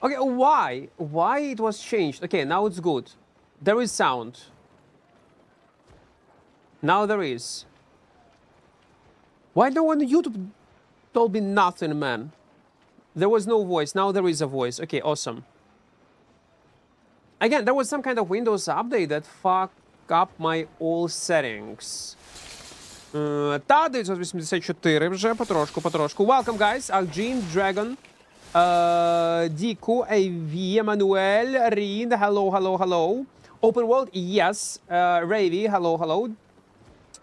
Okay, why? Why it was changed? Okay, now it's good. There is sound. Now there is. Why no one on YouTube told me nothing, man? There was no voice. Now there is a voice. Okay, awesome. Again, there was some kind of Windows update that fucked up my all settings. Та 984 вже, потрошку. Welcome, guys. Arjin, Dragon, Diku, AV, Emmanuel, Rind, hello. Open World, yes. Ravi, hello.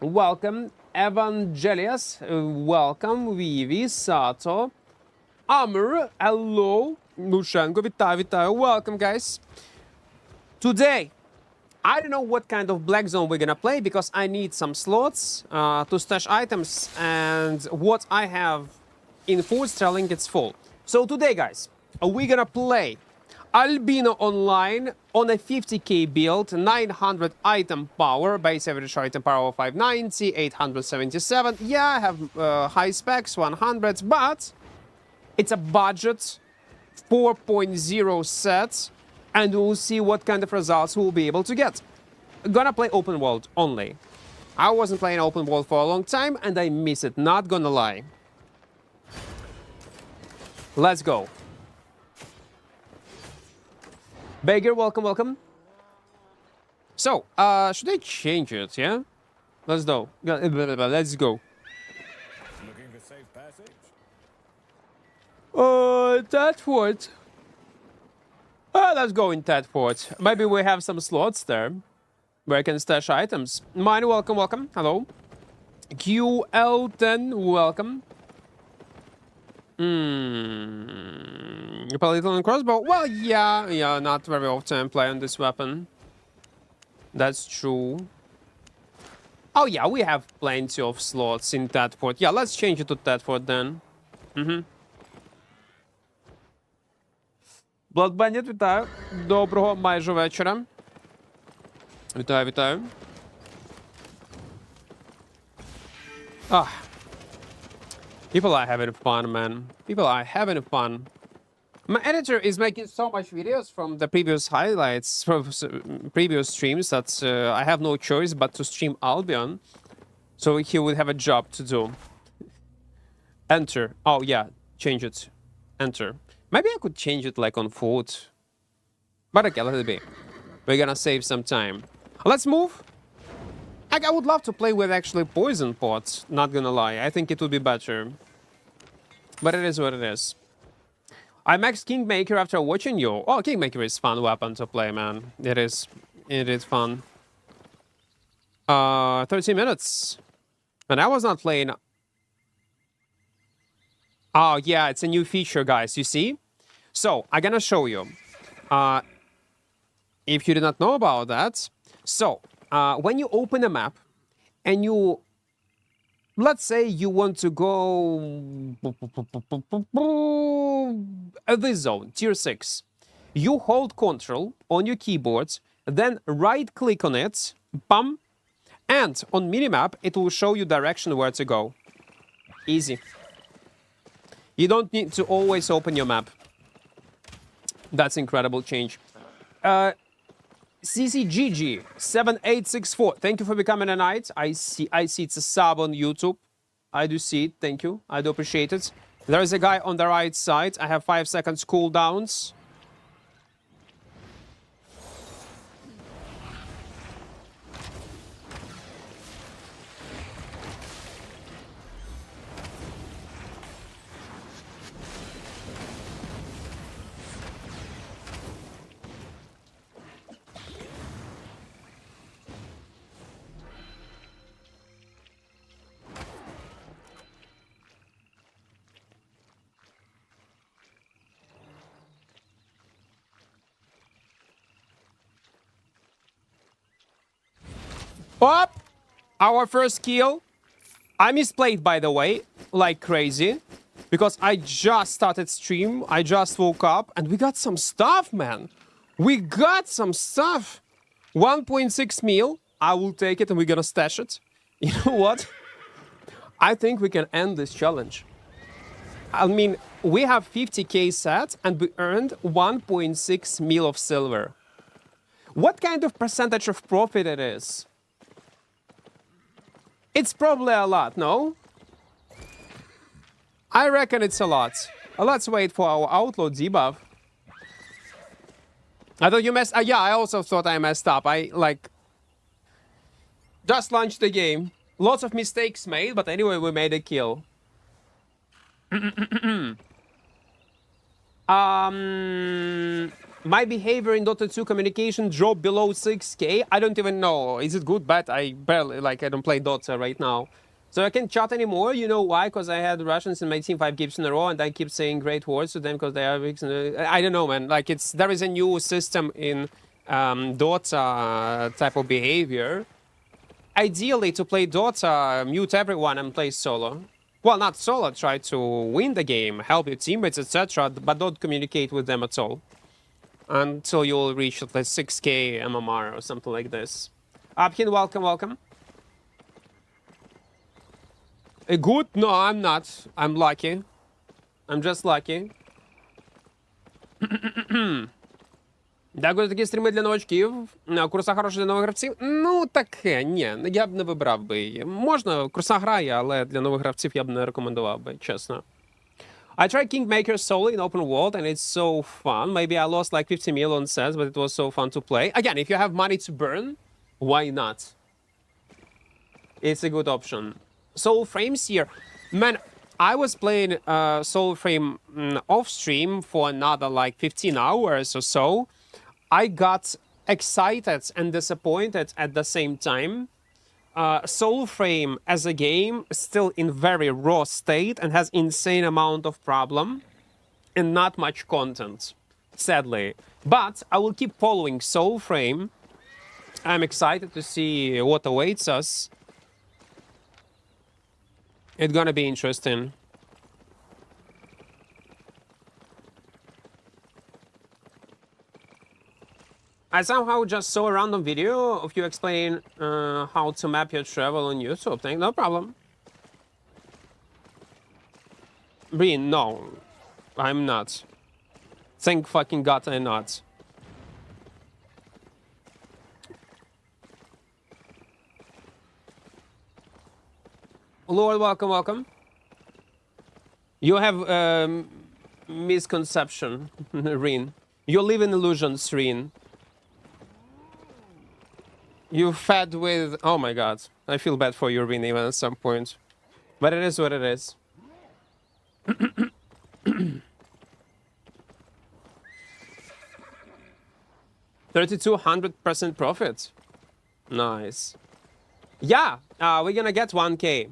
Welcome. Evangelius, welcome. Vivi, Sato. Amr, hello. Lushenko, вітаю. Welcome, guys. Today, I don't know what kind of black zone we're gonna play because I need some slots to stash items, and what I have in food sterling it's full. So today, guys, we're gonna play Albino Online on a 50k build, 900 item power, base average item power of 590, 877. Yeah, I have high specs, 100, but it's a budget 4.0 set. And we'll see what kind of results we'll be able to get. Gonna play open world only. I wasn't playing open world for a long time, and I miss it, not gonna lie. Let's go. Beggar, welcome. So, should I change it, yeah? Let's go. Let's go. Looking for safe passage? That's what. Let's go in Tedfort. Maybe we have some slots there where I can stash items. Mine, welcome. Hello. QL10, welcome. Paladin and crossbow. Well, yeah, not very often I play on this weapon. That's true. Oh, yeah, we have plenty of slots in Tedfort. Yeah, let's change it to Tedfort then. Blood Bandit, вітаю. Доброго майже вечора. Вітаю. People are having fun, man. People are having fun. My editor is making so much videos from the previous highlights, from previous streams, that I have no choice but to stream Albion. So he would have a job to do. Enter. Oh, yeah. Change it. Enter. Maybe I could change it like on foot. But okay, let it be. We're gonna save some time. Let's move. I would love to play with actually poison pots, not gonna lie. I think it would be better. But it is what it is. I maxed Kingmaker after watching you. Oh, Kingmaker is fun weapon to play, man. It is fun. 30 minutes. And I was not playing. Oh, yeah, it's a new feature, guys. You see? So, I'm gonna show you. If you did not know about that. So, when you open a map and you... Let's say you want to go... this zone, tier 6. You hold Ctrl on your keyboard, then right-click on it, bam, and on minimap, it will show you direction where to go. Easy. You don't need to always open your map. That's incredible change. CCGG7864. Thank you for becoming a knight. I see it's a sub on YouTube. I do see it. Thank you. I do appreciate it. There is a guy on the right side. I have 5 seconds cooldowns. Up! Our first kill. I misplayed, by the way, like crazy. Because I just started stream. I just woke up. And we got some stuff, man. We got some stuff. 1.6 mil. I will take it and we're gonna stash it. You know what? I think we can end this challenge. I mean, We have 50k set and we earned 1.6 mil of silver. What kind of percentage of profit it is? It's probably a lot, no? I reckon it's a lot. Let's wait for our outlaw debuff. I thought you messed... yeah, I also thought I messed up. I, like... just launched the game. Lots of mistakes made, but anyway, we made a kill. My behavior in Dota 2 communication dropped below 6k. I don't even know. Is it good, bad? I barely, like, I don't play Dota right now. So I can't chat anymore. You know why? Because I had Russians in my team 5 games in a row, and I keep saying great words to them because they are weak. I don't know, man. Like, there is a new system in Dota type of behavior. Ideally, to play Dota, mute everyone and play solo. Well, not solo, try to win the game, help your teammates, etc., but don't communicate with them at all. Until you'll reach like 6k MMR or something like this. Abhin, welcome, welcome. Good? No, I'm not. I'm lucky. I'm just lucky. Дякую за такі стріми для новачків. Курса хороша для нових гравців? Ну, таке, ні. Я б не вибрав би її. Можна, курса грає, але для нових гравців я б не рекомендував би, чесно. I tried Kingmaker solo in open world and it's so fun. Maybe I lost like 50 mil on sets, but it was so fun to play. Again, if you have money to burn, why not? It's a good option. Soul Frames here. Man, I was playing Soul Frame off stream for another like 15 hours or so. I got excited and disappointed at the same time. Soul Frame as a game is still in very raw state and has insane amount of problem and not much content, sadly. But I will keep following Soul Frame. I'm excited to see what awaits us. It's gonna be interesting. I somehow just saw a random video of you explaining how to map your travel on YouTube. No problem. Breen, no. I'm not. Thank fucking God I'm not. Lord, welcome, welcome. You have misconception, Reen. You live in illusions, Reen. You fed with... Oh my god. I feel bad for you, Reen, even at some point. But it is what it is. 3,200% profit. Nice. Yeah, we're gonna get 1k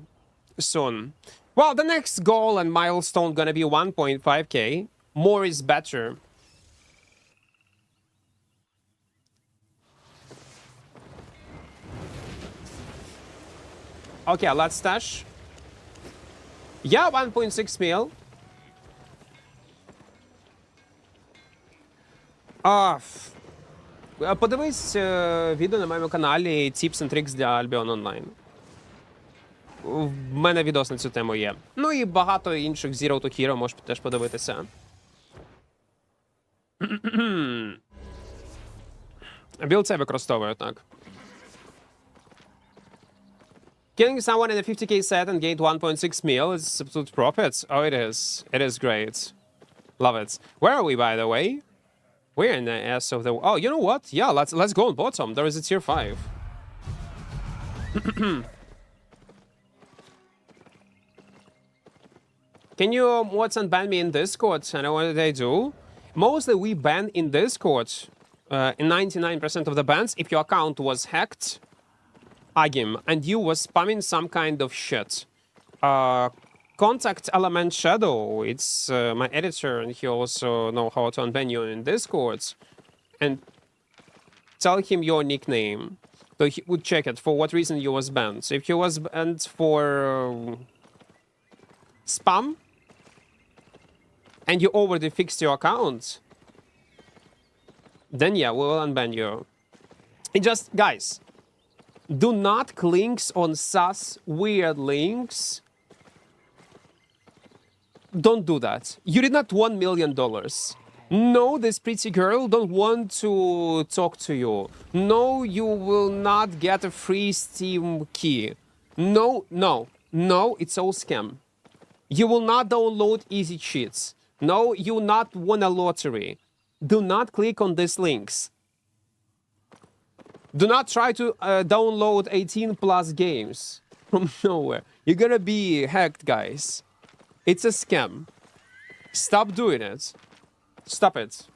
soon. Well, the next goal and milestone gonna be 1.5k. More is better. Okay, let's stash. Yeah, 1.6 mil. Подивись відео на моєму каналі Tips and Tricks для Albion Online. В мене відос на цю тему є. Ну і багато інших Zero to Hero можеш теж подивитися. Білд це використовую, так. Killing someone in a 50k set and gained 1.6 mil is absolute profits. Oh, it is. It is great. Love it. Where are we, by the way? We're in the S of the... Oh, you know what? Yeah, let's go on bottom. There is a tier 5. Can you mods and ban me in Discord? I know what they do. Mostly we ban in Discord. In 99% of the bans, if your account was hacked, Agim, and you was spamming some kind of shit. Contact Element Shadow, it's my editor, and he also know how to unban you in Discord. And tell him your nickname, so he would check it for what reason you was banned. So if you was banned for spam, and you already fixed your account, then yeah, we will unban you. And just, guys, do not click on sus weird links don't do that. You did not $1 million. No, this pretty girl don't want to talk to you. No, you will not get a free Steam key. No, no, no, it's all scam. You will not download easy cheats. No, you will not win a lottery. Do not click on these links. Do not try to download 18 plus games from nowhere. You're gonna be hacked, guys. It's a scam. Stop doing it. Stop it.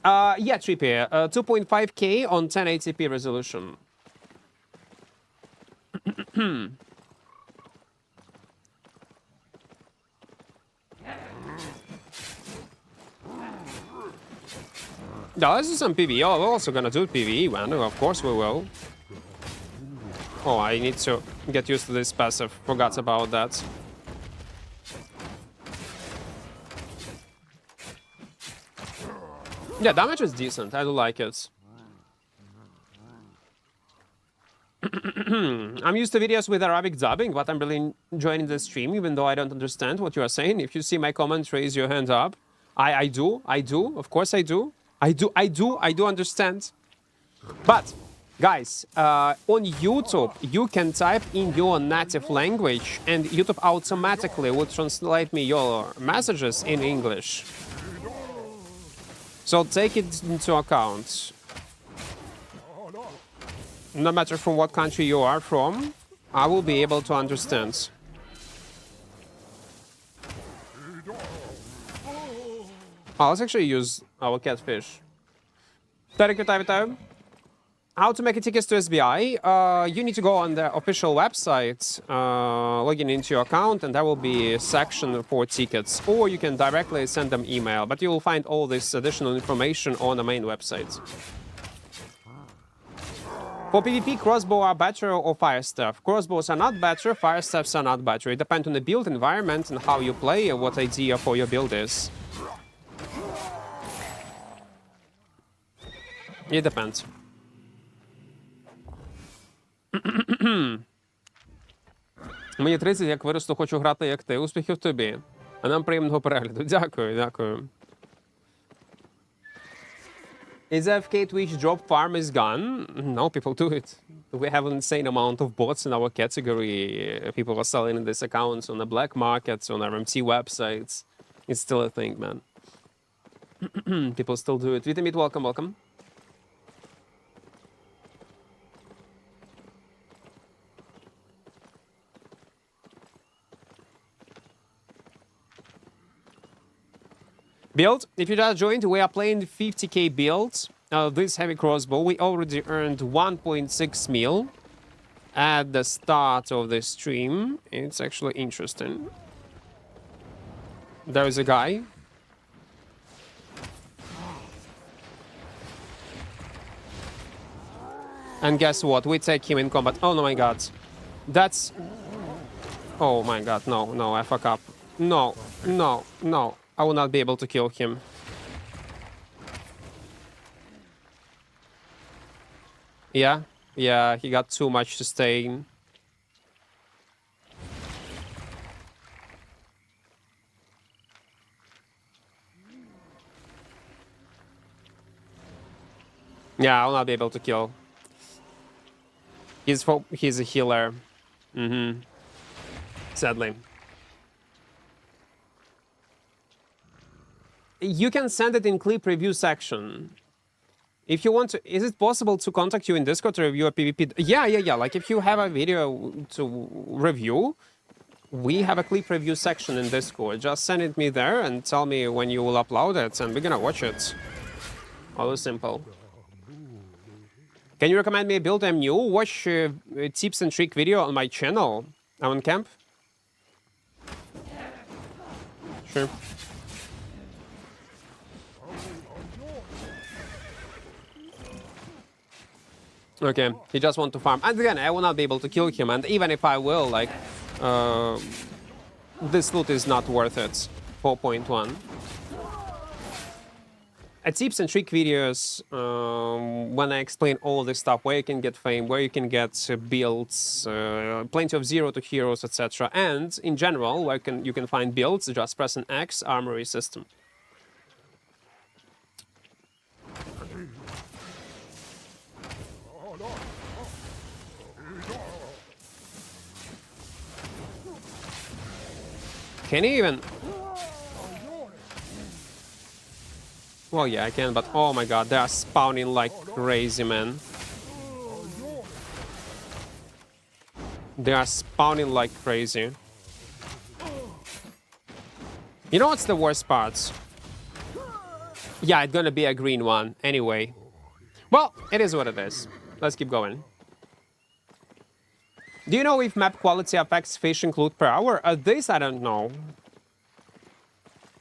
Yeah, Trippy. 2.5K on 1080p resolution. Yeah, let's do some PvE. Oh, we're also gonna do PvE, man. Of course we will. Oh, I need to get used to this passive. Forgot about that. Yeah, damage is decent. I do like it. I'm used to videos with Arabic dubbing, but I'm really enjoying the stream, even though I don't understand what you are saying. If you see my comment, raise your hand up. I do. Of course I do. I do understand. But, guys, on YouTube, you can type in your native language, and YouTube automatically will translate me your messages in English. So take it into account. No matter from what country you are from, I will be able to understand. Oh, let's actually use our catfish. How to make a ticket to SBI? You need to go on the official website, log into your account, and there will be a section for tickets. Or you can directly send them email, but you will find all this additional information on the main website. For PvP, crossbow are better or fire staff? Crossbows are not better, fire staffs are not better. It depends on the build environment and how you play and what idea for your build is. It depends. Мені 30, як виросту, хочу грати як ти. Успіхів тобі. А нам приємного перегляду. Дякую, дякую. Is FK Twitch drop farm is gone? No, people do it. We have an insane amount of bots in our category. People are selling these accounts on the black markets, on RMT websites. It's still a thing, man. People still do it. Vitamit, welcome, welcome. Build, if you just joined, we are playing 50k builds. This heavy crossbow, we already earned 1.6 mil at the start of the stream. It's actually interesting. There is a guy. And guess what? We take him in combat. Oh my god. That's... Oh my god, no, I fuck up. No. I will not be able to kill him. Yeah, he got too much sustain. Yeah, I will not be able to kill. He's a healer. Sadly. You can send it in clip review section. If you want to, is it possible to contact you in Discord to review a PvP? Yeah. Like if you have a video to review, we have a clip review section in Discord. Just send it me there and tell me when you will upload it, and we're gonna watch it. All simple. Can you recommend me a build I'm new? Watch tips and trick video on my channel. I'm on camp. Sure. Okay, he just wants to farm. And again, I will not be able to kill him. And even if I will, like, this loot is not worth it. 4.1. tips and trick videos when I explain all this stuff, where you can get fame, where you can get builds, plenty of 0 to heroes, etc. And in general, where you can find builds, just press an X, armory system. Can he even... Well, yeah, I can, but oh my god, they are spawning like crazy, man. They are spawning like crazy. You know what's the worst part? Yeah, it's gonna be a green one anyway. Well, it is what it is. Let's keep going. Do you know if map quality affects fishing loot per hour? This I don't know.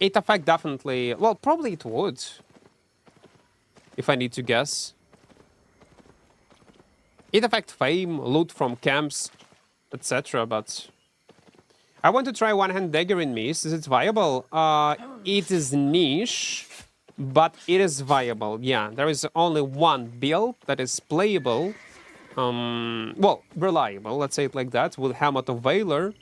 It affects definitely... Well, probably it would. If I need to guess. It affects fame, loot from camps, etc. But... I want to try one-hand dagger in Mist. Is it viable? It is niche, but it is viable. Yeah, there is only one build that is playable. Well, reliable, let's say it like that, with Helmet of Valor.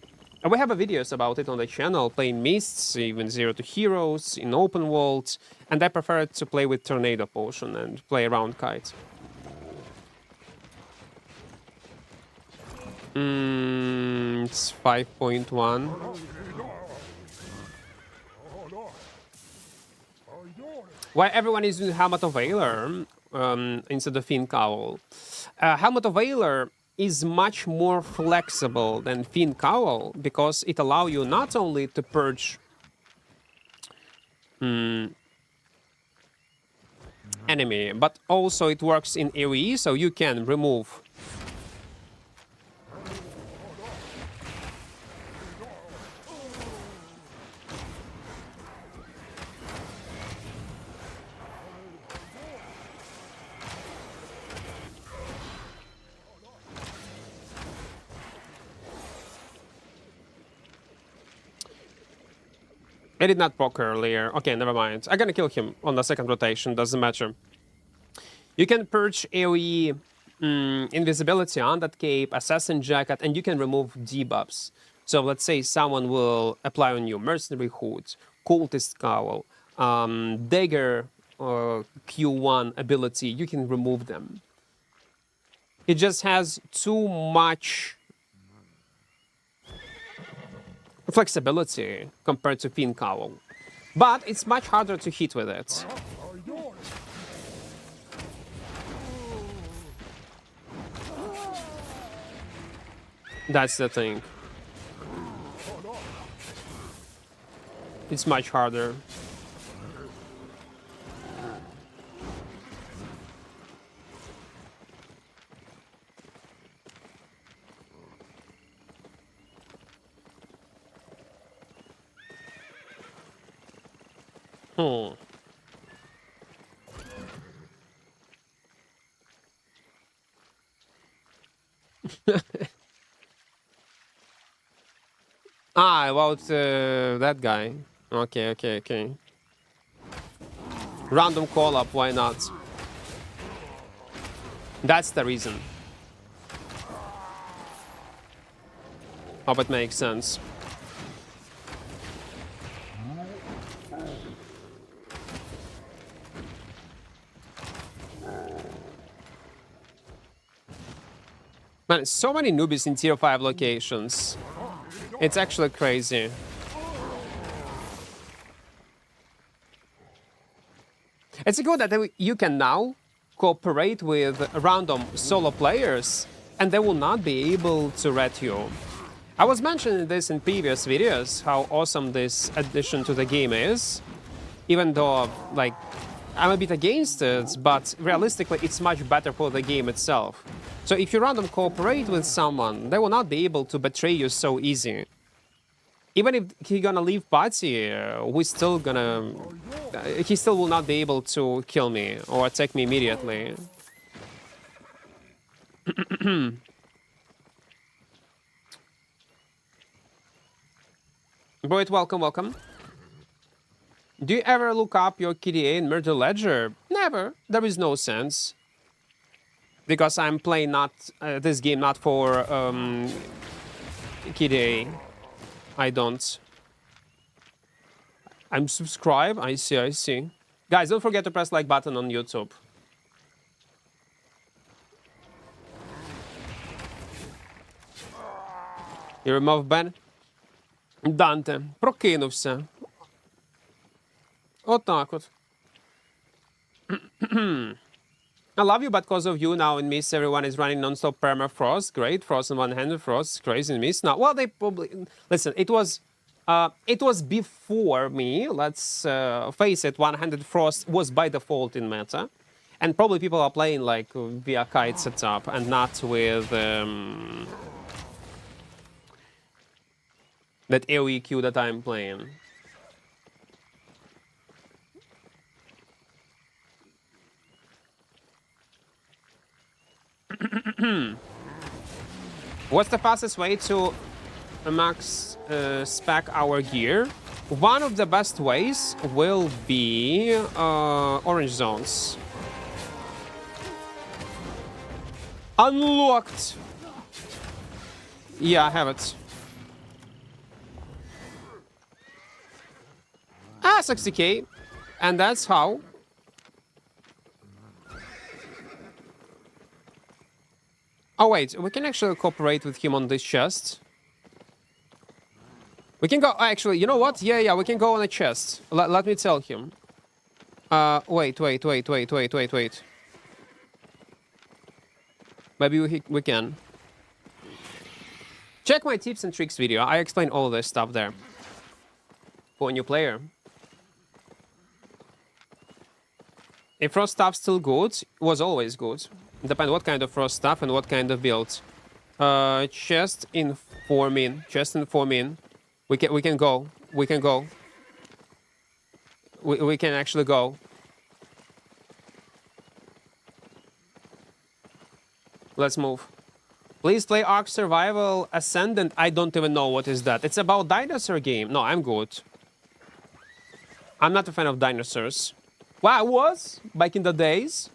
And we have videos about it on the channel, playing Mists, even 0 to Heroes, in open world, and I prefer to play with Tornado Potion and play around Kite. It's 5.1. Why everyone is using Helmet of Valor instead of Fin Cowl? Helmet of Valor is much more flexible than Fin Cowl because it allows you not only to purge enemy, but also it works in AoE, so you can remove I did not proc earlier. Okay, never mind. I'm gonna kill him on the second rotation, doesn't matter. You can purge AoE invisibility on that cape, assassin jacket, and you can remove debuffs. So let's say someone will apply on you mercenary hood, cultist cowl, dagger Q1 ability, you can remove them. It just has too much flexibility compared to Fin Cowl. But it's much harder to hit with it. That's the thing. It's much harder. About that guy. Okay. Random call-up, why not? That's the reason. Hope it makes sense. Man, so many newbies in tier 5 locations. It's actually crazy. It's good that you can now cooperate with random solo players and they will not be able to rat you. I was mentioning this in previous videos, how awesome this addition to the game is. Even though, like, I'm a bit against it, but realistically it's much better for the game itself. So if you random cooperate with someone, they will not be able to betray you so easy. Even if he's gonna leave party, he still will not be able to kill me or attack me immediately. Boyd, welcome. Do you ever look up your KDA in Murder Ledger? Never. There is no sense. Because I'm playing not this game not for KDA. I don't. I'm subscribed. I see. Guys, don't forget to press like button on YouTube. You remove Ben? Данте, прокинувся. Отак от. I love you, but because of you now in Miss, everyone is running non-stop permafrost. Great, frost on one hand, frost crazy in Miss. Now, well, they probably listen. It was before me. Let's face it. One-handed frost was by default in meta, and probably people are playing like via kite setup and not with that AoE queue that I'm playing. What's the fastest way to max spec our gear? One of the best ways will be orange zones. Unlocked! Yeah, I have it. 60k. And that's how. Oh wait, we can actually cooperate with him on this chest. We can go, actually, you know what? Yeah, we can go on a chest. Let me tell him. Wait. Maybe we can. Check my tips and tricks video. I explain all this stuff there. For a new player. If frost stuff's still good, was always good. Depends what kind of frost stuff and what kind of build. Chest informing. We can go. We can actually go. Let's move. Please play Ark Survival Ascendant. I don't even know what is that. It's about dinosaur game. No, I'm good. I'm not a fan of dinosaurs. Well, I was back in the days.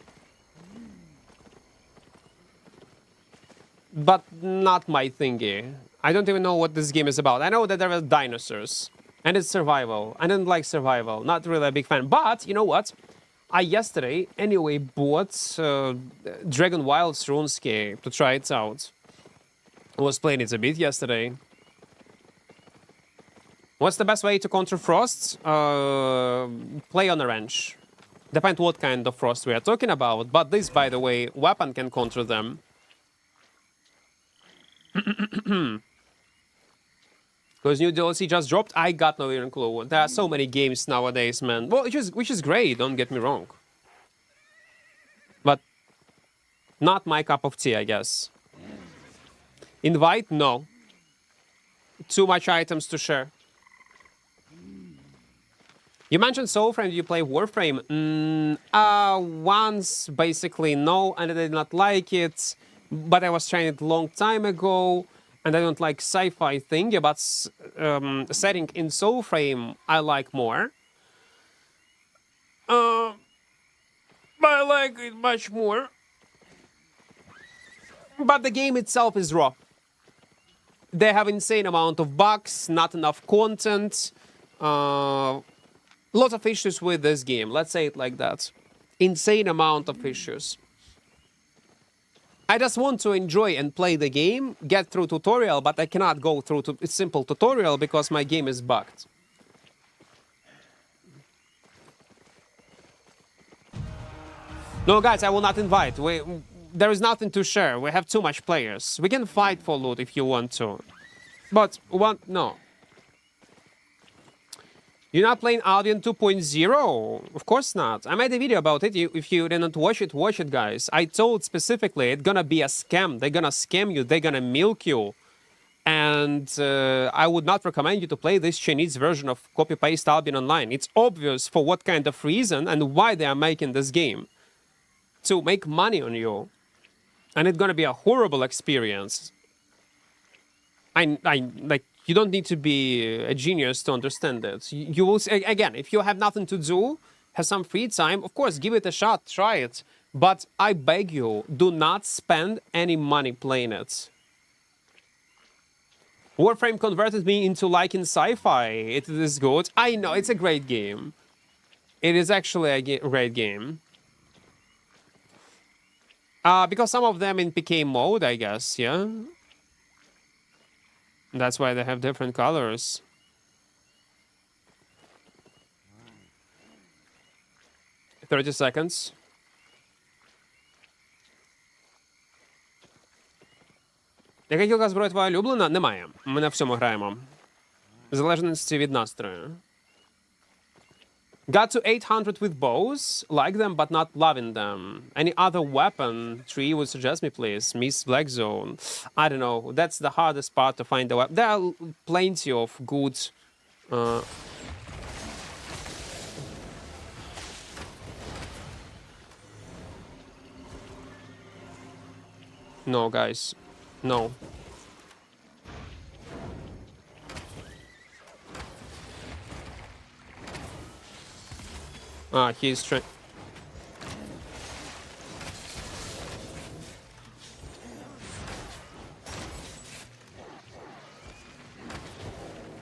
But not my thingy. I don't even know what this game is about. I know that there are dinosaurs. And it's survival. I didn't like survival. Not really a big fan. But, you know what? I yesterday, anyway, bought Dragon Wilds RuneScape to try it out. I was playing it a bit yesterday. What's the best way to counter frosts? Play on a range. Depends what kind of frost we are talking about. But this, by the way, weapon can counter them. Because new DLC just dropped, I got no even clue. There are so many games nowadays, man. Well, which is great, don't get me wrong. But not my cup of tea, I guess. Invite? No. Too much items to share. You mentioned Soulframe, do you play Warframe? Once, basically, no, and I did not like it. But I was trying it a long time ago, and I don't like sci-fi thing, but setting in Soulframe I like more. But I like it much more. But the game itself is raw. They have insane amount of bugs, not enough content. Lots of issues with this game, let's say it like that. Insane amount of issues. I just want to enjoy and play the game, get through tutorial, but I cannot go through a simple tutorial because my game is bugged. No, guys, I will not invite. There is nothing to share. We have too much players. We can fight for loot if you want to. But, no. You're not playing Albion 2.0? Of course not. I made a video about it. If you didn't watch it, guys. I told specifically it's gonna be a scam. They're gonna scam you. They're gonna milk you. And I would not recommend you to play this Chinese version of copy-paste Albion Online. It's obvious for what kind of reason and why they are making this game. To make money on you. And it's gonna be a horrible experience. Like, You don't need to be a genius to understand it. You will again, if you have nothing to do, have some free time, of course, give it a shot, try it. But I beg you, do not spend any money playing it. Warframe converted me into liking sci-fi. It is good. I know, it's a great game. It is actually a great game. Because some of them in PK mode, I guess, yeah? That's why they have different colors. $30 seconds. Яка кілка зброї твоя улюблена? Немає. Ми на всьому граємо. В залежності від настрою. Got to 800 with bows. Like them, but not loving them. Any other weapon tree would suggest me, please? Miss Black Zone. I don't know. That's the hardest part to find the weapon. There are plenty of good... No, guys. No. He's trying.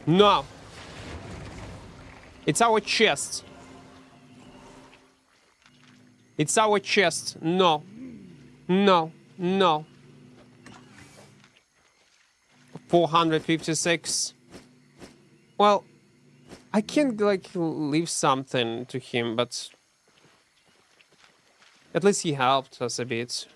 No. It's our chest. It's our chest. No. No. No. 456. Well, I can like leave something to him, but at least he helped us a bit.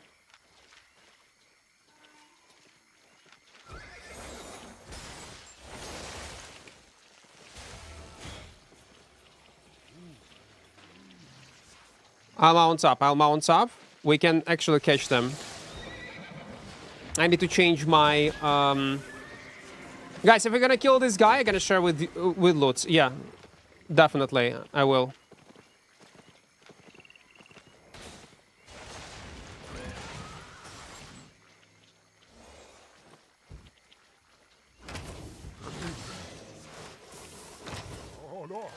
I'll mount up. I'll mount up. We can actually catch them. I need to change my guys, if we're gonna kill this guy, I'm gonna share with loot. Yeah, definitely, I will. Oh no.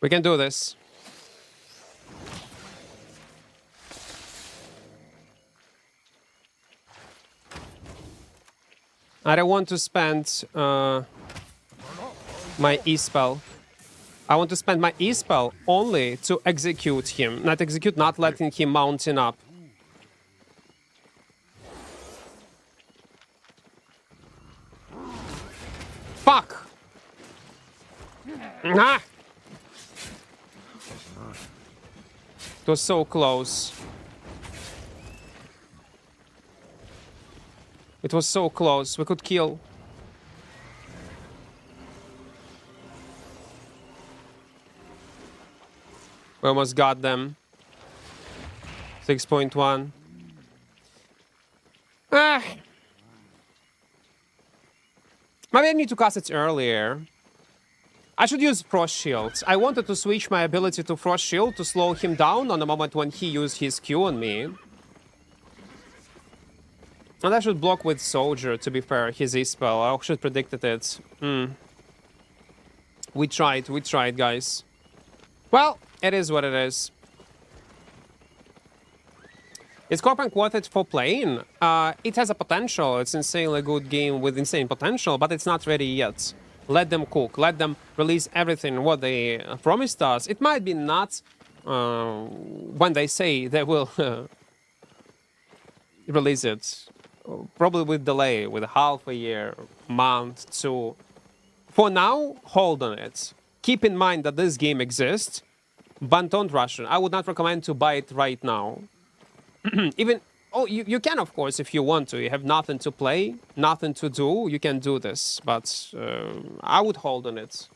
We can do this. I don't want to spend my E-spell. I want to spend my E-spell only to execute him. Not execute, not letting him mounting up. Fuck! Ah! It was so close. It was so close. We could kill. We almost got them. 6.1. Ah! Maybe I need to cast it earlier. I should use Frost Shield. I wanted to switch my ability to Frost Shield to slow him down on the moment when he used his Q on me. And I should block with Soldier, to be fair, his E-spell. I should predicted it. We tried, guys. Well, it is what it is. Is Corpunk worth it for playing? It has a potential. It's insanely good game with insane potential, but it's not ready yet. Let them cook. Let them release everything what they promised us. It might be not when they say they will release it. Probably with delay, with half a year, month, two. For now, hold on it. Keep in mind that this game exists, but don't rush it. I would not recommend to buy it right now. Even, oh, you can, of course, if you want to. You have nothing to play, nothing to do, you can do this. But I would hold on it.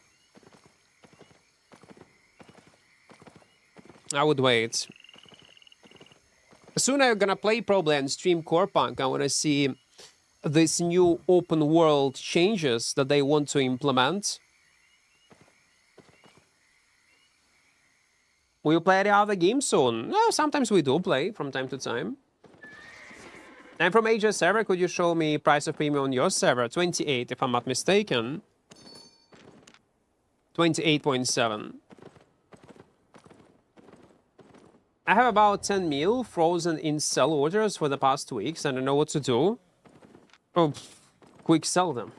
I would wait. Soon I'm gonna play probably and stream Corpunk. I wanna see this new open world changes that they want to implement. Will you play any other game soon? No, sometimes we do play from time to time. And from AJ server, could you show me price of premium on your server? 28, if I'm not mistaken. 28.7. I have about 10 mil frozen in sell orders for the past 2 weeks. I don't know what to do. Oh, quick sell them.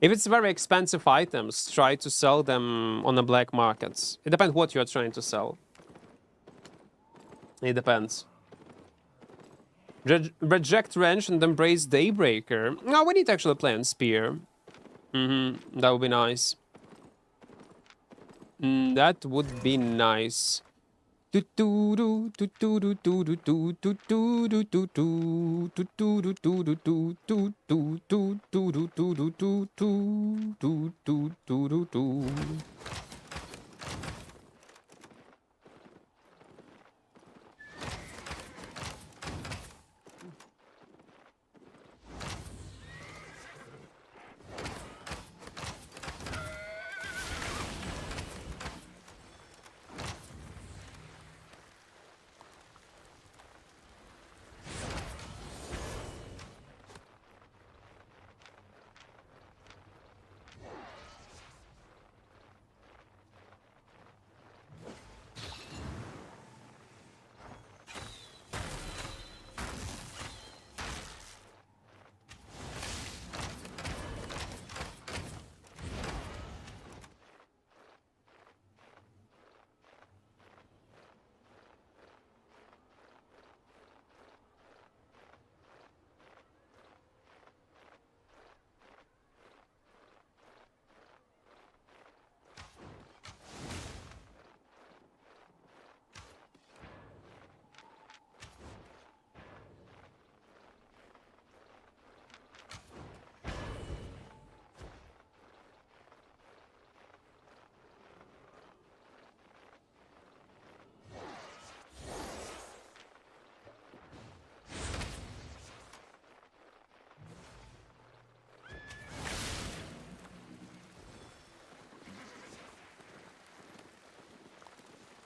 If it's very expensive items, try to sell them on the black markets. It depends what you're trying to sell. It depends. Reject Wrench and embrace Daybreaker. No, we need to actually play on Spear. That would be nice. That would be nice.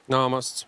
No, almost.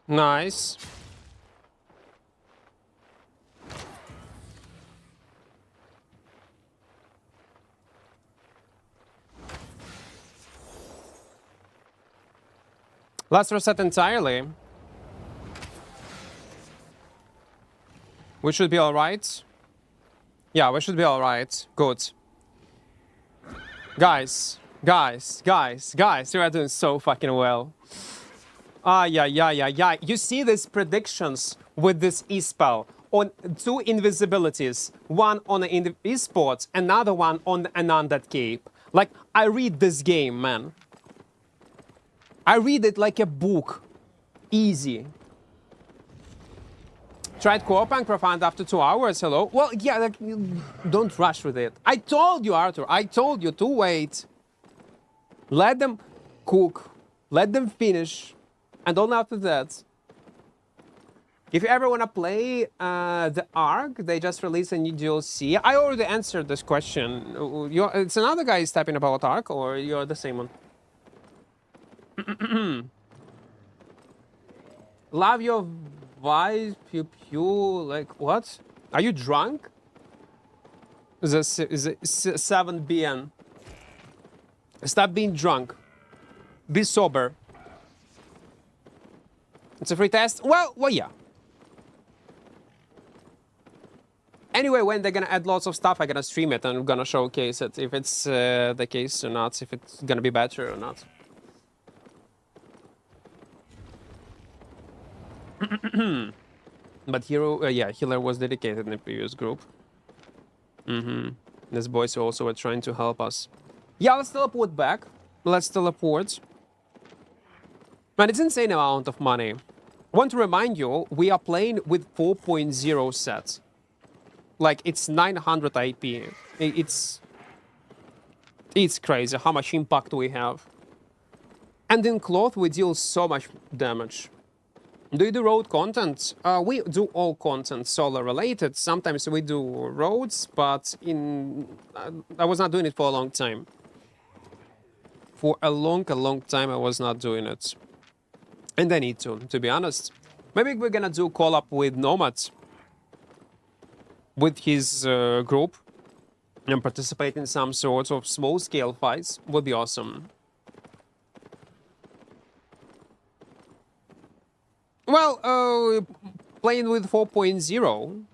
Nice. Let's reset entirely. We should be alright. Yeah, we should be alright. Good. Guys, you are doing so fucking well. Yeah. You see these predictions with this e-spell on 2 invisibilities, one on the esports, another one on an undead cape. Like, I read this game, man. I read it like a book. Easy. Tried co-op and profound after 2 hours, hello? Well, yeah, like, don't rush with it. I told you, Arthur, I told you to wait. Let them cook. Let them finish. And only after that. If you ever want to play the Ark, they just released a new DLC. I already answered this question. It's another guy is typing about Ark, or you're the same one? Love your vibe, pew, like what? Are you drunk? Is it 7 BN? Stop being drunk. Be sober. It's a free test? Well, yeah. Anyway, when they're gonna add lots of stuff, I'm gonna stream it and I'm gonna showcase it, if it's the case or not, if it's gonna be better or not. But hero, yeah, healer was dedicated in the previous group. These boys also were trying to help us. Yeah, let's teleport back. Let's teleport. Man, it's insane amount of money. I want to remind you, we are playing with 4.0 sets. Like, it's 900 IP. It's crazy how much impact we have. And in cloth, we deal so much damage. Do you do road content? We do all content solo related. Sometimes we do roads, but I was not doing it for a long time. For a long time, I was not doing it. And I need to be honest. Maybe we're gonna do collab with Nomad. With his group. And participate in some sorts of small-scale fights. Would be awesome. Well, playing with 4.0.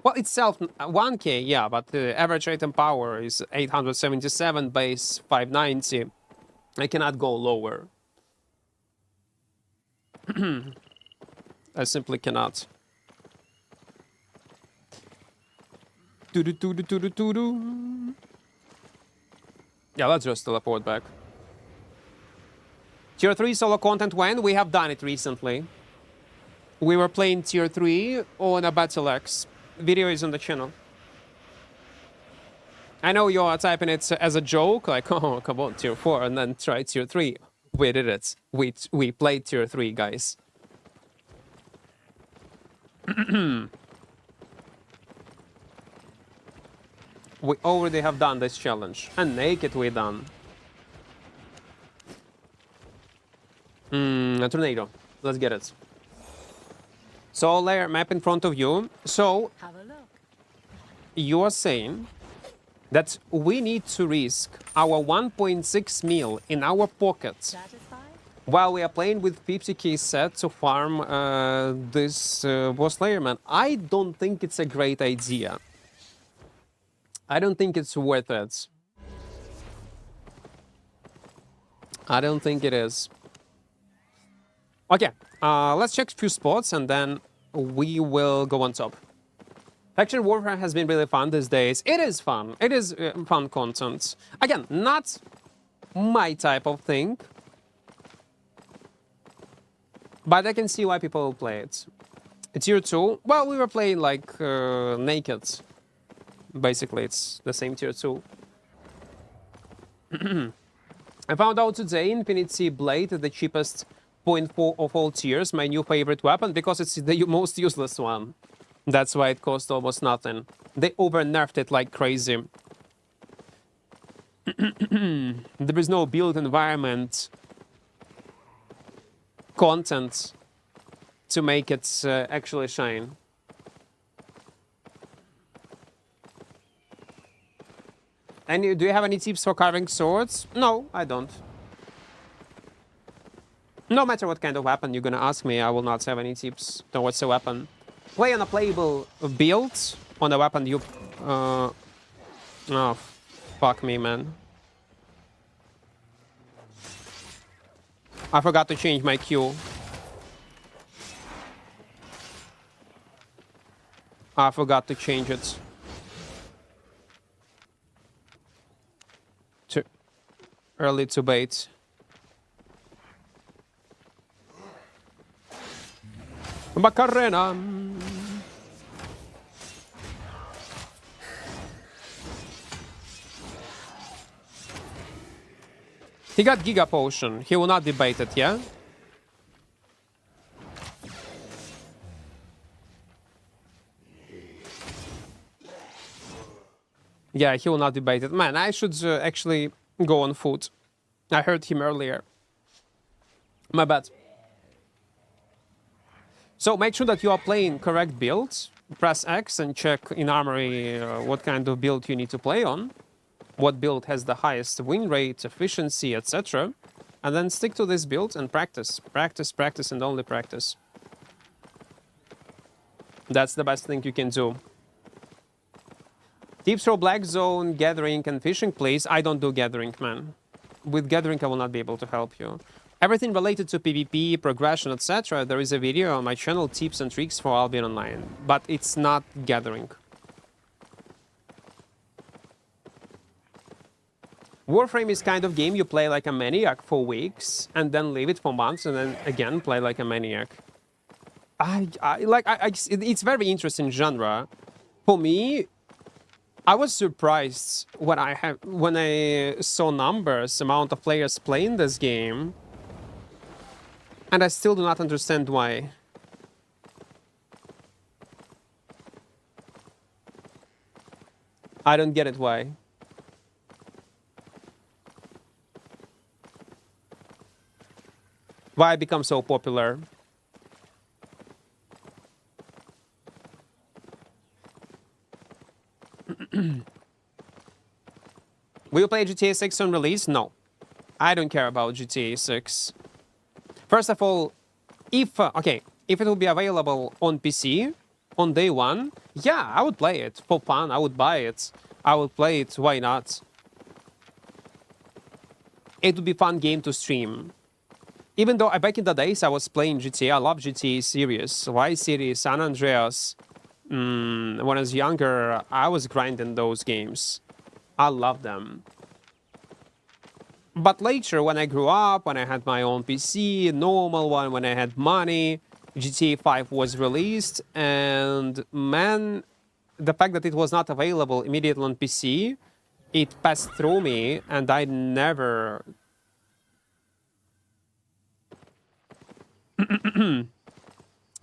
Well, itself 1k, yeah, but the average rate and power is 877, base 590. I cannot go lower. I simply cannot. Yeah, let's just teleport back. Tier 3 solo content when? We have done it recently. We were playing Tier 3 on a Battle X. Video is on the channel. I know you are typing it as a joke, like, oh, come on, Tier 4, and then try Tier 3. We did it. We played Tier 3, guys. We already have done this challenge. And naked we done. A tornado. Let's get it. So layer map in front of you. So Have a look. you are saying that we need to risk our 1.6 mil in our pockets Satisfied? while we are playing with 50k set to farm this boss layer, man. I don't think it's a great idea. I don't think it's worth it. I don't think it is. Okay, let's check a few spots and then we will go on top. Faction Warfare has been really fun these days. It is fun. It is fun content. Again, not my type of thing. But I can see why people play it. Tier 2, well, we were playing like naked. Basically, it's the same Tier 2. I found out today Infinity Blade, the cheapest 0.4 of all tiers, my new favorite weapon, because it's the most useless one. That's why it cost almost nothing. They over-nerfed it like crazy. There is no build environment content to make it actually shine. And do you have any tips for carving swords? No, I don't. No matter what kind of weapon you're gonna ask me, I will not have any tips towards a weapon. Play on a playable build on a weapon you... oh, fuck me, man. I forgot to change my Q. I forgot to change it. Too early to bait. Macarena. He got Giga Potion. He will not debate it, yeah? Yeah, he will not debate it. Man, I should actually go on foot. I heard him earlier. My bad. So make sure that you are playing correct builds. Press X and check in Armory what kind of build you need to play on. What build has the highest win rate, efficiency, etc. And then stick to this build and practice. Practice, practice, and only practice. That's the best thing you can do. Tips for Black Zone, Gathering, and Fishing, please. I don't do Gathering, man. With Gathering, I will not be able to help you. Everything related to PvP, progression, etc. There is a video on my channel, tips and tricks for Albion Online, but it's not gathering. Warframe is kind of game you play like a maniac for weeks and then leave it for months and then again play like a maniac. It's very interesting genre. For me, I was surprised when I saw numbers, amount of players playing this game, and I still do not understand why. I don't get it why. Why it become so popular? Will you play GTA 6 on release? No. I don't care about GTA 6. First of all, if it will be available on PC on day one, yeah, I would play it for fun. I would buy it. I would play it. Why not? It would be a fun game to stream. Even though back in the days I was playing GTA, I love GTA series, Vice City, San Andreas. When I was younger, I was grinding those games. I love them. But later, when I grew up, when I had my own PC, a normal one, when I had money, GTA 5 was released, and man, the fact that it was not available immediately on PC, it passed through me, and I never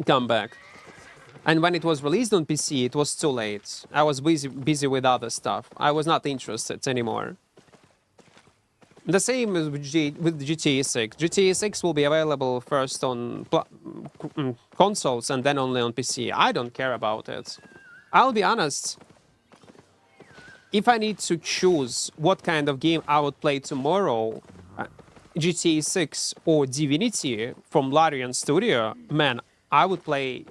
come back. And when it was released on PC, it was too late. I was busy with other stuff. I was not interested anymore. The same with GTA 6. GTA 6 will be available first on consoles and then only on PC. I don't care about it. I'll be honest. If I need to choose what kind of game I would play tomorrow, GTA 6 or Divinity from Larian Studio, man, I would play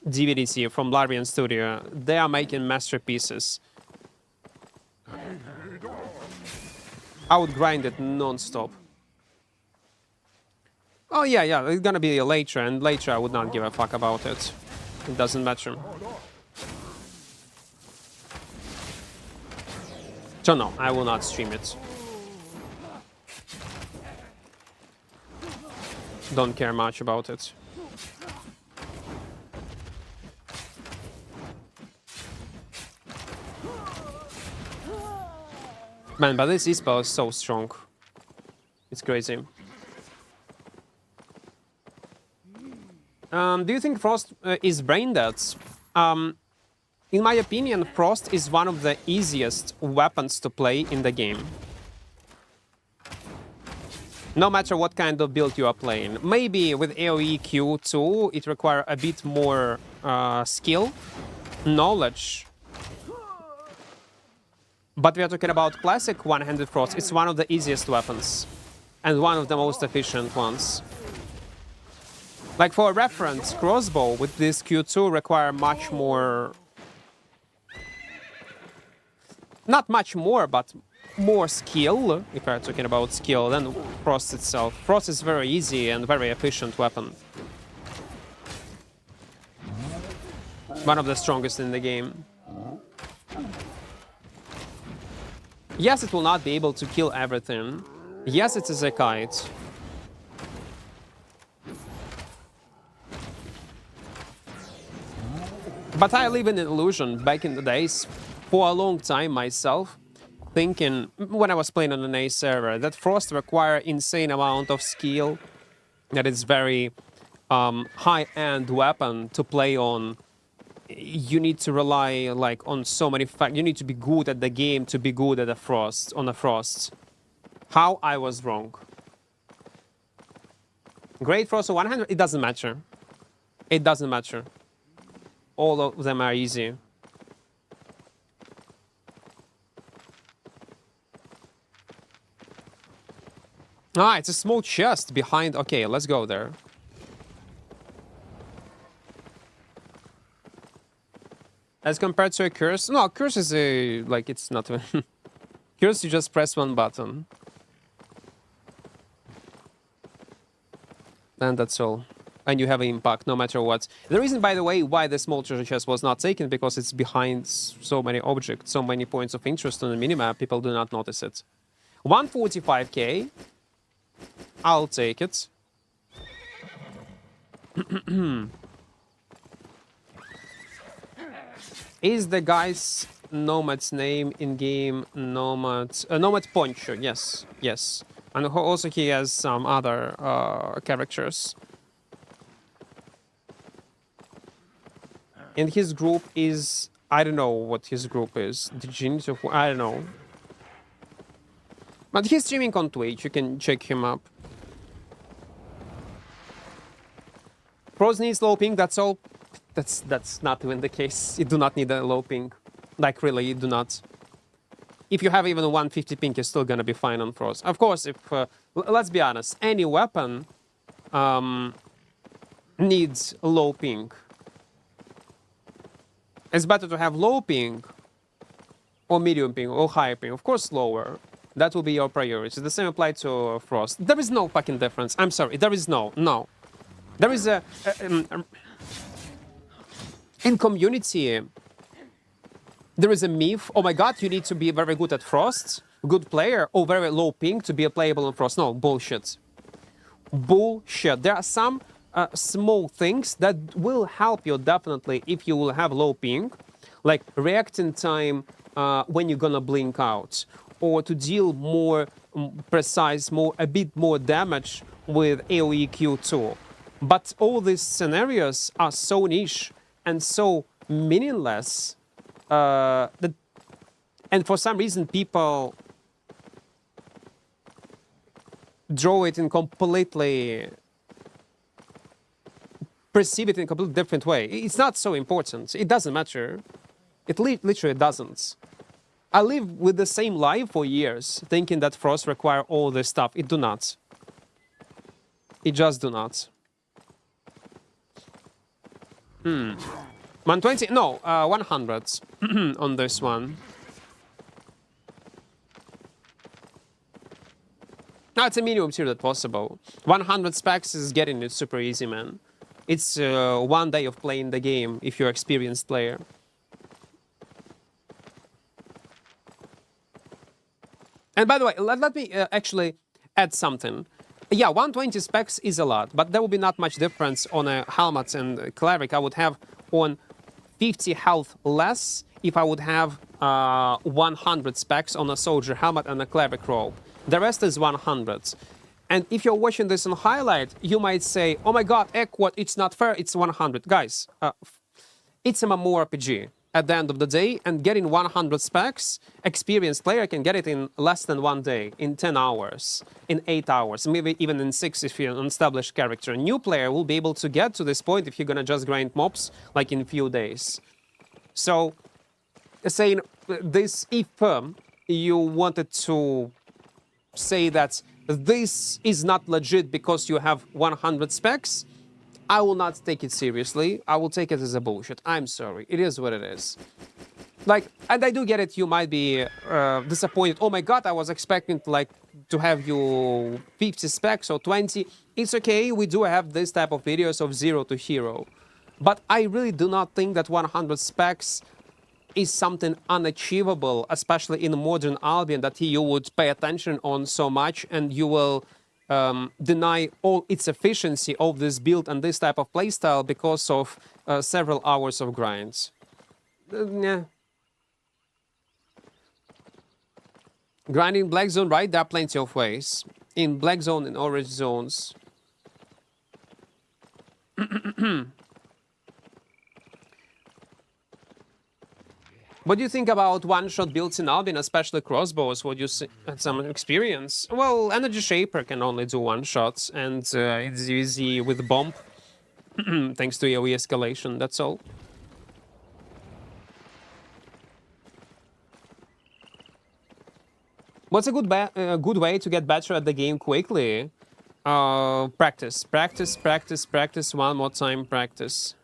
Divinity from Larian Studio. They are making masterpieces. I would grind it non-stop. Oh yeah, it's gonna be later, and later I would not give a fuck about it. It doesn't matter. So no, I will not stream it. Don't care much about it. Man, but this Xbow is so strong. It's crazy. Do you think Frost is brain dead? In my opinion, Frost is one of the easiest weapons to play in the game. No matter what kind of build you are playing. Maybe with AoE Q2, it requires a bit more skill, knowledge. But we are talking about classic one-handed Frost. It's one of the easiest weapons. And one of the most efficient ones. Like for a reference, crossbow with this Q2 require much more... Not much more, but more skill, if we're talking about skill, than Frost itself. Frost is very easy and very efficient weapon. One of the strongest in the game. Yes, it will not be able to kill everything. Yes, it is a kite. But I live in an illusion back in the days, for a long time myself, thinking, when I was playing on an A server, that Frost require insane amount of skill, that it's very high-end weapon to play on. You need to rely like on so many factors. You need to be good at the game to be good at a Frost, on a Frost. How I was wrong. Great Frost or 100, it doesn't matter. It doesn't matter. All of them are easy. Ah, it's a small chest behind. Okay, let's go there. As compared to a curse? No, curse is a... like, it's not... curse, you just press one button. And that's all. And you have an impact no matter what. The reason, by the way, why the small treasure chest was not taken, because it's behind so many objects, so many points of interest on the minimap, people do not notice it. 145k. I'll take it. Is the guy's Nomad's name in game Nomad Poncho? Yes, yes. And also he has some other characters. And his group is, I don't know what his group is. The Genius of, I don't know. But he's streaming on Twitch, you can check him up. Pros needs low ping, that's all. That's not even the case. You do not need a low ping. Like really, you do not. If you have even a 150 ping, you're still gonna be fine on Frost. Of course, if let's be honest, any weapon needs low ping. It's better to have low ping or medium ping or high ping. Of course, lower. That will be your priority. The same applies to Frost. There is no fucking difference. I'm sorry. There is no. There is a in community, there is a myth. Oh my god, you need to be very good at Frost, good player, or very low ping to be playable on Frost. No, bullshit. Bullshit. There are some small things that will help you definitely if you will have low ping, like reacting time when you're gonna blink out, or to deal more precise, a bit more damage with AoE Q2. But all these scenarios are so niche and so meaningless that, and for some reason people draw it in completely, perceive it in a completely different way. It's not so important. It doesn't matter. It literally doesn't. I live with the same life for years, thinking that Frost require all this stuff. It do not. It just do not. 120? No, 100 on this one. No, it's a minimum tier that possible. 100 specs is getting it super easy, man. It's 1 day of playing the game if you're an experienced player. And by the way, let me actually add something. Yeah, 120 specs is a lot, but there will be not much difference on a helmet and cleric. I would have on 50 health less if I would have 100 specs on a soldier helmet and a cleric robe. The rest is 100. And if you're watching this on highlight, you might say, oh my god, Equart, it's not fair, it's 100. Guys, it's a mmorpg at the end of the day, and getting 100 specs, experienced player can get it in less than 1 day, in 10 hours, in 8 hours, maybe even in 6 if you're an established character. A new player will be able to get to this point if you're gonna just grind mobs, like in a few days. So, saying this, if you wanted to say that this is not legit because you have 100 specs, I will not take it seriously. I will take it as a bullshit. I'm sorry. It is what it is. Like, and I do get it. You might be disappointed. Oh my god, I was expecting to have you 50 specs or 20. It's okay. We do have this type of videos of 0 to hero. But I really do not think that 100 specs is something unachievable, especially in modern Albion, that you would pay attention on so much and you will deny all its efficiency of this build and this type of playstyle because of several hours of grinds. Yeah. Grinding Black Zone, right? There are plenty of ways. In Black Zone and Orange Zones. What do you think about one-shot builds in Albion, especially crossbows? Would you had some experience? Well, Energy Shaper can only do one-shots, and it's easy with bomb, thanks to AoE escalation, that's all. What's a good way to get better at the game quickly? Practice, practice, practice, practice, one more time, practice.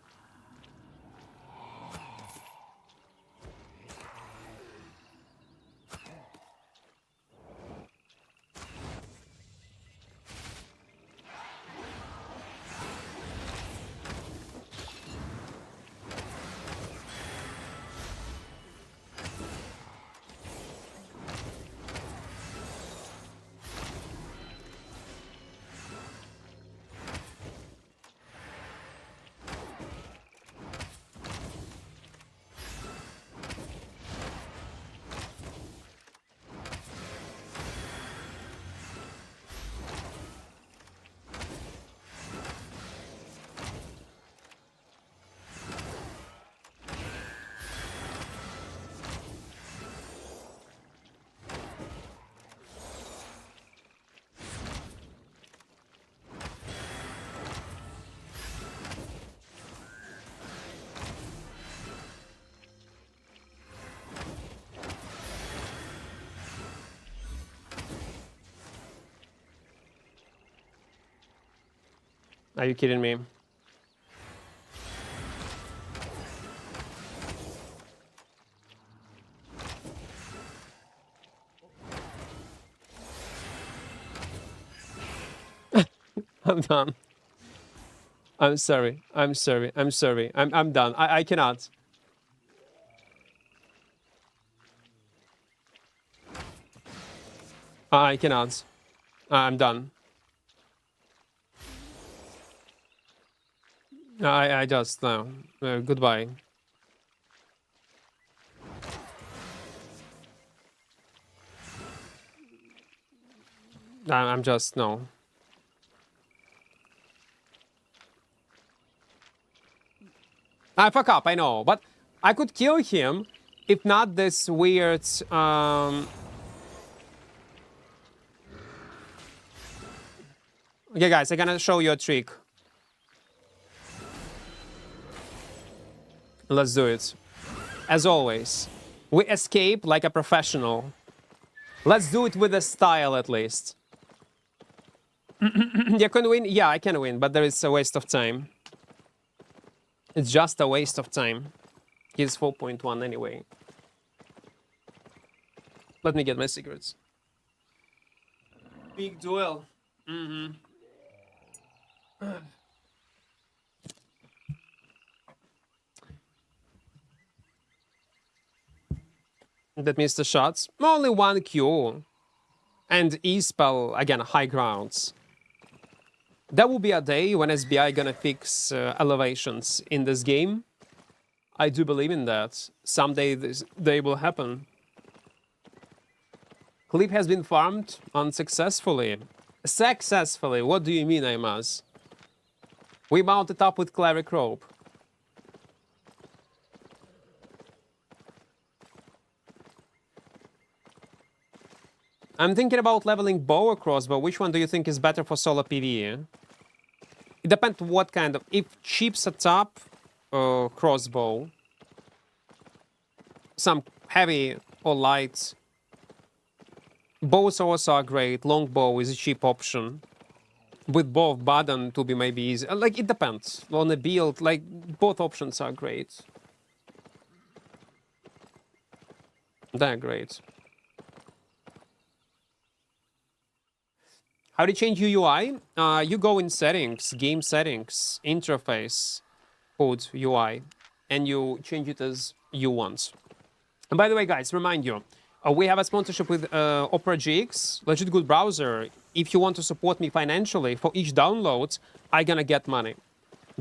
Are you kidding me? I'm done. I'm sorry. I'm sorry. I'm sorry. I'm done. I cannot. I cannot. I'm done. I just no. Goodbye. I'm just no. I fuck up, I know, but I could kill him if not this weird Okay guys, I'm gonna show you a trick. Let's do it. As always, we escape like a professional. Let's do it with a style at least. You can win? Yeah, I can win, but there is a waste of time. It's just a waste of time. He's 4.1 anyway. Let me get my secrets. Big duel. That missed the shots. Only one Q. And E-spell, again, high grounds. That will be a day when SBI gonna fix elevations in this game. I do believe in that. Someday this day will happen. Clip has been farmed unsuccessfully. Successfully? What do you mean, Aimas? We mounted up with cleric rope. I'm thinking about leveling bow or crossbow. Which one do you think is better for solo PvE? It depends what kind of... If cheap setup, crossbow. Some heavy or light. Bows also are great. Longbow is a cheap option. With both button to be maybe easy. Like, it depends on the build. Like, both options are great. They're great. How do you change UI? You go in settings, game settings, interface, code UI, and you change it as you want. And by the way, guys, remind you, we have a sponsorship with Opera GX, legit good browser. If you want to support me financially, for each download, I'm gonna get money.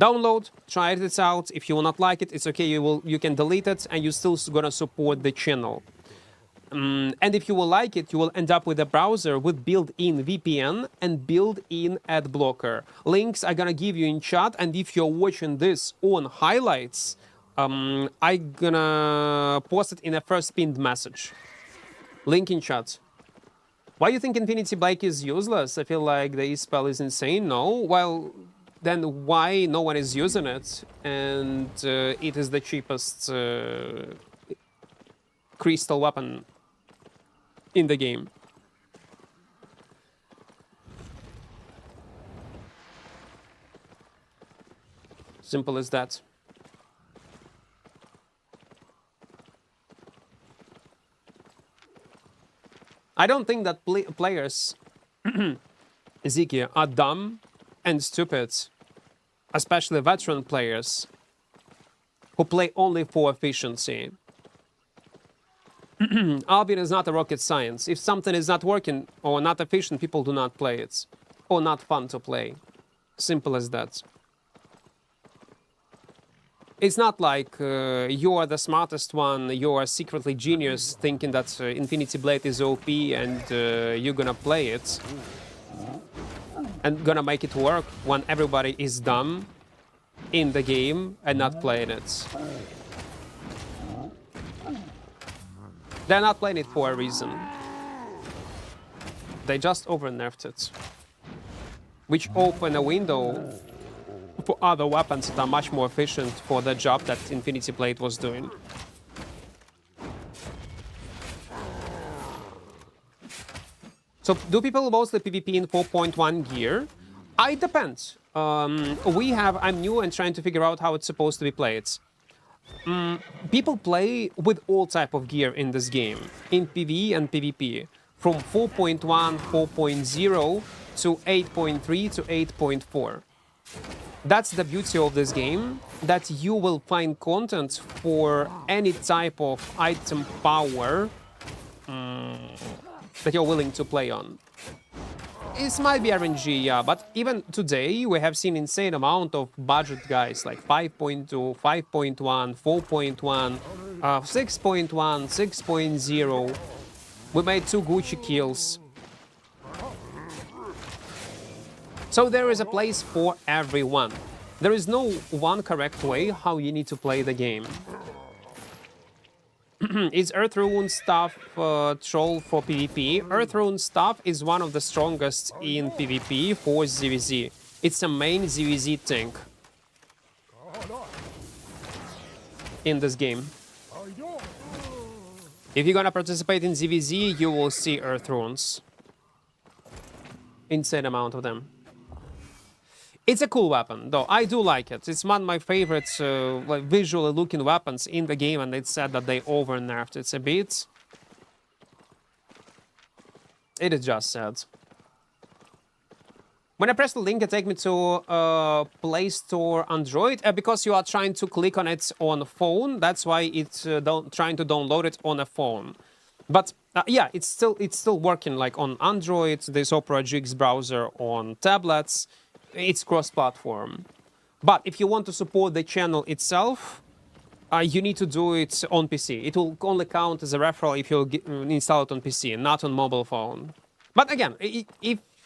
Download, try it out. If you will not like it, it's okay. You can delete it, and you're still gonna support the channel. And if you will like it, you will end up with a browser with built-in VPN and built-in ad blocker. Links I'm gonna give you in chat, and if you're watching this on highlights, I'm gonna post it in a first pinned message. Link in chat. Why do you think Infinity Blade is useless? I feel like the E-spell is insane. No? Well, then why no one is using it? And it is the cheapest crystal weapon in the game. Simple as that. I don't think that players, Ziki, are dumb and stupid, especially veteran players who play only for efficiency. Albion is not a rocket science. If something is not working or not efficient, people do not play it. Or not fun to play. Simple as that. It's not like you are the smartest one, you are secretly genius thinking that Infinity Blade is OP and you're gonna play it. And gonna make it work when everybody is dumb in the game and not playing it. They're not playing it for a reason. They just over-nerfed it. Which open a window for other weapons that are much more efficient for the job that Infinity Blade was doing. So do people mostly PvP in 4.1 gear? It depends. I'm new and trying to figure out how it's supposed to be played. People play with all type of gear in this game, in PvE and PvP, from 4.1, 4.0 to 8.3 to 8.4. That's the beauty of this game, that you will find content for any type of item power that you're willing to play on. It might be RNG, yeah, but even today we have seen insane amount of budget guys like 5.2, 5.1, 4.1, 6.1, 6.0. We made 2 Gucci kills. So there is a place for everyone. There is no one correct way how you need to play the game. Is Earthrune stuff troll for PvP? Earthrune stuff is one of the strongest in PvP for ZVZ. It's a main ZVZ tank in this game. If you're gonna participate in ZVZ, you will see Earthrunes. Insane amount of them. It's a cool weapon, though. I do like it. It's one of my favorite like visually looking weapons in the game, and it's said that they over-nerfed it a bit. It is just sad. When I press the link, it takes me to Play Store Android. Because you are trying to click on it on a phone, that's why it's trying to download it on a phone. But yeah, it's still working like on Android. There's Opera GX browser on tablets. It's cross-platform. But if you want to support the channel itself, you need to do it on PC. It will only count as a referral if you install it on PC, not on mobile phone. But again, if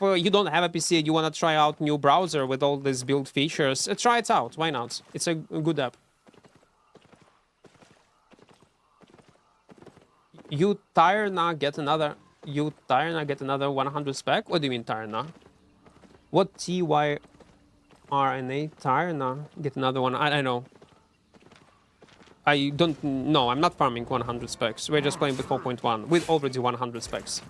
you don't have a PC and you want to try out new browser with all these build features, try it out. Why not? It's a good app. You Tyrna get another 100 spec? What do you mean Tyrna? What TYRNA? Tyrna get another one? I don't know. I don't know. I'm not farming 100 specs. We're just playing with 4.1 with already 100 specs.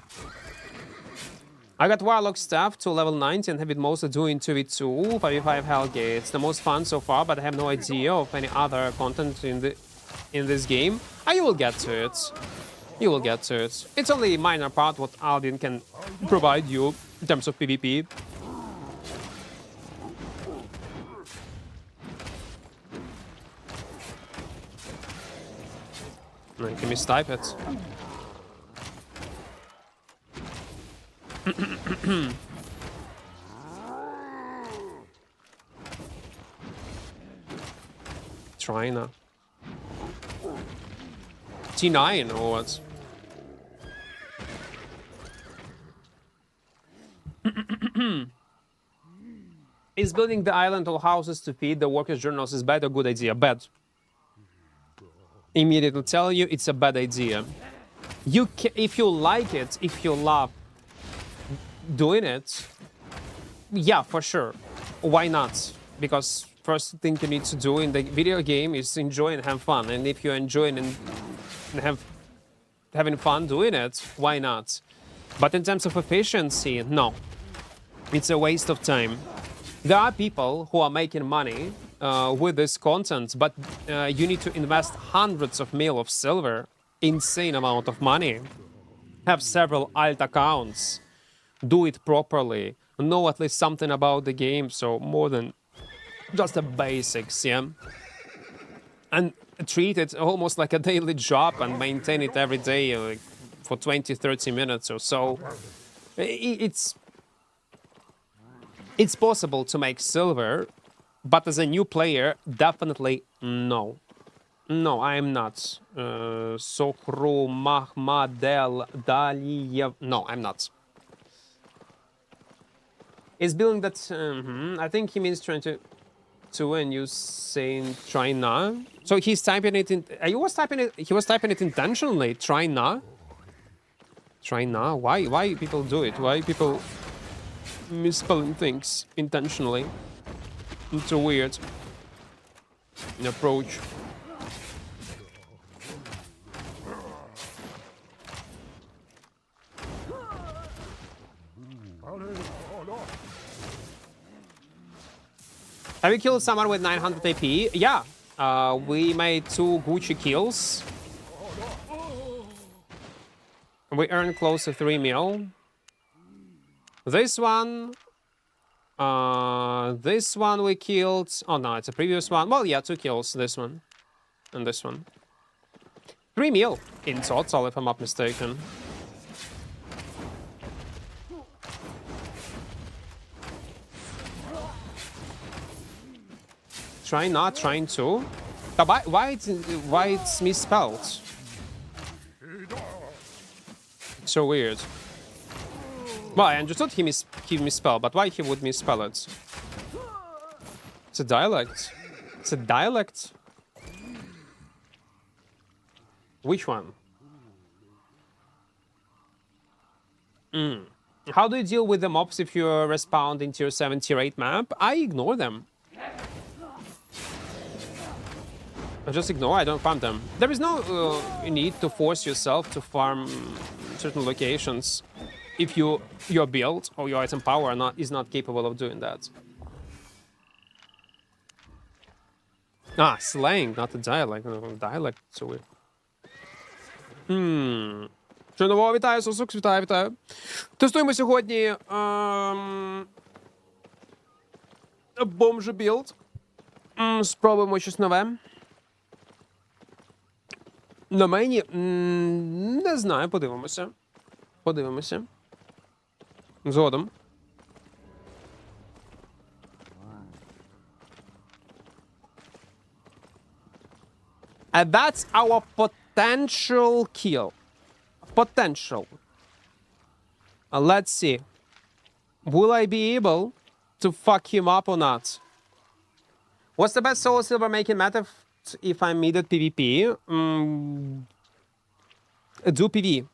I got Warlock staff to level 90 and have it mostly doing 2v2, 5v5 Hellgate. It's the most fun so far, but I have no idea of any other content in this game. You will get to it. You will get to it. It's only a minor part what Albion can provide you in terms of PvP. Can we type it? Trina. T9 or what? Is building the island or houses to feed the workers' journals is bad or good idea? Bad. Immediately tell you it's a bad idea. If you like it, if you love doing it, yeah, for sure. Why not? Because first thing you need to do in the video game is enjoy and have fun. And if you're enjoying and having fun doing it, why not? But in terms of efficiency, no. It's a waste of time. There are people who are making money with this content, but you need to invest hundreds of mil of silver, insane amount of money, have several alt accounts, do it properly, know at least something about the game, so more than just the basics, yeah? And treat it almost like a daily job and maintain it every day like, for 20-30 minutes or so. It's possible to make silver, but as a new player, definitely no. No, I am not. Sokru Mahmadel Daliyev. No, I'm not. Is building that... I think he means trying to and you saying try now. So he's typing it in... He was typing it intentionally. Try now. Try now. Why people do it? Why people misspelling things intentionally? It's so weird. An approach. Have you killed someone with 900 AP? Yeah. We made 2 Gucci kills. We earned close to 3 mil. This one we killed. Oh no, it's a previous one. Well, yeah, 2 kills. This one and this one. 3 mil in total, if I'm not mistaken. Trying not trying to. But why it's misspelled? So weird. Well, I understood he misspelled, but why he would misspell it? It's a dialect. It's a dialect. Which one? How do you deal with the mobs if you respawn in tier 7, tier 8 map? I ignore them. I just ignore, I don't farm them. There is no need to force yourself to farm certain locations if your build or your item power is not capable of doing that. Ah, slang, not a dialect. Dialect, so weird. Що нового? Вітаю, Сусук, вітаю. Тестуємо сьогодні бомжа білд. Спробуємо щось нове. На мені не знаю, подивимося. Згодом. And that's our potential kill. Potential. Let's see. Will I be able to fuck him up or not? What's the best solo silver making method if I'm mid at PvP? Do PV.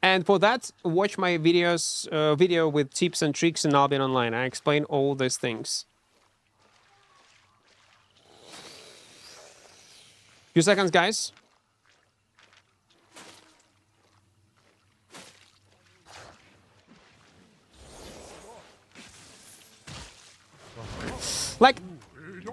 And for that, watch my video with tips and tricks in Albion Online. I explain all these things. Few seconds, guys. Like,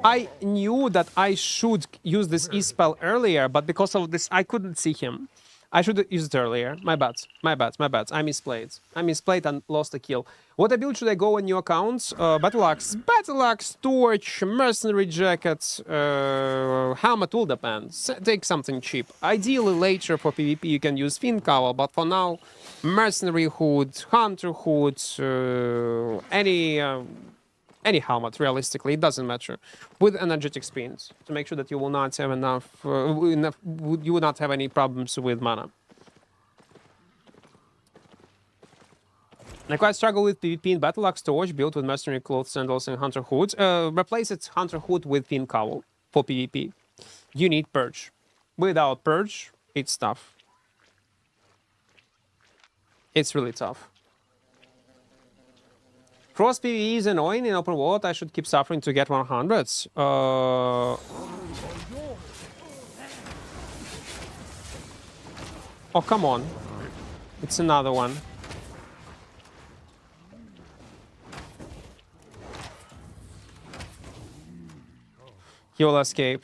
I knew that I should use this E-spell earlier, but because of this, I couldn't see him. I should have used it earlier. My bad. I misplayed and lost a kill. What build should I go on new accounts? Battle Axe, Torch, Mercenary Jacket, Helmet will depend. Take something cheap. Ideally later for PvP you can use Fin Cowl, but for now, Mercenary Hood, Hunter Hood, any helmet, realistically, it doesn't matter. With energetic spins, to make sure that you will not have you will not have any problems with mana. I quite struggle with PvP in Battle Axe Torch, built with Mercenary Clothes, Sandals, and Hunter Hood. Replace its Hunter Hood with Fin Cowl for PvP. You need Purge. Without Purge, it's tough. It's really tough. Frost PvE is annoying in open world. I should keep suffering to get 100s. Oh, come on. It's another one. He will escape.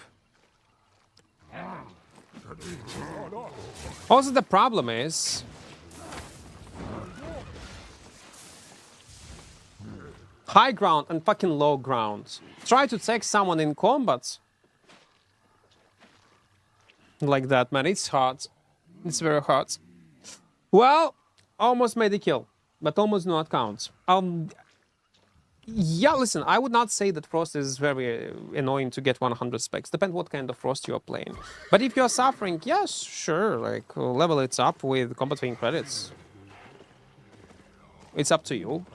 Also, the problem is... high ground and fucking low ground. Try to take someone in combat. Like that, man. It's hard. It's very hard. Well, almost made a kill. But almost not counts. Yeah, listen, I would not say that Frost is very annoying to get 100 specs. Depends what kind of Frost you're playing. But if you're suffering, yes, sure. Like, level it up with combat wing credits. It's up to you.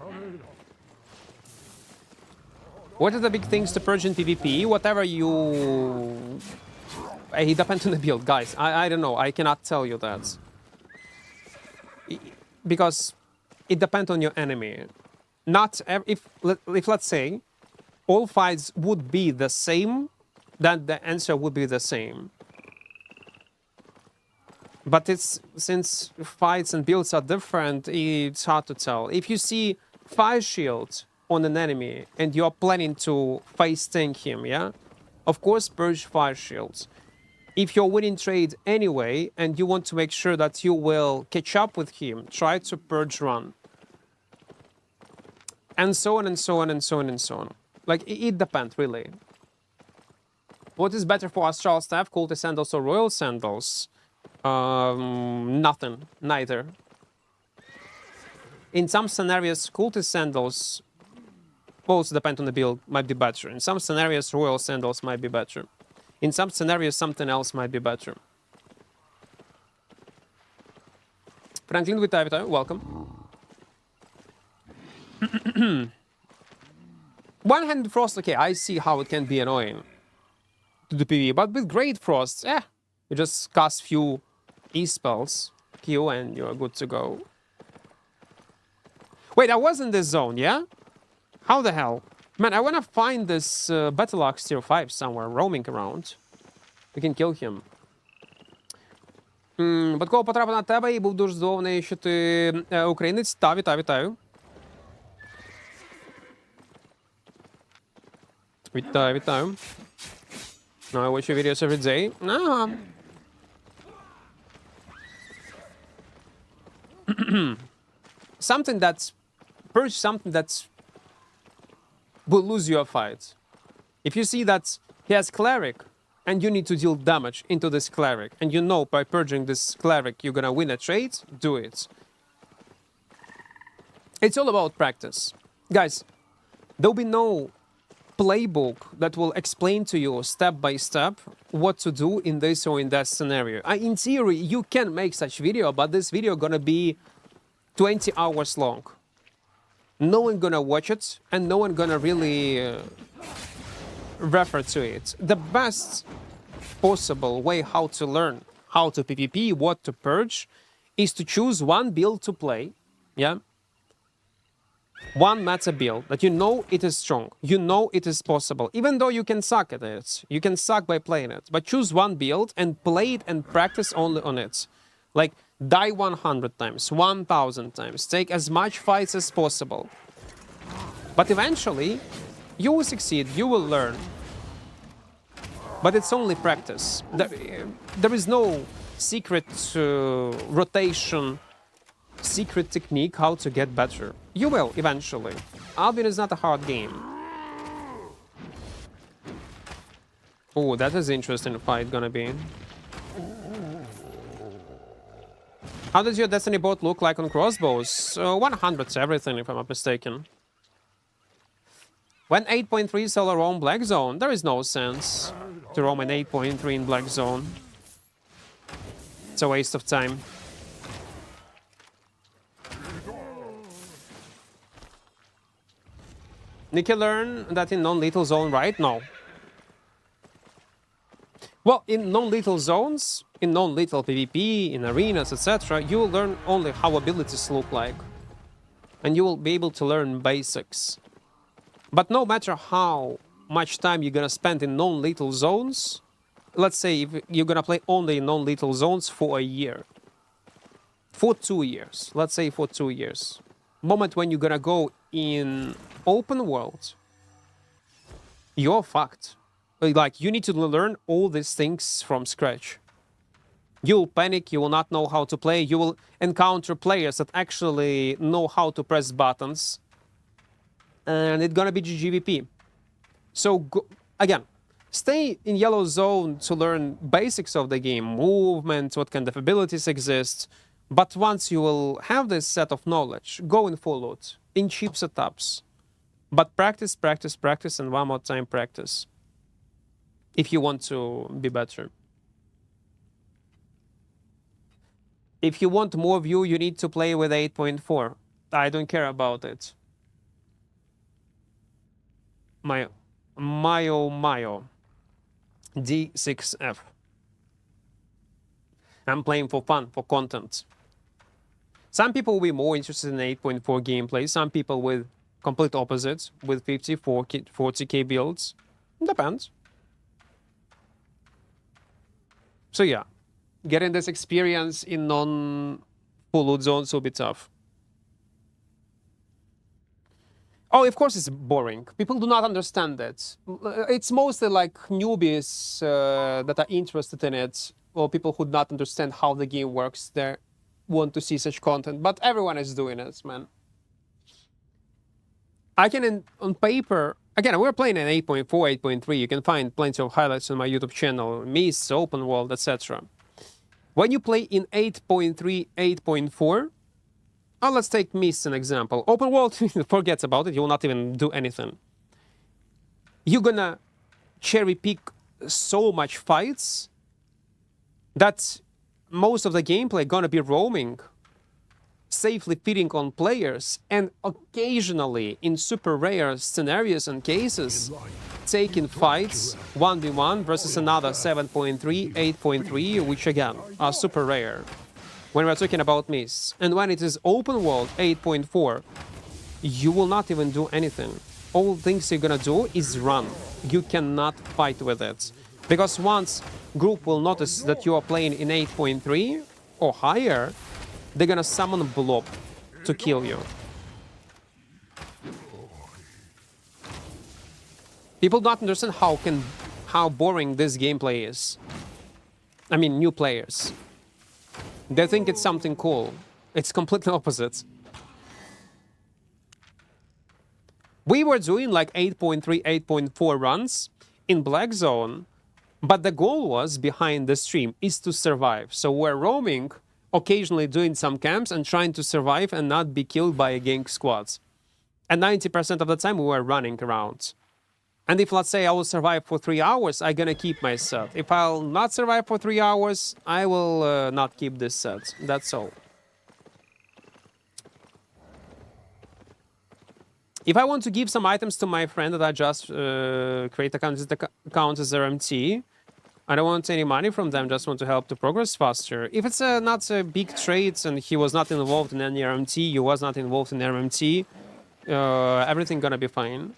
What are the big things to purge in PvP? Whatever you... It depends on the build, guys. I don't know. I cannot tell you that. Because it depends on your enemy. Not if let's say, all fights would be the same, then the answer would be the same. But since fights and builds are different, it's hard to tell. If you see Fire Shield on an enemy and you're planning to face tank him, yeah? Of course, purge fire shields. If you're winning trade anyway and you want to make sure that you will catch up with him, try to purge run. And so on and so on and so on and so on. Like, it depends, really. What is better for Astral Staff, Cultist Sandals or Royal Sandals? Nothing. Neither. In some scenarios, Cultist Sandals, both depend on the build, might be better. In some scenarios, Royal Sandals might be better. In some scenarios, something else might be better. Franklin, вітаю, welcome. One-handed frost, okay, I see how it can be annoying to the PvE, but with Great Frost, you just cast few E-spells, Q, and you're good to go. Wait, I was in this zone, yeah? How the hell? Man, I wanna find this Battle Axe tier 5 somewhere, roaming around. We can kill him. Випадково потрапив на тебе і був дуже здивований, що ти українець. Та, вітаю. Вітаю. No, I watch your videos every day. Something that's... Purge something that's... will lose your fight. If you see that he has Cleric, and you need to deal damage into this Cleric, and you know by purging this Cleric you're gonna win a trade, do it. It's all about practice. Guys, there'll be no playbook that will explain to you step by step what to do in this or in that scenario. In theory, you can make such video, but this video gonna be 20 hours long. No one gonna watch it, and no one gonna really refer to it. The best possible way how to learn how to PvP, what to purge, is to choose one build to play, yeah? One meta build that you know it is strong, you know it is possible, even though you can suck at it, you can suck by playing it, but choose one build and play it and practice only on it. Like, die 100 times, 1000 times, take as much fights as possible. But eventually, you will succeed, you will learn. But it's only practice. There is no secret rotation, secret technique how to get better. You will, eventually. Albion is not a hard game. Oh, that is interesting fight gonna be. How does your Destiny bot look like on crossbows? 100's everything, if I'm not mistaken. When 8.3 solo roam Black Zone, there is no sense to roam an 8.3 in Black Zone. It's a waste of time. Nikki learn that in non-lethal zone, right? No. Well, in non-lethal zones, in non-lethal PvP, in arenas, etc., you will learn only how abilities look like. And you will be able to learn basics. But no matter how much time you're gonna spend in non-lethal zones, let's say if you're gonna play only in non-lethal zones for a year, for 2 years, let's say for 2 years, moment when you're gonna go in open world, you're fucked. Like, you need to learn all these things from scratch. You'll panic, you will not know how to play, you will encounter players that actually know how to press buttons, and it's gonna be GGVP. So, again, stay in yellow zone to learn basics of the game, movement, what kind of abilities exist, but once you will have this set of knowledge, go in full loot, in cheap setups. But practice, practice, practice, and one more time practice. If you want to be better. If you want more view, you need to play with 8.4. I don't care about it. Mayo. D6F. I'm playing for fun, for content. Some people will be more interested in 8.4 gameplay, some people with complete opposites, with 50, 40k builds. Depends. So yeah, getting this experience in non-full loot zones will be tough. Oh, of course it's boring. People do not understand it. It's mostly like newbies that are interested in it, or people who do not understand how the game works. They want to see such content, but everyone is doing it, man. I can, on paper, again, we're playing in 8.4, 8.3. You can find plenty of highlights on my YouTube channel, Mists, Open World, etc. When you play in 8.3, 8.4, oh, let's take Mists as an example. Open World, forget about it. You will not even do anything. You're gonna cherry pick so much fights that most of the gameplay gonna be roaming, safely feeding on players, and occasionally, in super rare scenarios and cases, taking fights 1v1 versus another 7.3, 8.3, which again are super rare when we're talking about Mists. And when it is open world 8.4, you will not even do anything. All things you're gonna do is run. You cannot fight with it. Because once group will notice that you are playing in 8.3 or higher, they're gonna summon a blob to kill you. People don't understand how boring this gameplay is. I mean, new players. They think it's something cool. It's completely opposite. We were doing like 8.3, 8.4 runs in Black Zone, but the goal was, behind the stream, is to survive. So we're roaming, occasionally doing some camps and trying to survive and not be killed by a gang squads. And 90% of the time we were running around. And if, let's say, I will survive for 3 hours, I'm gonna keep my set. If I'll not survive for 3 hours, I will not keep this set. That's all. If I want to give some items to my friend that I just create account as RMT, I don't want any money from them, just want to help to progress faster. If it's not a big trade and he was not involved in any RMT, you was not involved in RMT, everything gonna be fine.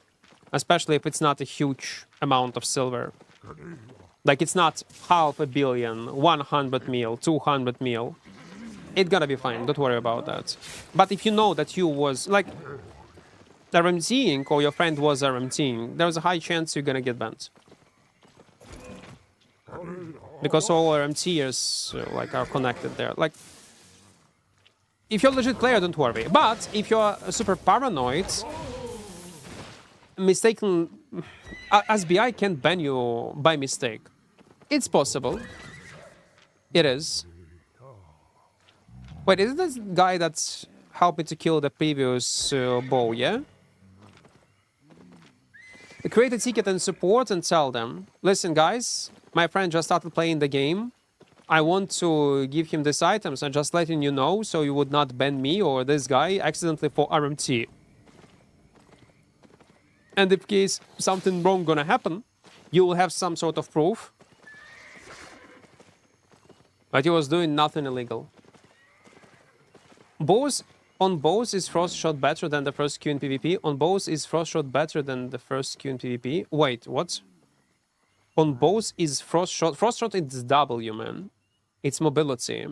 Especially if it's not a huge amount of silver. Like it's not 500 million, 100 mil, 200 mil. It's gonna be fine, don't worry about that. But if you know that you was like RMTing or your friend was RMTing, there's a high chance you're gonna get banned. Because all RMTers like are connected there. Like, if you're a legit player, don't worry. But if you're super paranoid, mistaken, SBI can ban you by mistake. It's possible. It is. Wait, is this guy that's helped me to kill the previous bow, yeah? Create a ticket and support and tell them, listen guys, my friend just started playing the game. I want to give him these items. I'm just letting you know so you would not ban me or this guy accidentally for RMT. And in case something wrong gonna happen, you will have some sort of proof that he was doing nothing illegal. On bows is Frost Shot better than the first Q in PvP? On bows is Frost Shot better than the first Q in PvP? Wait, what? On bows is Frost Shot... Frost Shot is W, man. It's mobility.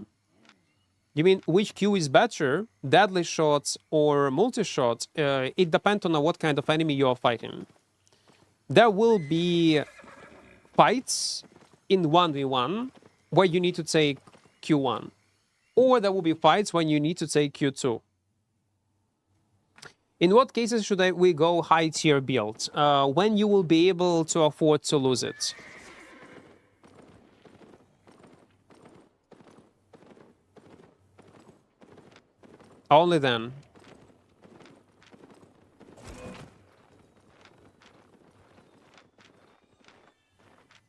You mean which Q is better? Deadly shots or multi-shot? It depends on what kind of enemy you are fighting. There will be fights in 1v1 where you need to take Q1. Or there will be fights when you need to take Q2. In what cases should we go high tier build? When you will be able to afford to lose it. Only then.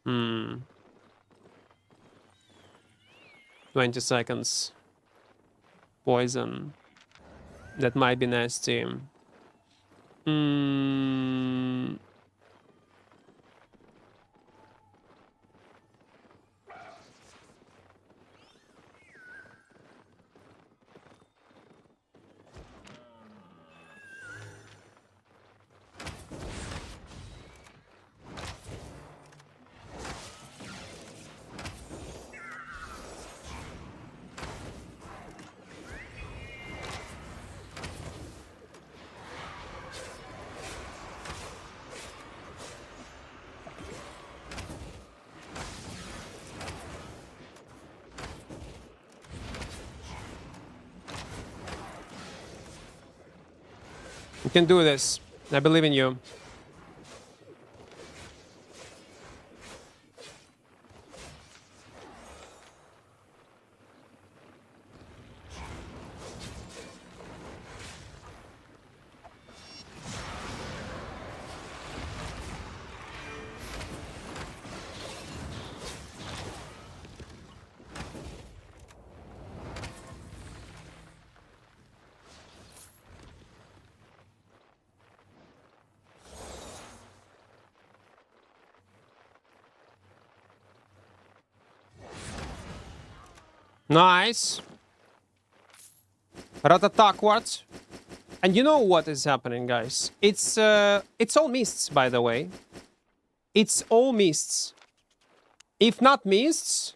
Hmm. 20 seconds. Poison. That might be nasty. Hmm. You can do this. I believe in you. Nice. Ratataquart. And you know what is happening, guys? It's all mists, by the way. It's all mists. If not mists,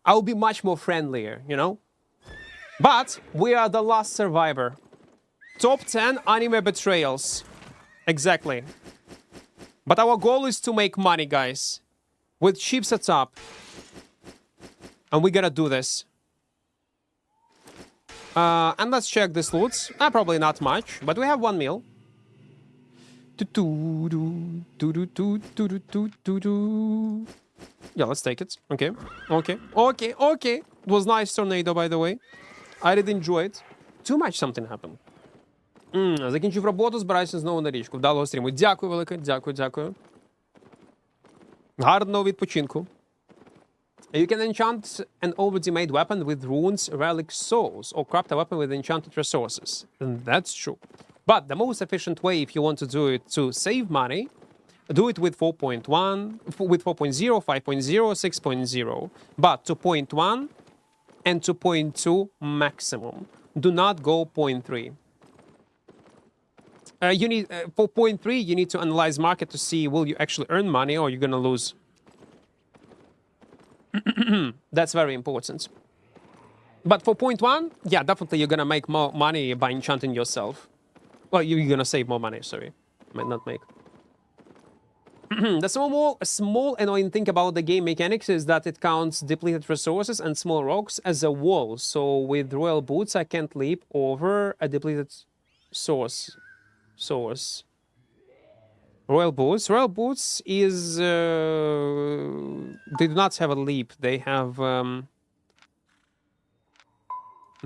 I'll be much more friendlier, you know? But we are the last survivor. Top 10 anime betrayals. Exactly. But our goal is to make money, guys. With cheap setup. And we're gonna do this. And let's check this loot. Probably not much, but we have 1 meal. Yeah, let's take it. Okay. It was nice tornado, by the way. I did enjoy it. Too much something happened. Закінчив роботу, збираюся знову на річку. Вдалого стріму. Дякую велике, дякую. Гарного відпочинку. You can enchant an already made weapon with runes, relic, souls, or craft a weapon with enchanted resources. And that's true. But the most efficient way, if you want to do it to save money, do it with 4.1, with 4.0, 5.0, 6.0. But 2.1 and 2.2 maximum. Do not go 0.3. You need for 0.3, you need to analyze market to see will you actually earn money or you're gonna lose. That's very important. But for 0.1, yeah, definitely you're gonna make more money by enchanting yourself. Well, you're gonna save more money, sorry. Might not make. The small annoying thing about the game mechanics is that it counts depleted resources and small rocks as a wall. So with royal boots, I can't leap over a depleted source. Royal boots is they do not have a leap. They have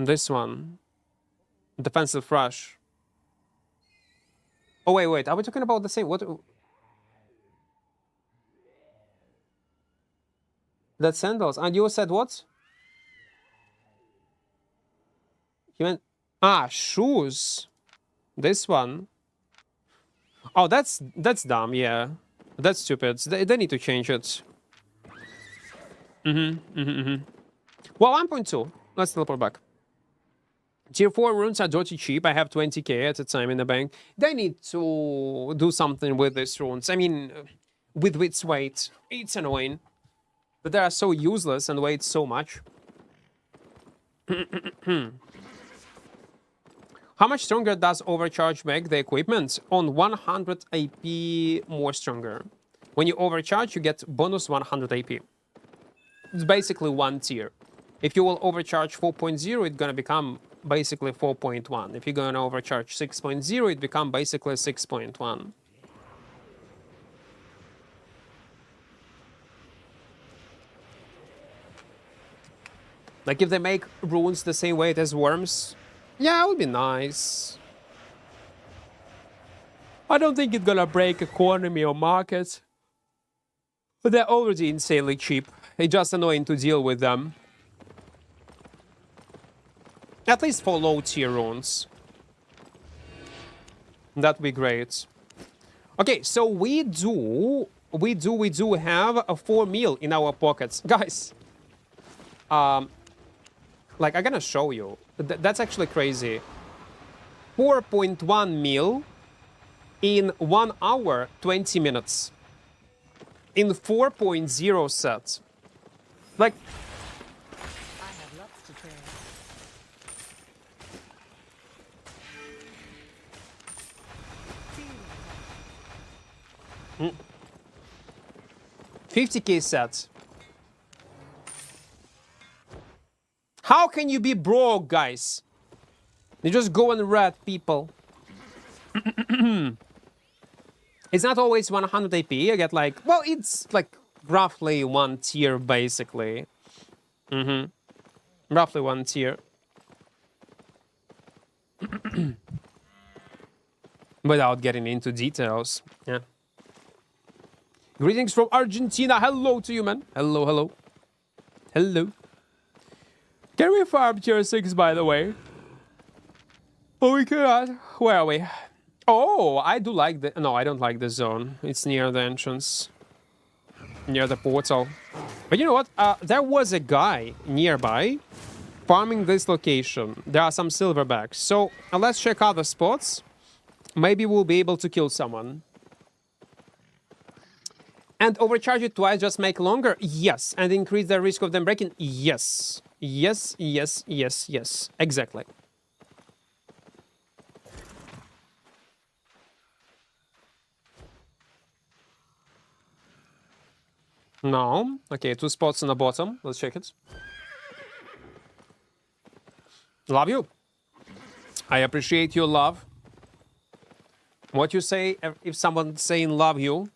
this one, defensive rush. Oh wait, are we talking about the same? What? That's sandals. And you said what? You meant shoes. This one. Oh, that's dumb. Yeah, that's stupid. They need to change it. Well, 1.2. Let's teleport back. Tier 4 runes are dirty cheap. I have 20k at a time in the bank. They need to do something with these runes. I mean, with its weight, it's annoying. But they are so useless and weight so much. How much stronger does overcharge make the equipment? On 100 AP more stronger. When you overcharge, you get bonus 100 AP. It's basically 1 tier. If you will overcharge 4.0, it's gonna become basically 4.1. If you're gonna overcharge 6.0, it become basically 6.1. Like if they make runes the same weight as worms, yeah, it would be nice. I don't think it's gonna break economy or market. But they're already insanely cheap. It's just annoying to deal with them. At least for low tier runes. That'd be great. Okay, so we do have a 4 meal in our pockets. Guys, like I'm gonna show you. That's actually crazy. 4.1 meal in 1 hour, 20 minutes. In 4.0 sets. Like, I have lots to trade. 50k sets. How can you be broke, guys? You just go and rat people. It's not always 100 AP. I get like, well, it's like roughly 1 tier basically. Roughly 1 tier. Without getting into details. Yeah. Greetings from Argentina. Hello to you, man. Hello, hello. Hello. Can we farm tier 6, by the way? Oh, we cannot. Where are we? Oh, I do like the... No, I don't like the zone. It's near the entrance. Near the portal. But you know what? There was a guy nearby farming this location. There are some silverbacks. So let's check other spots. Maybe we'll be able to kill someone. And overcharge it twice, just make longer? Yes. And increase the risk of them breaking? Yes. Yes, yes, yes, yes. Exactly. No. Okay, 2 spots on the bottom. Let's check it. Love you. I appreciate your love. What you say, if someone's saying love you,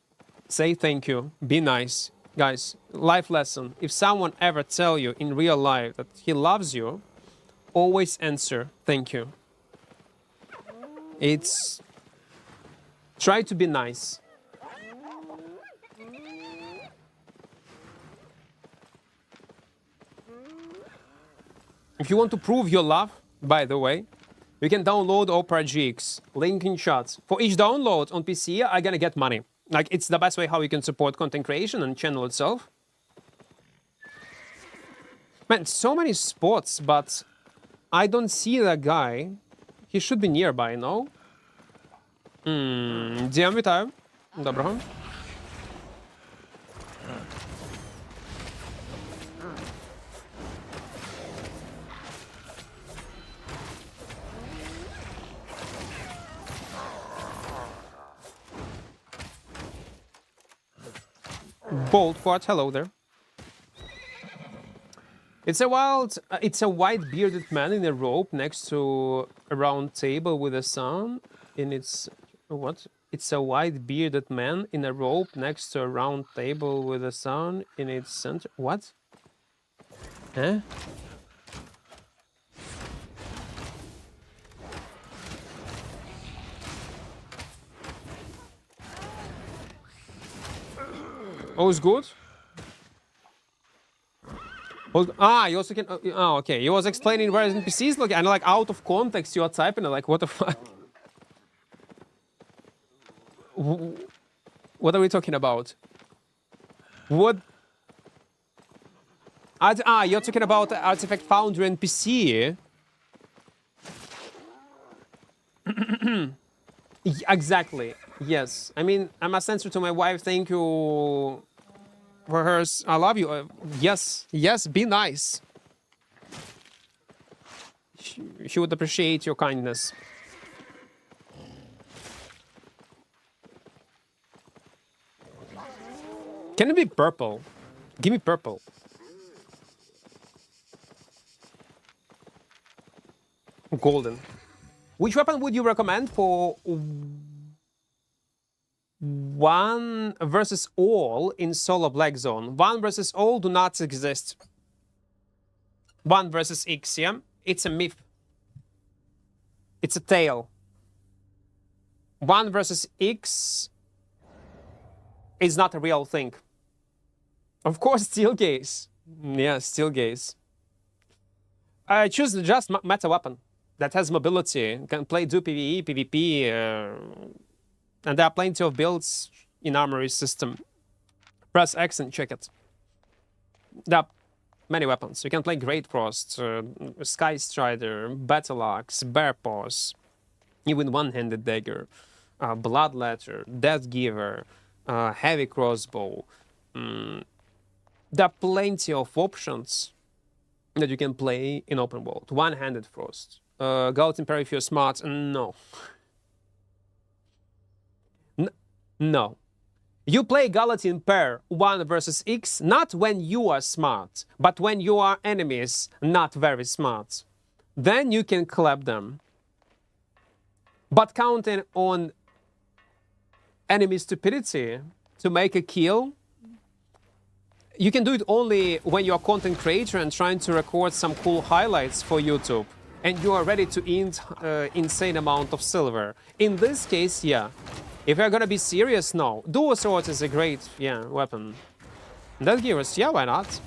say thank you. Be nice. Guys, life lesson. If someone ever tell you in real life that he loves you, always answer thank you. It's... Try to be nice. If you want to prove your love, by the way, you can download mmorpg. Link in chat. For each download on PC, I'm gonna get money. Like, it's the best way how you can support content creation and channel itself. Man, so many spots, but I don't see that guy. He should be nearby, no? Діям, вітаю. Доброго. Bold Quad, hello there. It's a white bearded man in a robe next to a round table with a sun in its... What? It's a white bearded man in a robe next to a round table with a sun in its center. What? Huh? Oh, it's good? You also can... Oh, okay. He was explaining where his NPCs look, and like out of context you are typing, like, what the fuck? What are we talking about? What? You're talking about Artifact Foundry NPC. Exactly. Yes. I mean, I must answer to my wife. Thank you for hers. I love you. Yes. Yes. Be nice. She would appreciate your kindness. Can it be purple? Give me purple. Golden. Which weapon would you recommend for 1 versus all in solo black zone? 1 versus all do not exist. 1 versus X, yeah? It's a myth. It's a tale. 1 versus X is not a real thing. Of course, steel gaze. Yeah, steel gaze. I choose just meta weapon that has mobility, can do PvE, PvP, and there are plenty of builds in Armory system. Press X and check it. There are many weapons. You can play Great Frost, Sky Strider, Battle Axe, Bear Paws, even One-Handed Dagger, Blood Letter, Death Giver, Heavy Crossbow. There are plenty of options that you can play in open world. One-Handed Frost. Gallatin Parry if you're smart. No. No. You play Gallatin Pair 1 versus X not when you are smart, but when you are enemies not very smart. Then you can clap them. But counting on enemy stupidity to make a kill, you can do it only when you're a content creator and trying to record some cool highlights for YouTube, and you are ready to earn insane amount of silver. In this case, yeah. If you're gonna be serious, no. Dual Swords is a great, yeah, weapon. That gives, yeah, why not?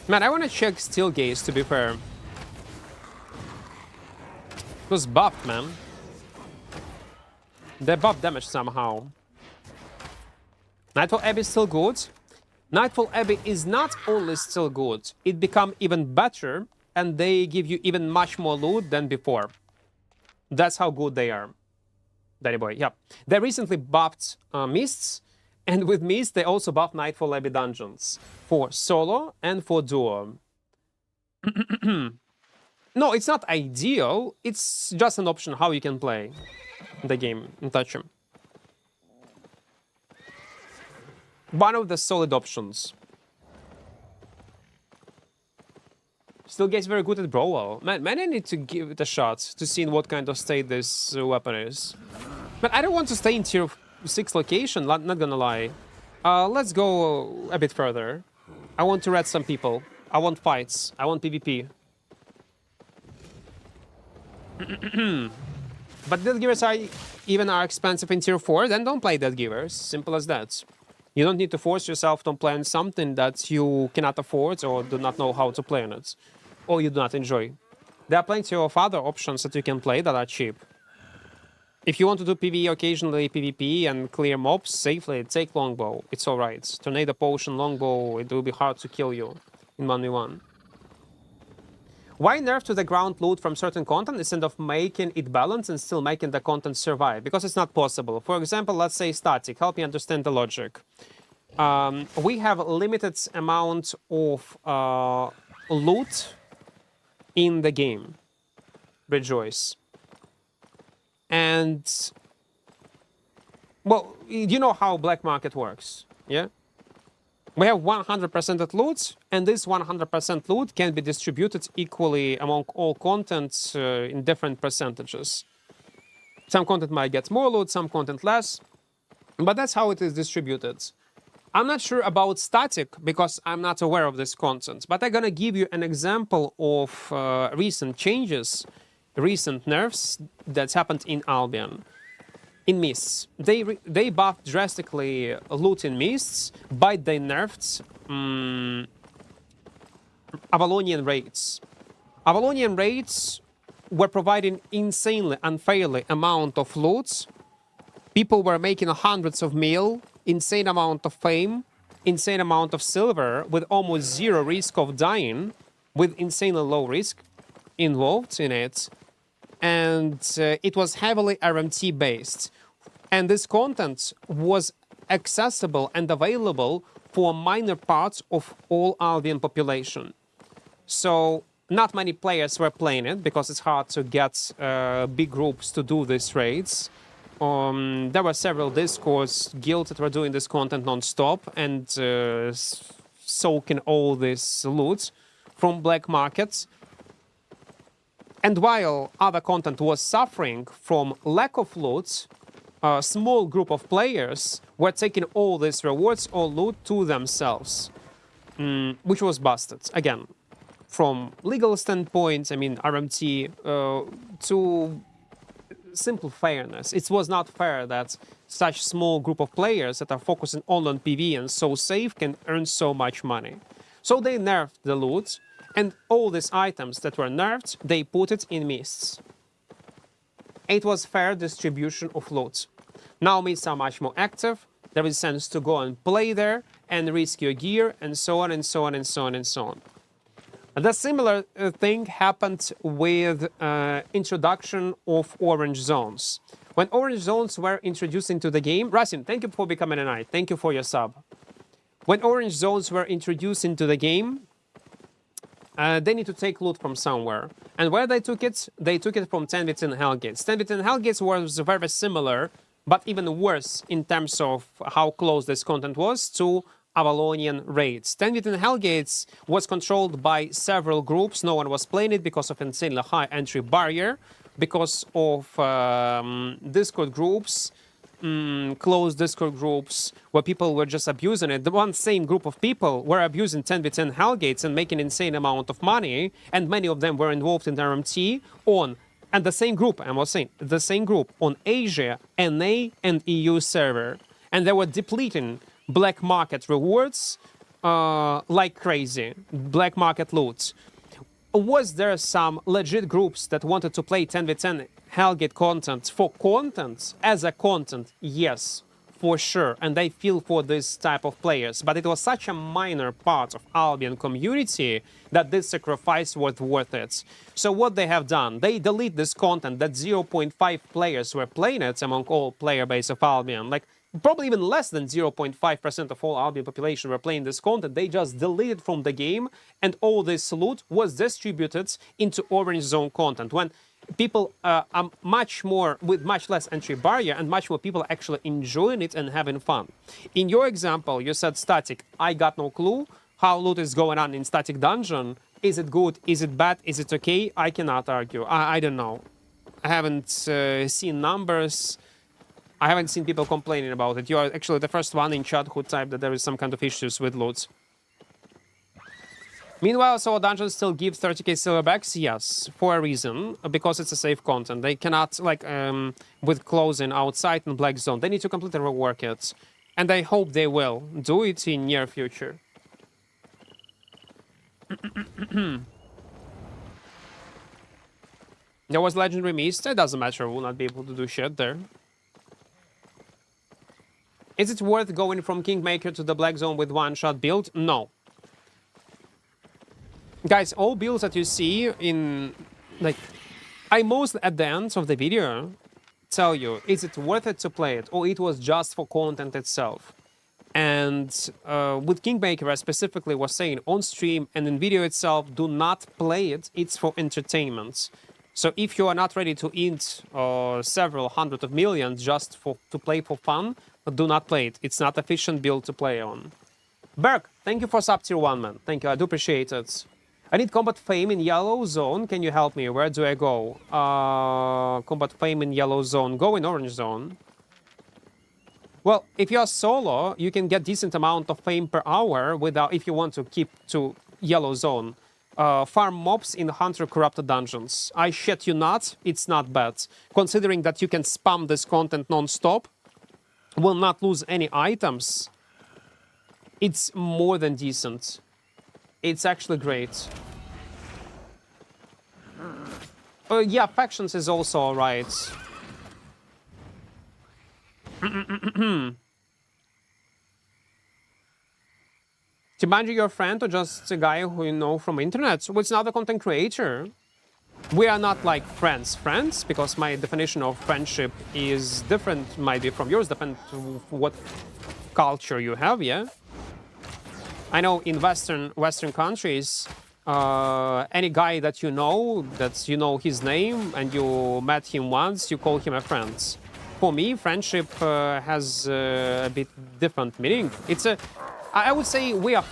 Man, I wanna check Steel Gaze, to be fair. It was buffed, man. They buffed damage somehow. Nightfall Abbey is still good. Nightfall Abbey is not only still good, it become even better, and they give you even much more loot than before. That's how good they are. Daddy boy, yeah. They recently buffed Mists, and with Mist they also buffed Nightfall Abbey dungeons for solo and for duo. No, it's not ideal, it's just an option how you can play the game in Touch 'em. One of the solid options. Still gets very good at Brawl. Man, I need to give it a shot to see in what kind of state this weapon is. But I don't want to stay in tier 6 location, not gonna lie. Let's go a bit further. I want to rat some people. I want fights. I want PvP. But death givers are expensive in tier 4, then don't play death givers. Simple as that. You don't need to force yourself to play on something that you cannot afford or do not know how to play on it, or you do not enjoy. There are plenty of other options that you can play that are cheap. If you want to do PvE occasionally, PvP, and clear mobs safely, take Longbow. It's alright. Tornado Potion, Longbow, it will be hard to kill you in 1v1. Why nerf to the ground loot from certain content instead of making it balanced and still making the content survive? Because it's not possible. For example, let's say static. Help me understand the logic. We have a limited amount of loot in the game. Rejoice. And, well, you know how black market works, yeah? We have 100% loot, and this 100% loot can be distributed equally among all contents in different percentages. Some content might get more loot, some content less, but that's how it is distributed. I'm not sure about static because I'm not aware of this content, but I'm gonna give you an example of recent changes, recent nerfs that's happened in Albion. In Mists, they buffed drastically loot in Mists, but they nerfed Avalonian raids. Avalonian raids were providing insanely unfairly amount of loot. People were making hundreds of mil, insane amount of fame, insane amount of silver, with almost zero risk of dying, with insanely low risk involved in it. And it was heavily RMT based. And this content was accessible and available for minor parts of all Albion population. So not many players were playing it because it's hard to get big groups to do these raids. There were several Discords, guilds that were doing this content non-stop and soaking all this loot from black markets. And while other content was suffering from lack of loot, a small group of players were taking all these rewards or loot to themselves, which was busted. Again, from legal standpoint, I mean, RMT, to simple fairness. It was not fair that such small group of players that are focusing all on PvE and so safe can earn so much money. So they nerfed the loot, and all these items that were nerfed, they put it in Mists. It was fair distribution of loot. Now Mists are much more active. There is sense to go and play there and risk your gear and so on and so on and so on and so on. The similar thing happened with introduction of orange zones. When orange zones were introduced into the game, Rasim, thank you for becoming a knight. Thank you for your sub. When orange zones were introduced into the game, they need to take loot from somewhere. And where they took it from 10v10 Hellgates. 10v10 Hellgates was very similar, but even worse in terms of how close this content was to Avalonian raids. 10v10 Hellgates was controlled by several groups. No one was playing it because of insanely high entry barrier, because of Discord groups, closed Discord groups where people were just abusing it. The one same group of people were abusing 10v10 Hellgates and making insane amount of money, and many of them were involved in RMT on, and the same group, I was saying, the same group on Asia, NA, and EU server. And they were depleting black market rewards like crazy, black market loot. Was there some legit groups that wanted to play 10v10 Hellgate content for content? As a content, yes, for sure. And I feel for this type of players. But it was such a minor part of Albion community that this sacrifice was worth it. So what they have done, they delete this content that 0.5 players were playing it among all player base of Albion. Like, probably even less than 0.5% of all Albion population were playing this content. They just deleted from the game, and all this loot was distributed into Orange Zone content. When people are much more, with much less entry barrier, and much more people actually enjoying it and having fun. In your example, you said static. I got no clue how loot is going on in static dungeon. Is it good? Is it bad? Is it okay? I cannot argue. I don't know. I haven't seen numbers. I haven't seen people complaining about it. You are actually the first one in chat who typed that there is some kind of issues with loot. Meanwhile, solo dungeons still give 30k silverbacks? Yes, for a reason, because it's a safe content. They cannot, like, with closing outside in Black Zone, they need to completely rework it. And I hope they will do it in near future. There was legendary mist. It doesn't matter, we'll not be able to do shit there. Is it worth going from Kingmaker to the Black Zone with one-shot build? No. Guys, all builds that you see in, like, I most at the end of the video tell you, is it worth it to play it, or it was just for content itself? And with Kingmaker, I specifically was saying on stream and in video itself, do not play it, it's for entertainment. So if you are not ready to eat several hundred of millions just to play for fun, do not play it. It's not efficient build to play on. Berg, thank you for sub tier 1, man. Thank you, I do appreciate it. I need combat fame in yellow zone. Can you help me? Where do I go? Combat fame in yellow zone. Go in orange zone. Well, if you're solo, you can get decent amount of fame per hour without, if you want to keep to yellow zone. Farm mobs in Hunter Corrupted dungeons. I shit you not, it's not bad. Considering that you can spam this content non-stop, will not lose any items, it's more than decent. It's actually great. Yeah, factions is also alright. Jumanji your friend or just a guy who you know from internet? So it's not a content creator. We are not like friends, because my definition of friendship is different, might be from yours, depends on what culture you have, yeah? I know in Western countries, any guy that you know his name and you met him once, you call him a friend. For me, friendship has a bit different meaning. It's a, I would say we are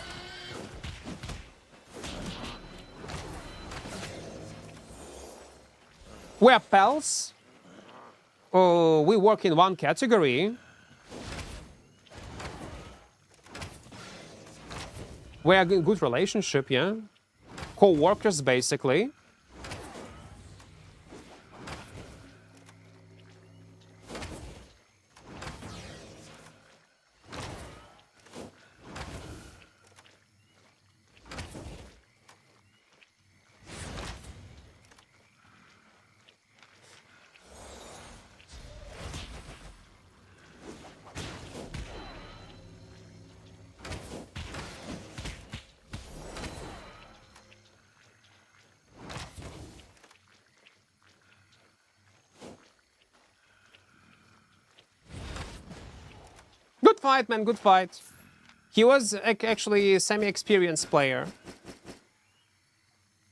pals. We work in one category. We are in good relationship, yeah. Co-workers, basically. Good fight, man, good fight. He was actually a semi-experienced player.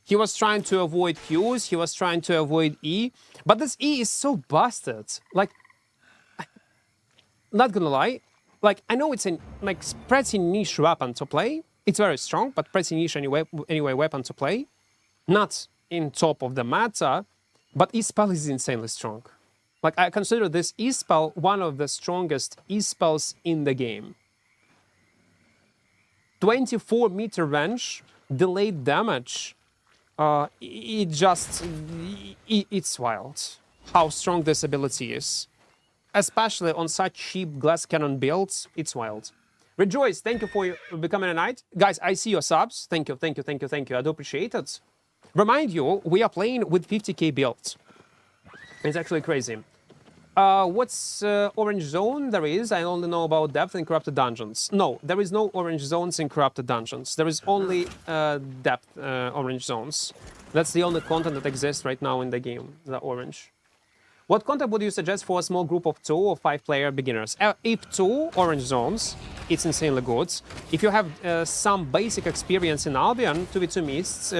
He was trying to avoid Qs, he was trying to avoid E, but this E is so busted. Like, not gonna lie, like, I know it's a like pretty niche weapon to play. It's very strong, but pretty niche anyway weapon to play. Not in top of the meta, but E-Spell is insanely strong. Like, I consider this E-Spell one of the strongest E-Spells in the game. 24-meter range, delayed damage. It's wild how strong this ability is. Especially on such cheap glass cannon builds, it's wild. Rejoice, thank you for becoming a knight. Guys, I see your subs. Thank you, thank you, thank you, thank you. I do appreciate it. Remind you, we are playing with 50k builds. It's actually crazy. What's orange zone? There is. I only know about depth in corrupted dungeons. No, there is no orange zones in corrupted dungeons. There is only depth orange zones. That's the only content that exists right now in the game, the orange. What content would you suggest for a small group of 2 or 5 player beginners? If 2 orange zones, it's insanely good. If you have some basic experience in Albion, 2v2 mists,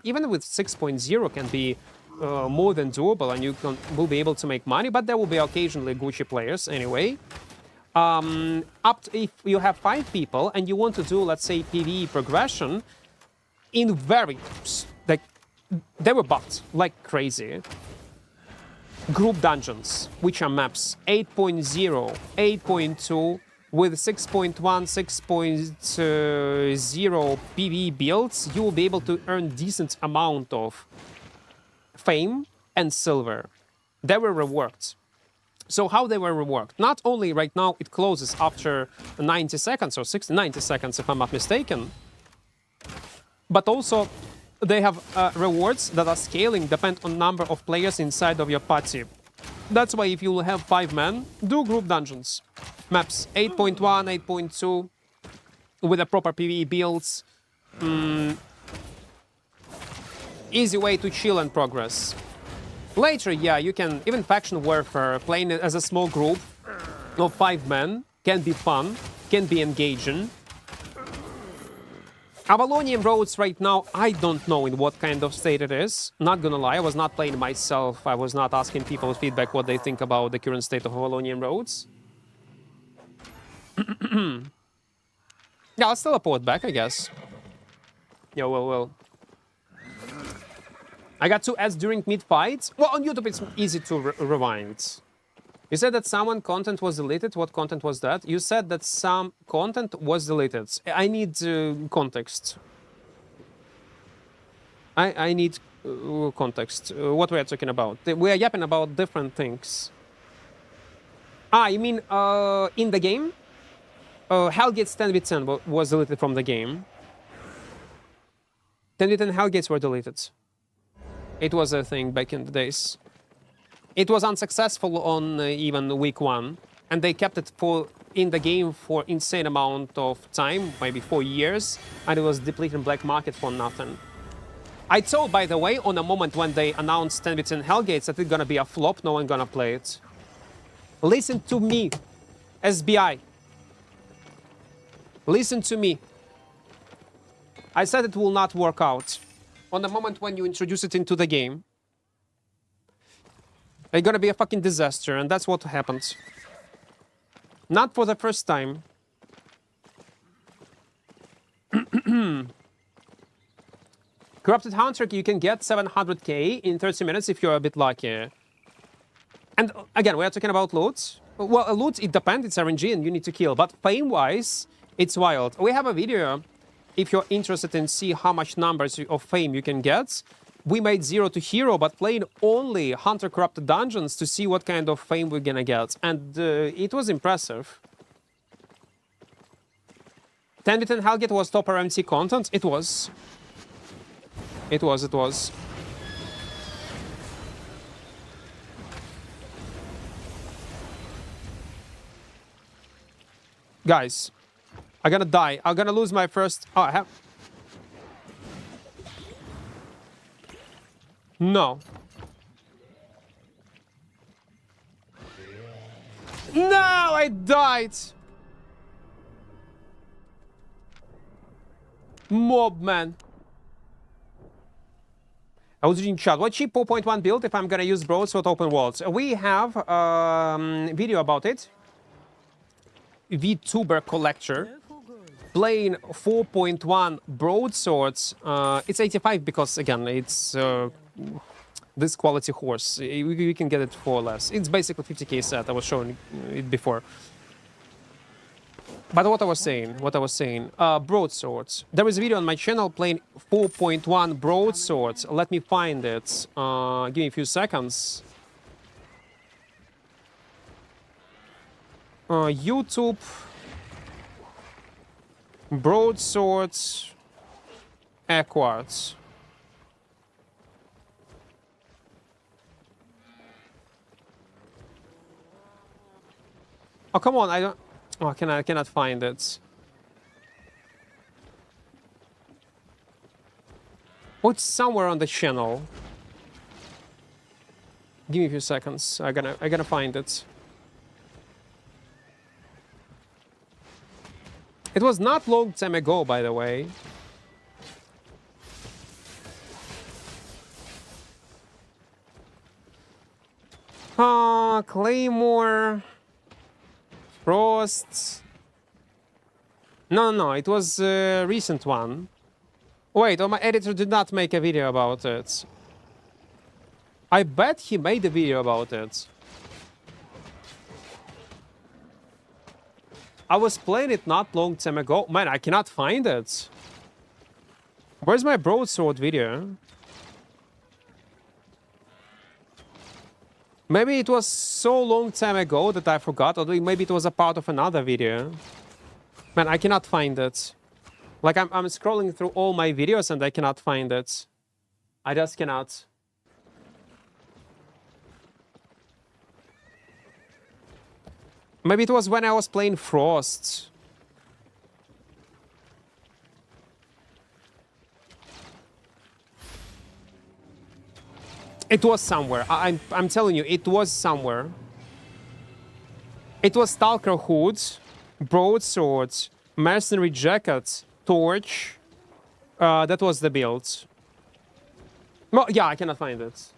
even with 6.0 can be more than doable, and you will be able to make money, but there will be occasionally Gucci players anyway. If you have 5 people and you want to do, let's say, PvE progression, in very, like, they were buffed like crazy. Group dungeons, which are maps 8.0, 8.2, with 6.1, 6.0 PvE builds, you will be able to earn decent amount of fame and silver. They were reworked. So how they were reworked? Not only right now it closes after 90 seconds or 90 seconds if I'm not mistaken, but also they have rewards that are scaling depend on number of players inside of your party. That's why if you have 5 men, do group dungeons. Maps 8.1, 8.2 with a proper PvE builds. Easy way to chill and progress. Later, yeah, you can, even faction warfare, playing it as a small group of 5 men can be fun, can be engaging. Avalonian Roads right now, I don't know in what kind of state it is. Not gonna lie, I was not playing myself. I was not asking people's feedback what they think about the current state of Avalonian Roads. Yeah, I'll still teleport back, I guess. Yeah, well. I got 2 ads during mid-fights. Well, on YouTube it's easy to rewind. You said that someone content was deleted. What content was that? You said that some content was deleted. I need context. I need context. What we are talking about? We are yapping about different things. You mean in the game? Hellgates 10v10 was deleted from the game. 10v10 Hellgates were deleted. It was a thing back in the days. It was unsuccessful on even week 1, and they kept it in the game for insane amount of time, maybe 4 years, and it was depleting black market for nothing. I told, by the way, on a moment when they announced 10v10 Hellgates that it's gonna be a flop, no one gonna play it. Listen to me, SBI. Listen to me. I said it will not work out. On the moment when you introduce it into the game, it's gonna be a fucking disaster, and that's what happened. Not for the first time. Corrupted Hunter, you can get 700k in 30 minutes if you're a bit lucky. And again, we are talking about loot. Well, loot, it depends, it's RNG and you need to kill. But fame-wise, it's wild. We have a video, if you're interested in see how much numbers of fame you can get. We made 0 to hero, but played only Hunter Corrupted Dungeons to see what kind of fame we're gonna get. And it was impressive. 10v10 Hellgate was top RMC content? It was. It was. Guys, I'm gonna die. I'm gonna lose my first... Oh, I have... No. No, I died. Mob, man. I was reading chat. What cheap 4.1 build if I'm gonna use broadsword open worlds? We have video about it. VTuber collector. No for good. Playing 4.1 broadswords. It's 85 because, again, it's this quality horse. We can get it for less. It's basically 50k set. I was showing it before. But what I was saying, broadswords. There is a video on my channel playing 4.1 broadswords. Let me find it. Give me a few seconds. YouTube. Broadswords. Equart. Oh, come on, I don't... Oh, I cannot find it. Oh, it's somewhere on the channel. Give me a few seconds. I gotta find it. It was not long time ago, by the way. Claymore. Frost. No, it was a recent one. Wait, my editor did not make a video about it. I bet he made a video about it. I was playing it not long time ago. Man, I cannot find it. Where's my broadsword video? Maybe it was so long time ago that I forgot, or maybe it was a part of another video. Man, I cannot find it. Like, I'm scrolling through all my videos and I cannot find it. I just cannot. Maybe it was when I was playing Frost. It was somewhere. I'm telling you, it was somewhere. It was Stalker Hood, Broadsword, Mercenary Jacket, Torch. That was the build. Well, yeah, I cannot find it.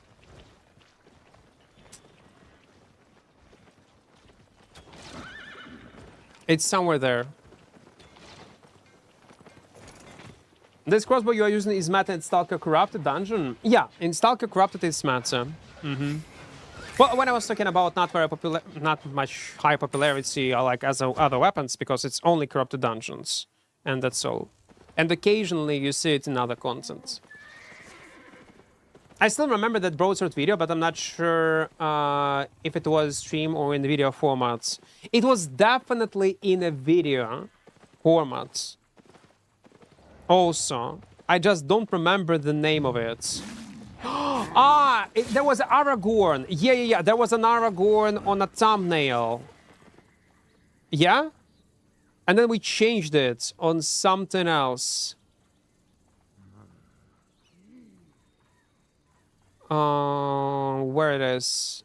It's somewhere there. This crossbow you are using is meta in Stalker Corrupted dungeon? Yeah, in Stalker Corrupted is meta. Well, when I was talking about not much high popularity, like as other weapons, because it's only Corrupted dungeons, and that's all. And occasionally you see it in other content. I still remember that broadsword video, but I'm not sure if it was stream or in the video format. It was definitely in a video format. Also, I just don't remember the name of it. There was Aragorn. Yeah. There was an Aragorn on a thumbnail. Yeah? And then we changed it on something else. Where it is?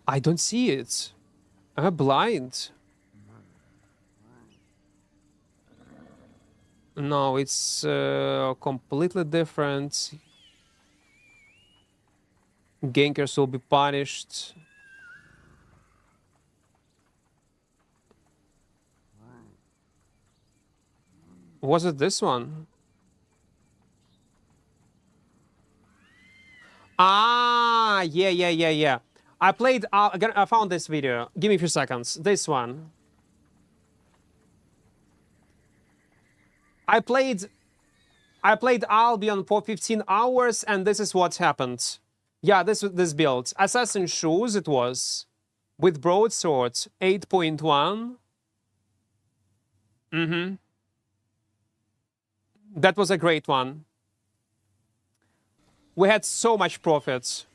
I don't see it. I'm blind. No, it's completely different. Gankers will be punished. Was it this one? Yeah. I played. I found this video. Give me a few seconds. This one. I played Albion for 15 hours, and this is what happened. Yeah, this build. Assassin Shoes it was. With broadswords, 8.1. That was a great one. We had so much profits.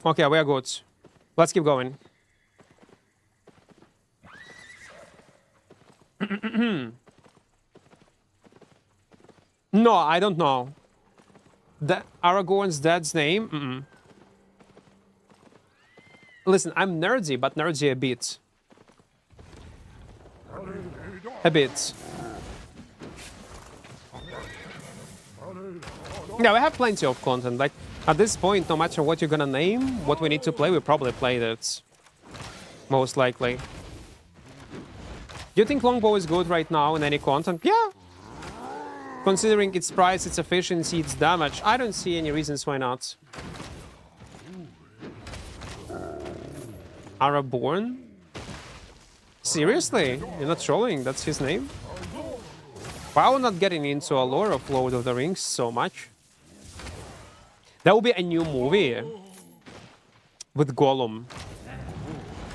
Okay, we are good. Let's keep going. No, I don't know. Aragorn's dad's name? Listen, I'm nerdy, but nerdy a bit. a bit. Yeah, we have plenty of content. Like, at this point, no matter what you're gonna name, what we need to play, we probably played it. Most likely. Do you think longbow is good right now in any content? Yeah. Considering its price, its efficiency, its damage, I don't see any reasons why not. Araborn? Seriously? You're not trolling? That's his name? Why we're not getting into a lore of Lord of the Rings so much? That will be a new movie with Gollum.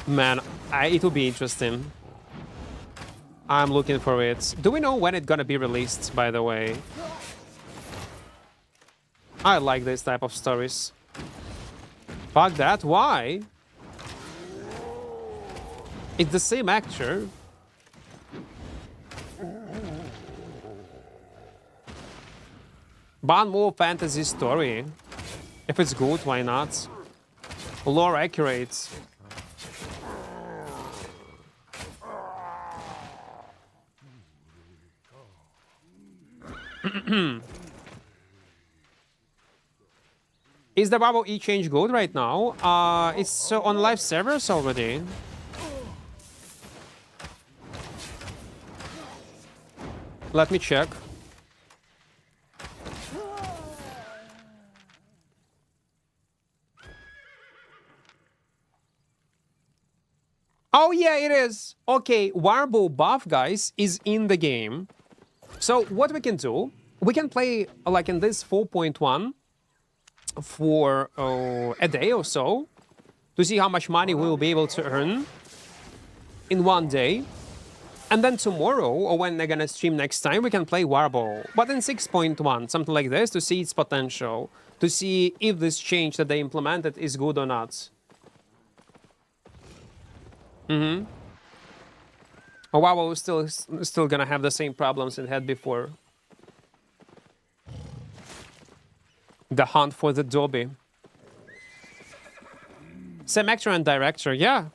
Man, it will be interesting. I'm looking for it. Do we know when it's gonna be released, by the way? I like this type of stories. Fuck that, why? It's the same actor. One more fantasy story. If it's good, why not? Lore accurate. Is the Bubble E change good right now? It's on live servers already. Let me check. Oh yeah, it is. Okay, Warbow buff, guys, is in the game. So what we can do, we can play like in this 4.1 for a day or so to see how much money we will be able to earn in one day. And then tomorrow, or when they're gonna stream next time, we can play Warbow. But in 6.1, something like this, to see its potential, to see if this change that they implemented is good or not. Mm-hmm. Oh, Warbow is still gonna have the same problems it had before. The hunt for the Dobby. Same actor and director, yeah.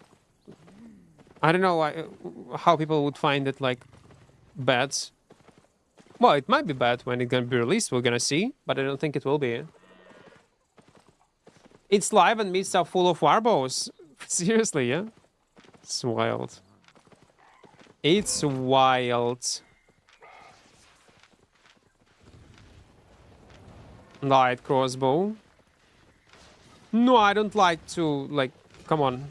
I don't know how people would find it, like, bad. Well, it might be bad when it's gonna be released, we're gonna see, but I don't think it will be. It's live and meets are full of warbows. Seriously, yeah? It's wild. It's wild. Light crossbow. No, I don't like to, like, come on.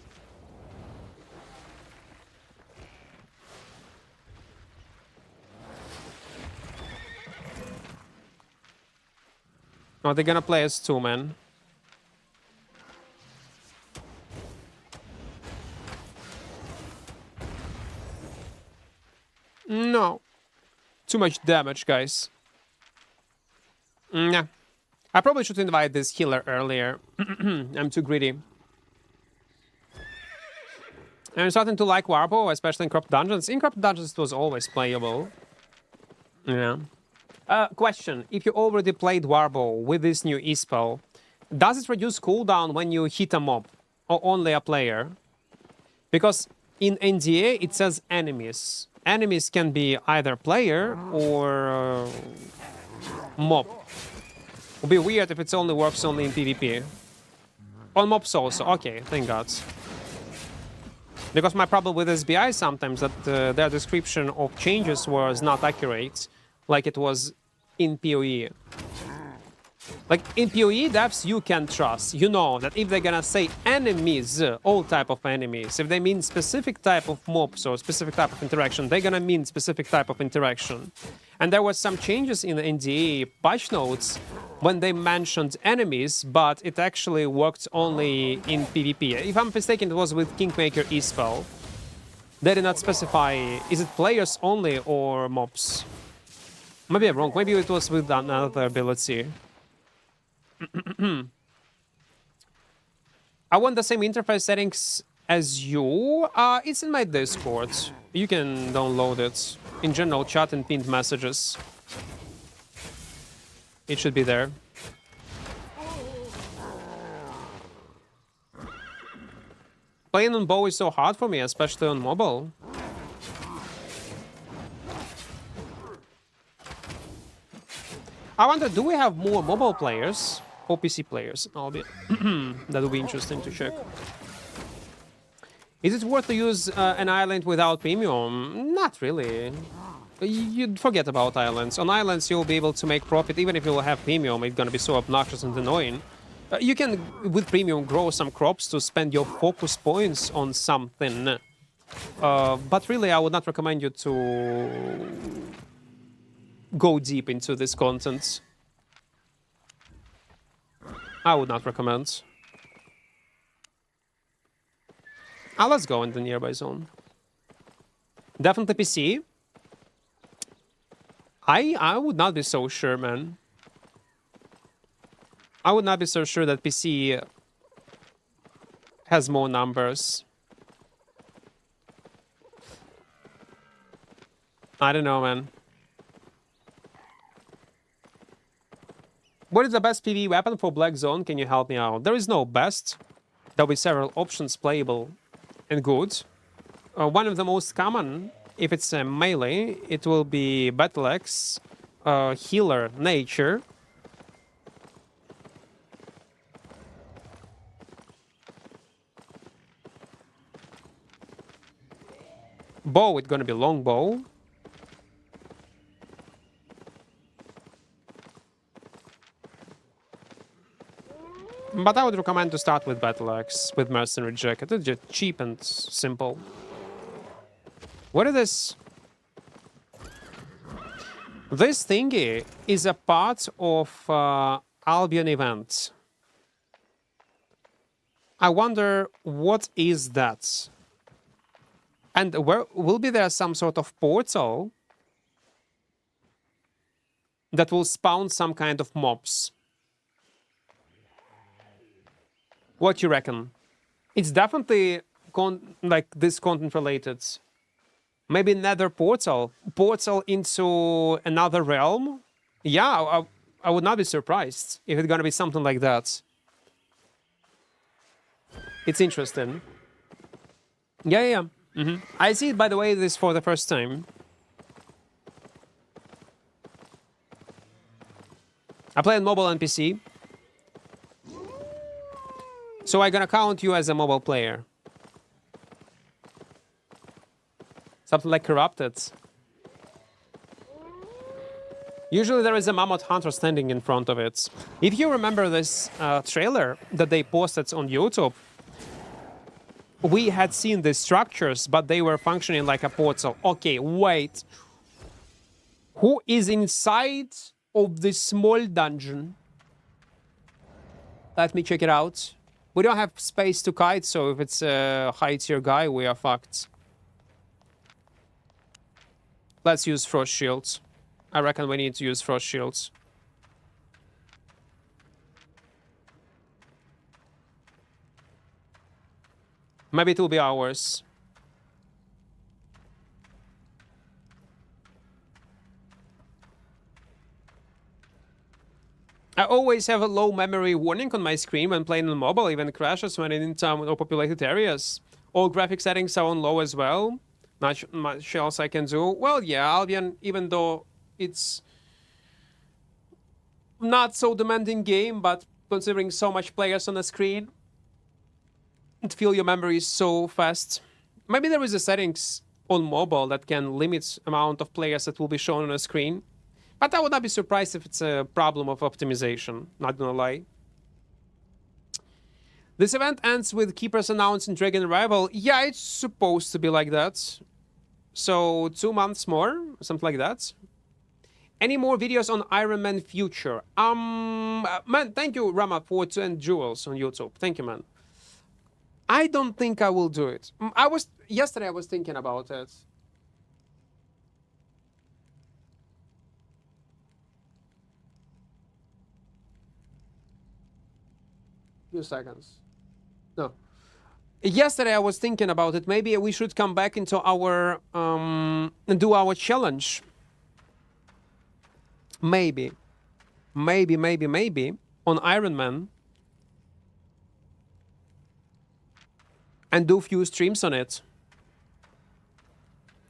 Oh, they're gonna play as two, man. No. Too much damage, guys. Nah. I probably should invite this healer earlier. I'm too greedy. I'm starting to like Warbow, especially in Corrupt Dungeons. In Corrupt Dungeons, it was always playable. Yeah. Question. If you already played Warbow with this new E-spell, does it reduce cooldown when you hit a mob? Or only a player? Because in NDA, it says enemies. Enemies can be either player or mob. Would be weird if it only works only in PvP. On mobs also. Okay, thank God. Because my problem with SBI sometimes that their description of changes was not accurate, like it was in PoE. Like in PoE devs, you can trust. You know that if they're gonna say enemies, all type of enemies, if they mean specific type of mobs or specific type of interaction, they're gonna mean specific type of interaction. And there were some changes in the NDA patch notes when they mentioned enemies, but it actually worked only in PvP. If I'm mistaken, it was with Kingmaker E-spell. They did not specify, is it players only or mobs? Maybe I'm wrong. Maybe it was with another ability. I want the same interface settings as you. It's in my Discord. You can download it. In general chat and pinned messages. It should be there. Playing on bow is so hard for me, especially on mobile. I wonder, do we have more mobile players or PC players? That would be interesting to check. Is it worth to use an island without premium? Not really. You'd forget about islands. On islands, you'll be able to make profit even if you'll have premium. It's gonna be so obnoxious and annoying. You can, with premium, grow some crops to spend your focus points on something. But really, I would not recommend you to go deep into this content. I would not recommend. Let's go in the nearby zone. Definitely PC. I would not be so sure, man. I would not be so sure that PC has more numbers. I don't know, man. What is the best PvE weapon for Black Zone? Can you help me out? There is no best. There'll be several options playable and good. One of the most common, if it's a melee, it will be Battle Axe, Healer, Nature. Bow, it's gonna be Longbow. But I would recommend to start with Battle Axe, with Mercenary Jacket. It's just cheap and simple. What is this? This thingy is a part of Albion event. I wonder what is that? And where will be there some sort of portal that will spawn some kind of mobs? What you reckon? It's definitely like this content related. Maybe another portal into another realm. Yeah, I would not be surprised if it's gonna be something like that. It's interesting. Yeah. I see it, by the way, this for the first time. I play on mobile and PC. So I'm gonna count you as a mobile player. Something like Corrupted. Usually there is a mammoth hunter standing in front of it. If you remember this trailer that they posted on YouTube, we had seen the structures, but they were functioning like a portal. Okay, wait. Who is inside of this small dungeon? Let me check it out. We don't have space to kite, so if it's a high tier guy, we are fucked. Let's use frost shields. I reckon we need to use frost shields. Maybe it will be ours. I always have a low memory warning on my screen when playing on mobile, even crashes when in town or populated areas. All graphic settings are on low as well. Not much else I can do. Well, yeah, Albion, even though it's not so demanding game, but considering so much players on the screen, and feel your memory so fast. Maybe there is a settings on mobile that can limit amount of players that will be shown on a screen. But I would not be surprised if it's a problem of optimization, not gonna lie. This event ends with Keepers announcing Dragon Arrival. Yeah, it's supposed to be like that. So 2 months more, something like that. Any more videos on Iron Man future? Man, thank you, Rama, for 10 jewels on YouTube. Thank you, man. I don't think I will do it. Yesterday I was thinking about it. Few seconds. No. Yesterday I was thinking about it. Maybe we should come back into our and do our challenge. Maybe on Iron Man. And do few streams on it.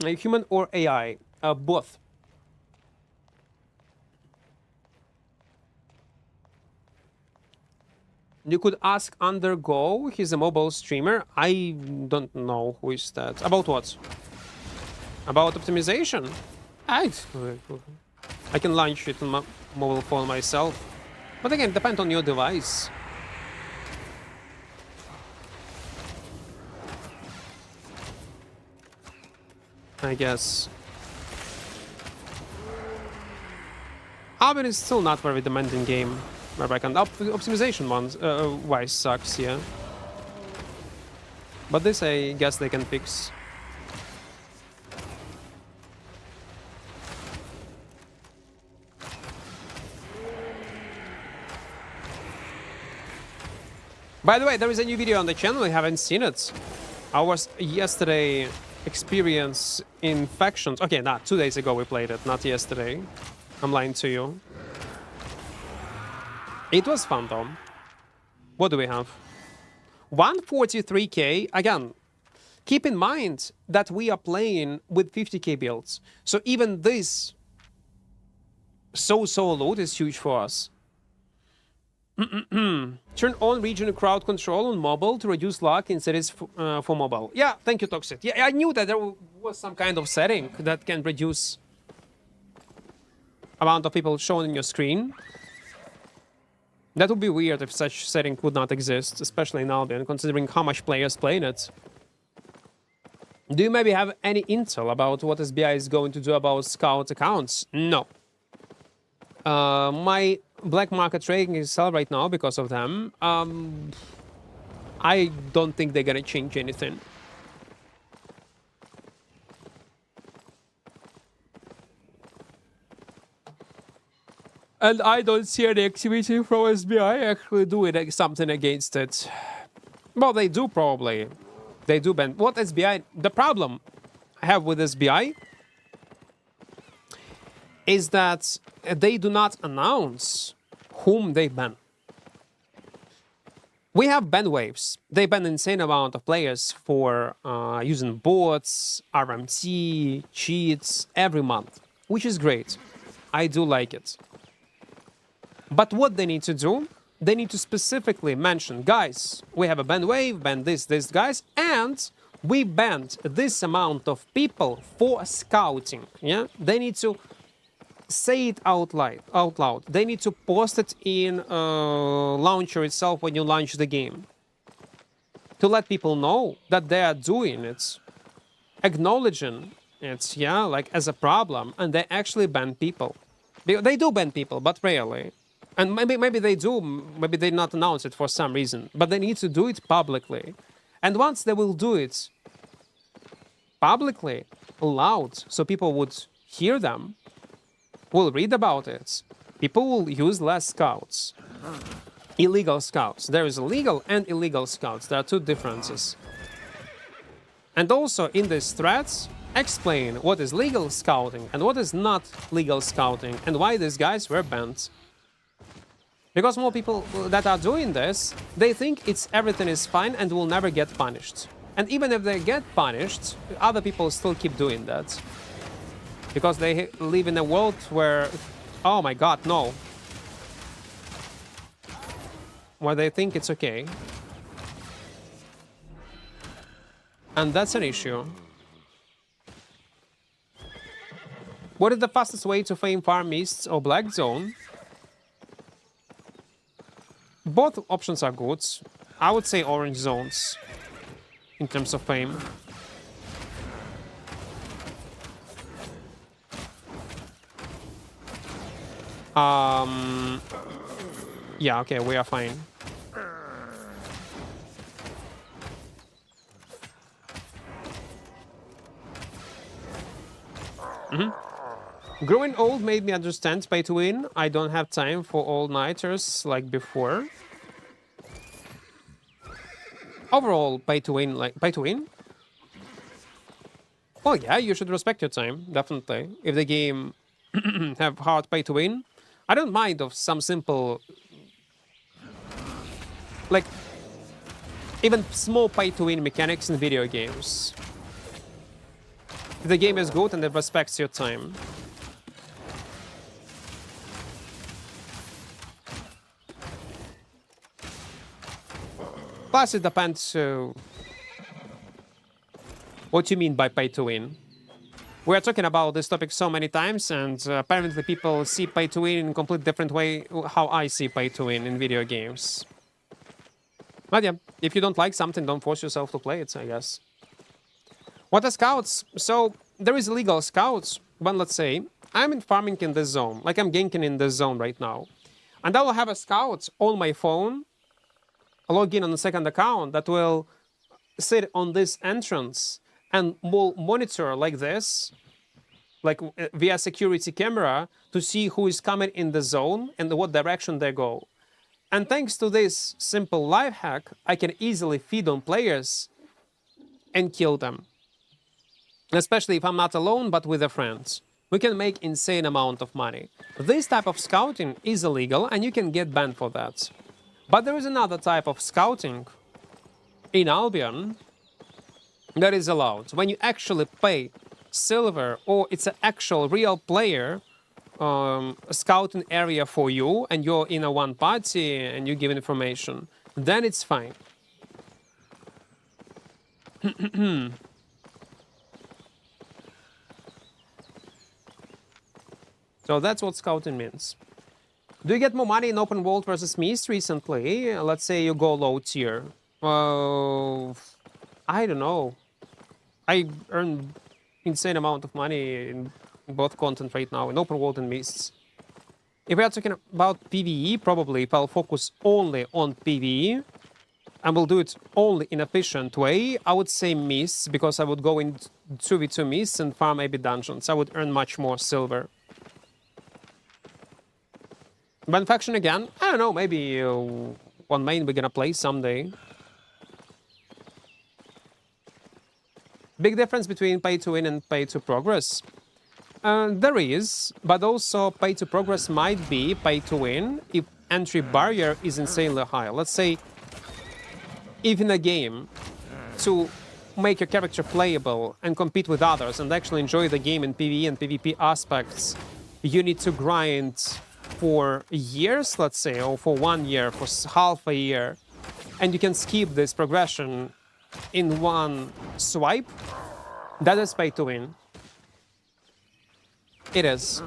Human or AI? Both. You could ask Undergo. He's a mobile streamer. I don't know who is that. About what? About optimization? I can launch it on my mobile phone myself. But again, depends on your device. I guess. Albion is still not very demanding game. Where I can optimization wise sucks, yeah. But this I guess they can fix. By the way, there is a new video on the channel. I haven't seen it. I was yesterday experience infections. Okay, not 2 days ago we played it, not yesterday. I'm lying to you. It was fun though. What do we have? 143k. Again, keep in mind that we are playing with 50k builds. So even this so loot is huge for us. Turn on regional crowd control on mobile to reduce lag in cities for mobile. Yeah, thank you, Toxic. Yeah, I knew that there was some kind of setting that can reduce amount of people shown in your screen. That would be weird if such setting would not exist, especially in Albion, considering how much players play in it. Do you maybe have any intel about what SBI is going to do about scout accounts? No. My black market trading is sell right now because of them. I don't think they're gonna change anything. And I don't see any activity from SBI actually doing something against it. Well, they do probably. They do ban. What SBI? The problem I have with SBI is that they do not announce whom they ban. We have ban waves. They ban an insane amount of players for using bots, RMT, cheats every month, which is great. I do like it. But what they need to do, they need to specifically mention, guys, we have a ban wave, ban this guys, and we banned this amount of people for scouting. Yeah, they need to say it out loud. They need to post it in launcher itself when you launch the game to let people know that they are doing it, acknowledging it, yeah, like as a problem, and they actually ban people. They do ban people, but rarely. And maybe they do, maybe they not announce it for some reason, but they need to do it publicly. And once they will do it publicly, loud, so people would hear them, will read about it, people will use less scouts. Illegal scouts. There is legal and illegal scouts. There are two differences. And also in these threads, explain what is legal scouting and what is not legal scouting and why these guys were banned. Because more people that are doing this, they think everything is fine and will never get punished. And even if they get punished, other people still keep doing that. Because they live in a world where, oh my god, no. Where they think it's okay. And that's an issue. What is the fastest way to fame farm mists or black zone? Both options are good. I would say orange zones in terms of fame. Yeah, okay, we are fine. Growing old made me understand pay to win. I don't have time for all-nighters like before. Overall, pay to win, like pay to win? Well, yeah, you should respect your time, definitely. If the game have hard pay to win, I don't mind of some simple, like, even small pay to win mechanics in video games. If the game is good and it respects your time. Plus, it depends what you mean by pay to win. We are talking about this topic so many times, and apparently people see pay to win in a completely different way how I see pay to win in video games. But yeah, if you don't like something, don't force yourself to play it, I guess. What are scouts? So there is illegal scouts, but let's say I'm in farming in this zone, like I'm ganking in this zone right now. And I will have a scout on my phone, log in on the second account that will sit on this entrance and will monitor like this, like via security camera, to see who is coming in the zone and what direction they go. And thanks to this simple life hack, I can easily feed on players and kill them. Especially if I'm not alone, but with a friend. We can make insane amount of money. This type of scouting is illegal and you can get banned for that. But there is another type of scouting in Albion that is allowed. When you actually pay silver, or it's an actual real player scouting area for you, and you're in a one party and you give information, then it's fine. So that's what scouting means. Do you get more money in open world versus Mist recently? Let's say you go low tier. I don't know. I earn insane amount of money in both content right now, in open world and Mists. If we are talking about PvE, probably if I'll focus only on PvE, and will do it only in efficient way, I would say Mists, because I would go in 2v2 Mists and farm maybe dungeons. I would earn much more silver. Ban faction again? I don't know, maybe one main we're gonna play someday. Big difference between pay to win and pay to progress. There is, but also pay to progress might be pay to win if entry barrier is insanely high. Let's say, if in a game, to make your character playable and compete with others and actually enjoy the game in PvE and PvP aspects, you need to grind for years, let's say, or for 1 year, for half a year, and you can skip this progression in one swipe. That is pay to win. It is.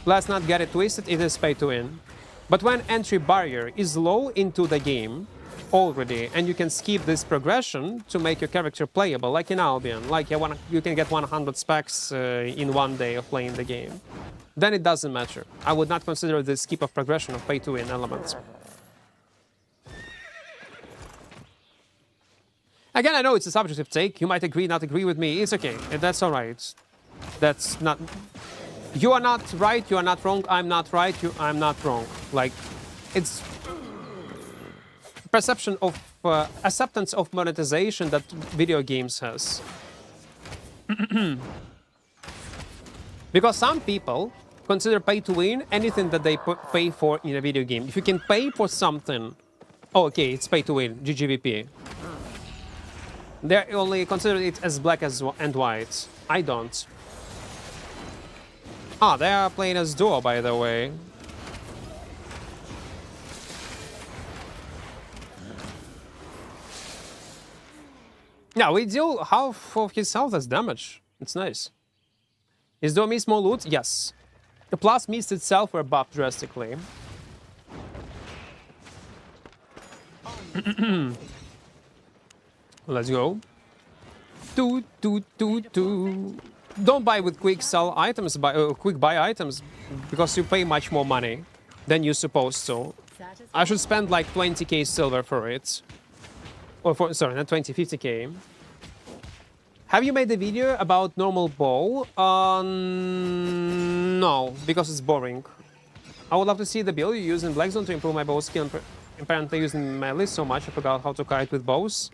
Let's not get it twisted, it is pay to win. But when entry barrier is low into the game already, and you can skip this progression to make your character playable, like in Albion, like you can get 100 specs in 1 day of playing the game, then it doesn't matter. I would not consider this skip of progression of pay to win elements. Again, I know it's a subjective take. You might agree, not agree with me. It's okay. That's all right. That's not... You are not right, you are not wrong, I'm not right, I'm not wrong. Like, it's perception of acceptance of monetization that video games has. Because some people consider pay to win anything that they pay for in a video game. If you can pay for something, oh, okay, it's pay to win, GGVP. They only consider it as black and white. I don't. Ah, they are playing as duo, by the way. Yeah, we deal half of his health as damage. It's nice. Is duo Mist more loot? Yes. The plus Mist itself were buffed drastically. Let's go. Don't buy with quick sell items, quick buy items, because you pay much more money than you're supposed to. I should spend like 20k silver for it. Or for, sorry, not 20, 50k. Have you made a video about normal bow? No, because it's boring. I would love to see the build you use in Black Zone to improve my bow skill. Apparently using melee so much, I forgot how to kite with bows.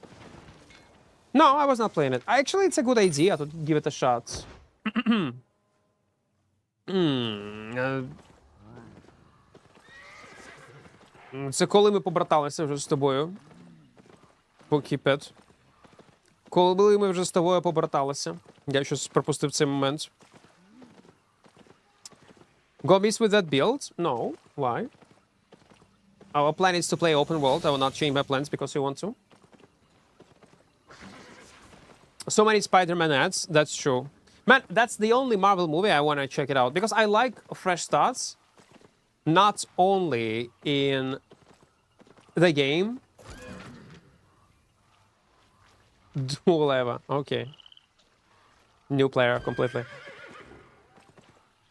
No, I was not playing it. Actually, it's a good idea to give it a shot. Це коли ми побраталися вже з тобою. Покіпет. Коли ми вже з тобою побраталися. Я щось пропустив цей момент. Go miss with that build? No. Why? Our plan is to play open world. I will not change my plans because you want to. So many Spider-Man ads. That's true. Man, that's the only Marvel movie I want to check it out. Because I like fresh starts. Not only in the game. Dual Eva. Okay. New player completely.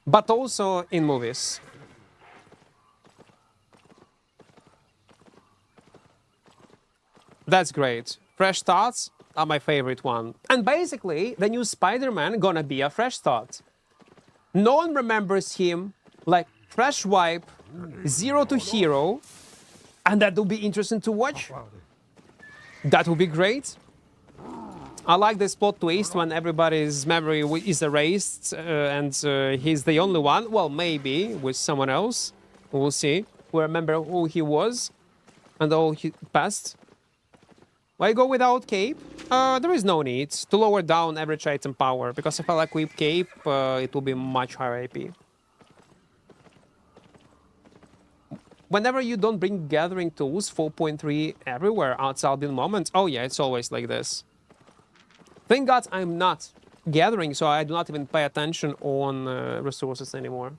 But also in movies. That's great. Fresh starts are my favorite one. And basically, the new Spider-Man gonna be a fresh start. No one remembers him like fresh wipe, zero to hero, and that will be interesting to watch. That would be great. I like this plot twist when everybody's memory is erased and he's the only one. Well, maybe with someone else. We'll see. We remember who he was and all he passed. Why go without cape? There is no need to lower down average item power, because if I equip cape, it will be much higher AP. Whenever you don't bring gathering tools, 4.3 everywhere outside Albion moments. Oh yeah, it's always like this. Thank God I'm not gathering, so I do not even pay attention on resources anymore.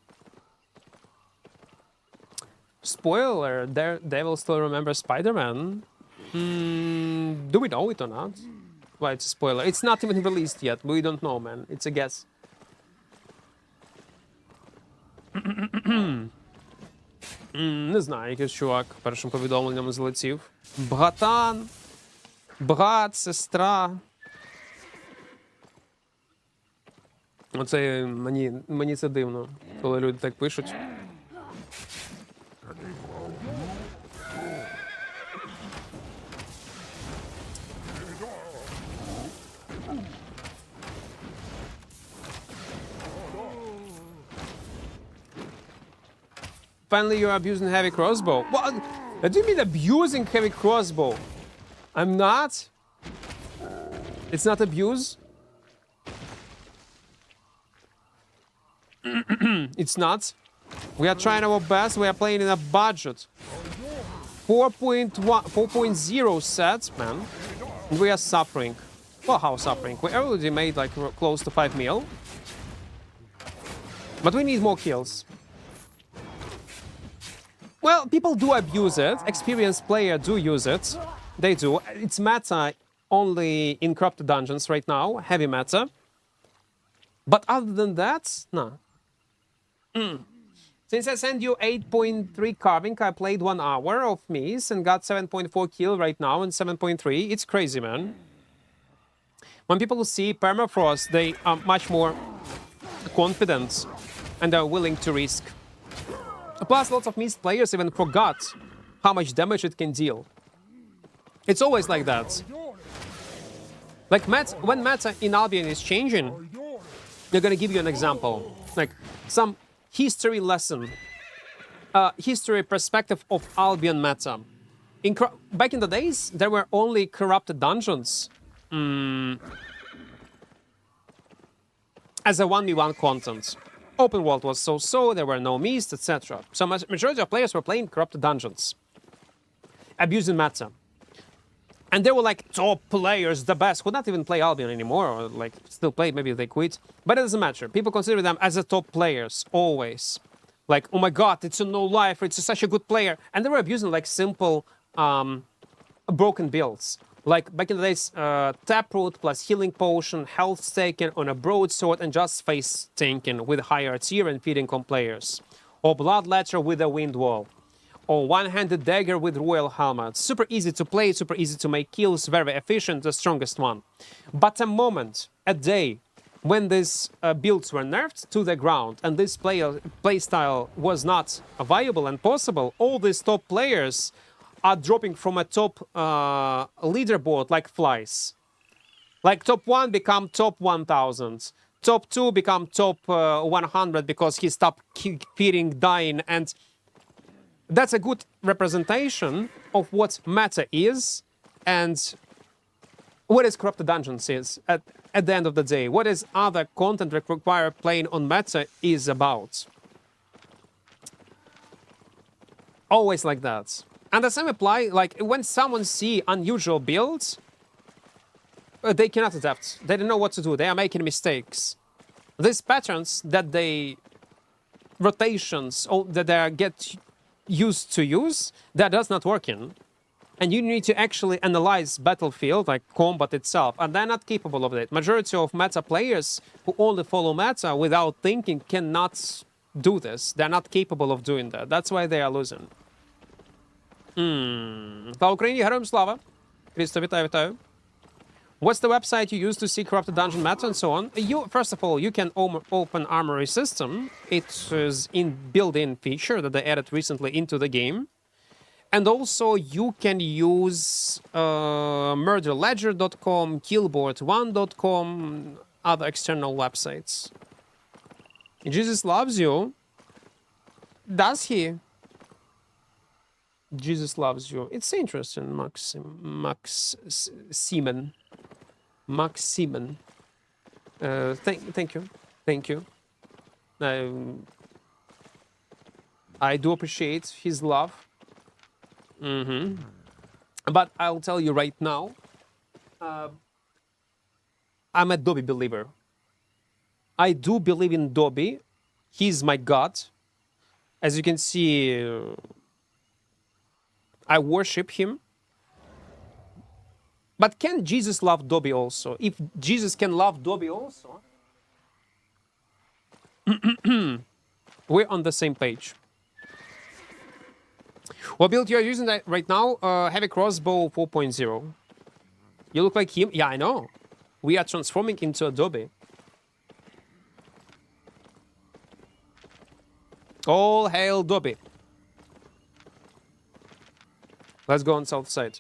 Spoiler, Devil still remembers Spider-Man. Do we know it or not? Well, it's a spoiler. It's not even released yet. We don't know, man. It's a guess. Не знаю, якийсь чувак першим повідомленням залетів. Братан, брат, сестра. Оце мені це дивно, коли люди так пишуть. Finally, you're abusing heavy crossbow. What? Do you mean abusing heavy crossbow? I'm not. It's not abuse. It's not. We are trying our best. We are playing in a budget. 4.0 sets, man. And we are suffering. Well, how suffering? We already made like close to 5 mil. But we need more kills. Well, people do abuse it. Experienced players do use it. They do. It's meta only in corrupted dungeons right now. Heavy meta. But other than that, no. Since I sent you 8.3 carving, I played 1 hour of Mies and got 7.4 kill right now and 7.3. It's crazy, man. When people see permafrost, they are much more confident and are willing to risk. Plus, lots of Mies players even forgot how much damage it can deal. It's always like that. Like when meta in Albion is changing, they're gonna give you an example. Like some history lesson, history perspective of Albion meta. Back in the days, there were only corrupted dungeons as a 1v1 content. Open world was so-so, there were no Mies, etc. So majority of players were playing corrupted dungeons, abusing meta. And they were like top players, the best, who not even play Albion anymore, or like still play, maybe they quit. But it doesn't matter. People consider them as the top players, always. Like, oh my god, it's a no-lifer, it's such a good player. And they were abusing like simple, broken builds. Like back in the days, Taproot plus Healing Potion, Health Staking on a Broadsword, and just face tanking with higher tier and feeding on players. Or Bloodletter with a Wind Wall. Or One-Handed Dagger with Royal Helmet. Super easy to play, super easy to make kills, very efficient, the strongest one. But a moment, a day, when these builds were nerfed to the ground and this playstyle was not viable and possible, all these top players are dropping from a top leaderboard like flies. Like top 1 become top 1000. Top 2 become top 100 because he stopped feeding, dying. And that's a good representation of what meta is and what is Corrupted Dungeons is at the end of the day. What is other content that require playing on meta is about. Always like that. And the same apply, like, when someone see unusual builds, They cannot adapt. They don't know what to do. They are making mistakes. These patterns that they rotations that they get used to use, that does not working. And you need to actually analyze battlefield, like combat itself, and they're not capable of it. Majority of meta players who only follow meta without thinking cannot do this. They're not capable of doing that. That's why they are losing. Слава Україні, героям слава. Крісто, вітаю, вітаю. What's the website you use to see corrupted dungeon meta and so on? First of all, you can open Armory System. It is in built-in feature that they added recently into the game. And also you can use murderledger.com, killboard1.com, other external websites. Jesus loves you. Does he? Jesus loves you. It's interesting, Max Seaman. Max Seaman. Thank you. Thank you. I do appreciate his love. But I'll tell you right now, I'm a Dobby believer. I do believe in Dobby. He's my god. As you can see, I worship him. But can Jesus love Dobby also? If Jesus can love Dobby also, we're on the same page. What build you're using right now? Heavy crossbow 4.0. You look like him? Yeah, I know. We are transforming into Adobe. All hail Dobby. Let's go on south side.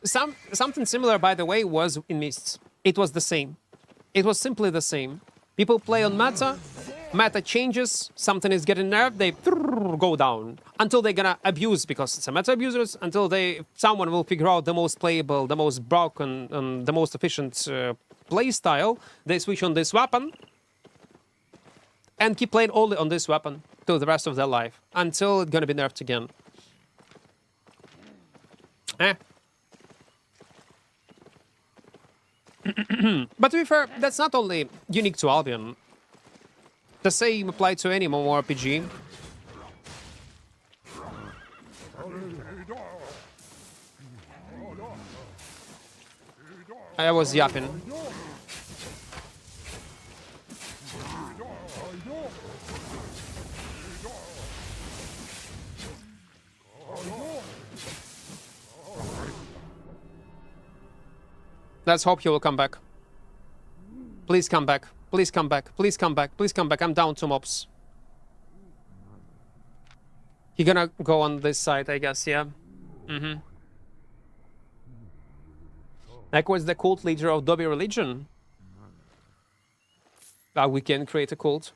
Something similar, by the way, was in Mists. It was the same. It was simply the same. People play on meta, meta changes, something is getting nerfed, they go down until they're gonna abuse, because it's a meta abusers, until someone will figure out the most playable, the most broken, and the most efficient play style. They switch on this weapon and keep playing only on this weapon till the rest of their life, until it's gonna be nerfed again. But to be fair, that's not only unique to Albion. The same applied to any mmorpg. I was yapping. Let's hope he will come back. Please come back. Please come back. Please come back. Please come back. I'm down 2 mobs. He gonna go on this side, I guess, yeah. Equart is the cult leader of Dobby religion. We can create a cult.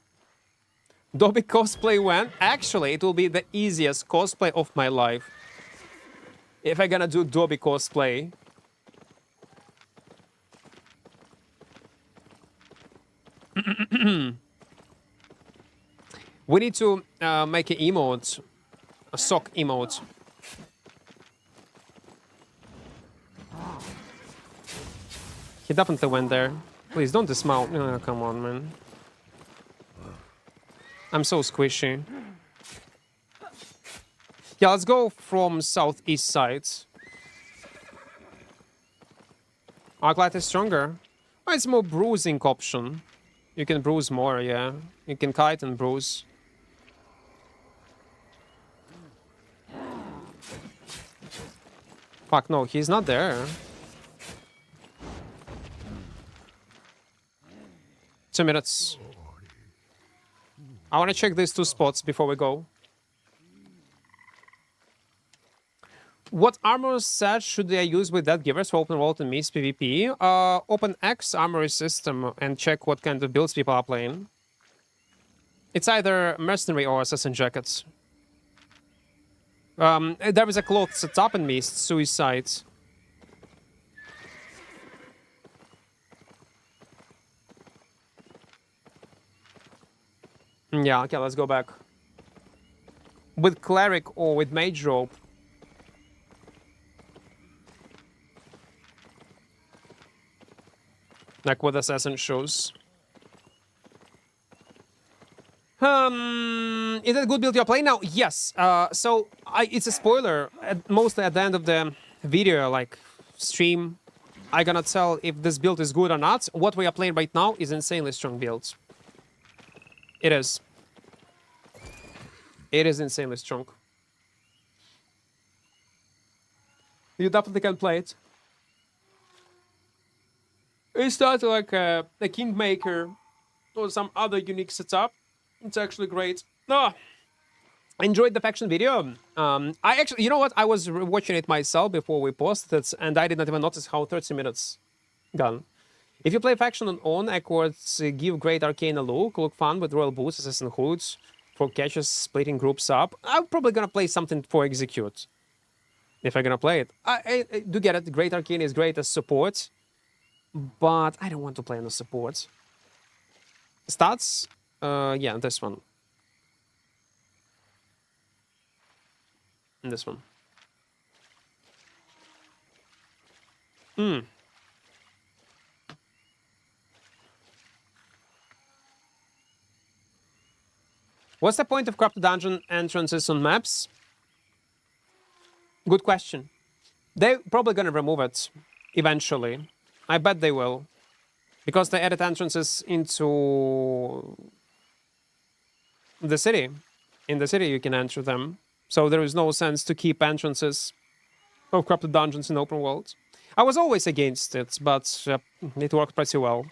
Dobby cosplay when? Actually, it will be the easiest cosplay of my life. If I'm gonna do Dobby cosplay. We need to make an emote, a sock emote. He definitely went there. Please don't dismount. Oh, come on, man. I'm so squishy. Yeah, let's go from southeast side. Arclight is stronger. Oh, it's more bruising option. You can bruise more, yeah. You can kite and bruise. Fuck, no, he's not there. 2 minutes. I want to check these 2 spots before we go. What armor set should I use with that givers for open world and Mist PvP? Open X armory system and check what kind of builds people are playing. It's either mercenary or assassin jackets. There is a cloth setup in Mist, suicide. Yeah, okay, let's go back. with cleric or with mage rope. Like what assassin shows. Is it a good build you're playing now? Yes. So it's a spoiler. Mostly at the end of the video, like stream, I'm gonna tell if this build is good or not. What we are playing right now is insanely strong build. It is. It is insanely strong. You definitely can play it. It's not like a Kingmaker or some other unique setup. It's actually great. No, I enjoyed the faction video. I actually, you know what? I was watching it myself before we posted it, and I did not even notice how 30 minutes gone. If you play faction on Equart, give great arcane look fun with royal boots, assassin hoods, for catches, splitting groups up. I'm probably gonna play something for execute. If I'm gonna play it. I do get it, great arcane is great as support, but I don't want to play on the support. Stats? Yeah, this one. And this one. What's the point of corrupted dungeon entrances on maps? Good question. They're probably gonna remove it eventually. I bet they will. Because they added entrances into the city. In the city you can enter them. So there is no sense to keep entrances of corrupted dungeons in open world. I was always against it, but it worked pretty well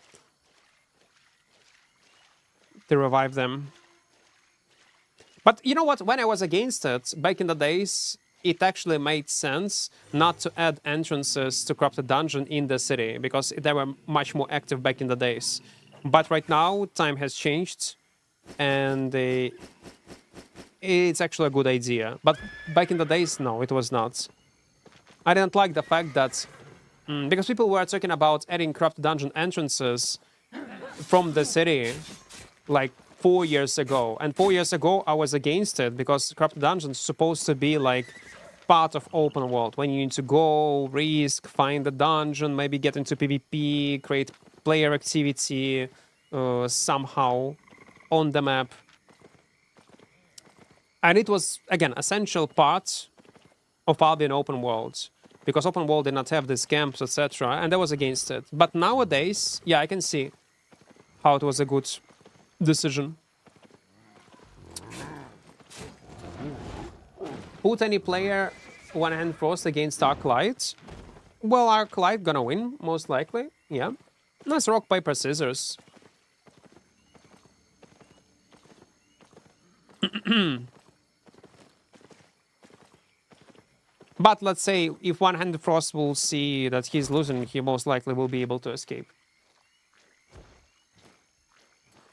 to revive them. But you know what? When I was against it, back in the days, it actually made sense not to add entrances to corrupted dungeon in the city, because they were much more active back in the days. But right now, time has changed, and it's actually a good idea. But back in the days, no, it was not. I didn't like the fact that, because people were talking about adding corrupted dungeon entrances from the city, like 4 years ago. And 4 years ago, I was against it, because corrupted dungeon is supposed to be like part of open world, when you need to go, risk, find the dungeon, maybe get into PvP, create player activity somehow on the map. And it was, again, essential part of Albion open world, because open world did not have these camps, etc., and I was against it. But nowadays, yeah, I can see how it was a good decision. Put any player one-hand frost against Arclight. Well, Arclight gonna win, most likely, yeah. Nice rock, paper, scissors. But let's say if one-handed frost will see that he's losing, he most likely will be able to escape.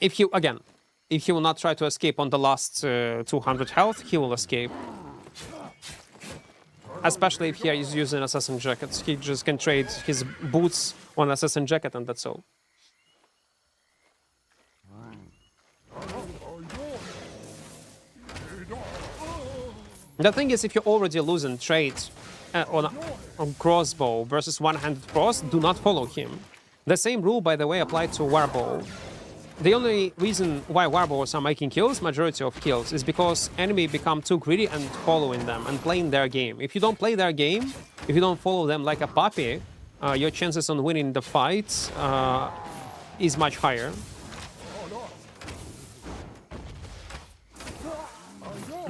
If he, again, if he will not try to escape on the last 200 health, he will escape. Especially if he is using assassin jackets. He just can trade his boots on assassin jacket and that's all. The thing is, if you're already losing trade on crossbow versus one-handed frost, do not follow him. The same rule, by the way, applied to warbow. The only reason why warbows are making kills, majority of kills, is because enemy become too greedy and following them and playing their game. If you don't play their game, if you don't follow them like a puppy, your chances on winning the fight is much higher.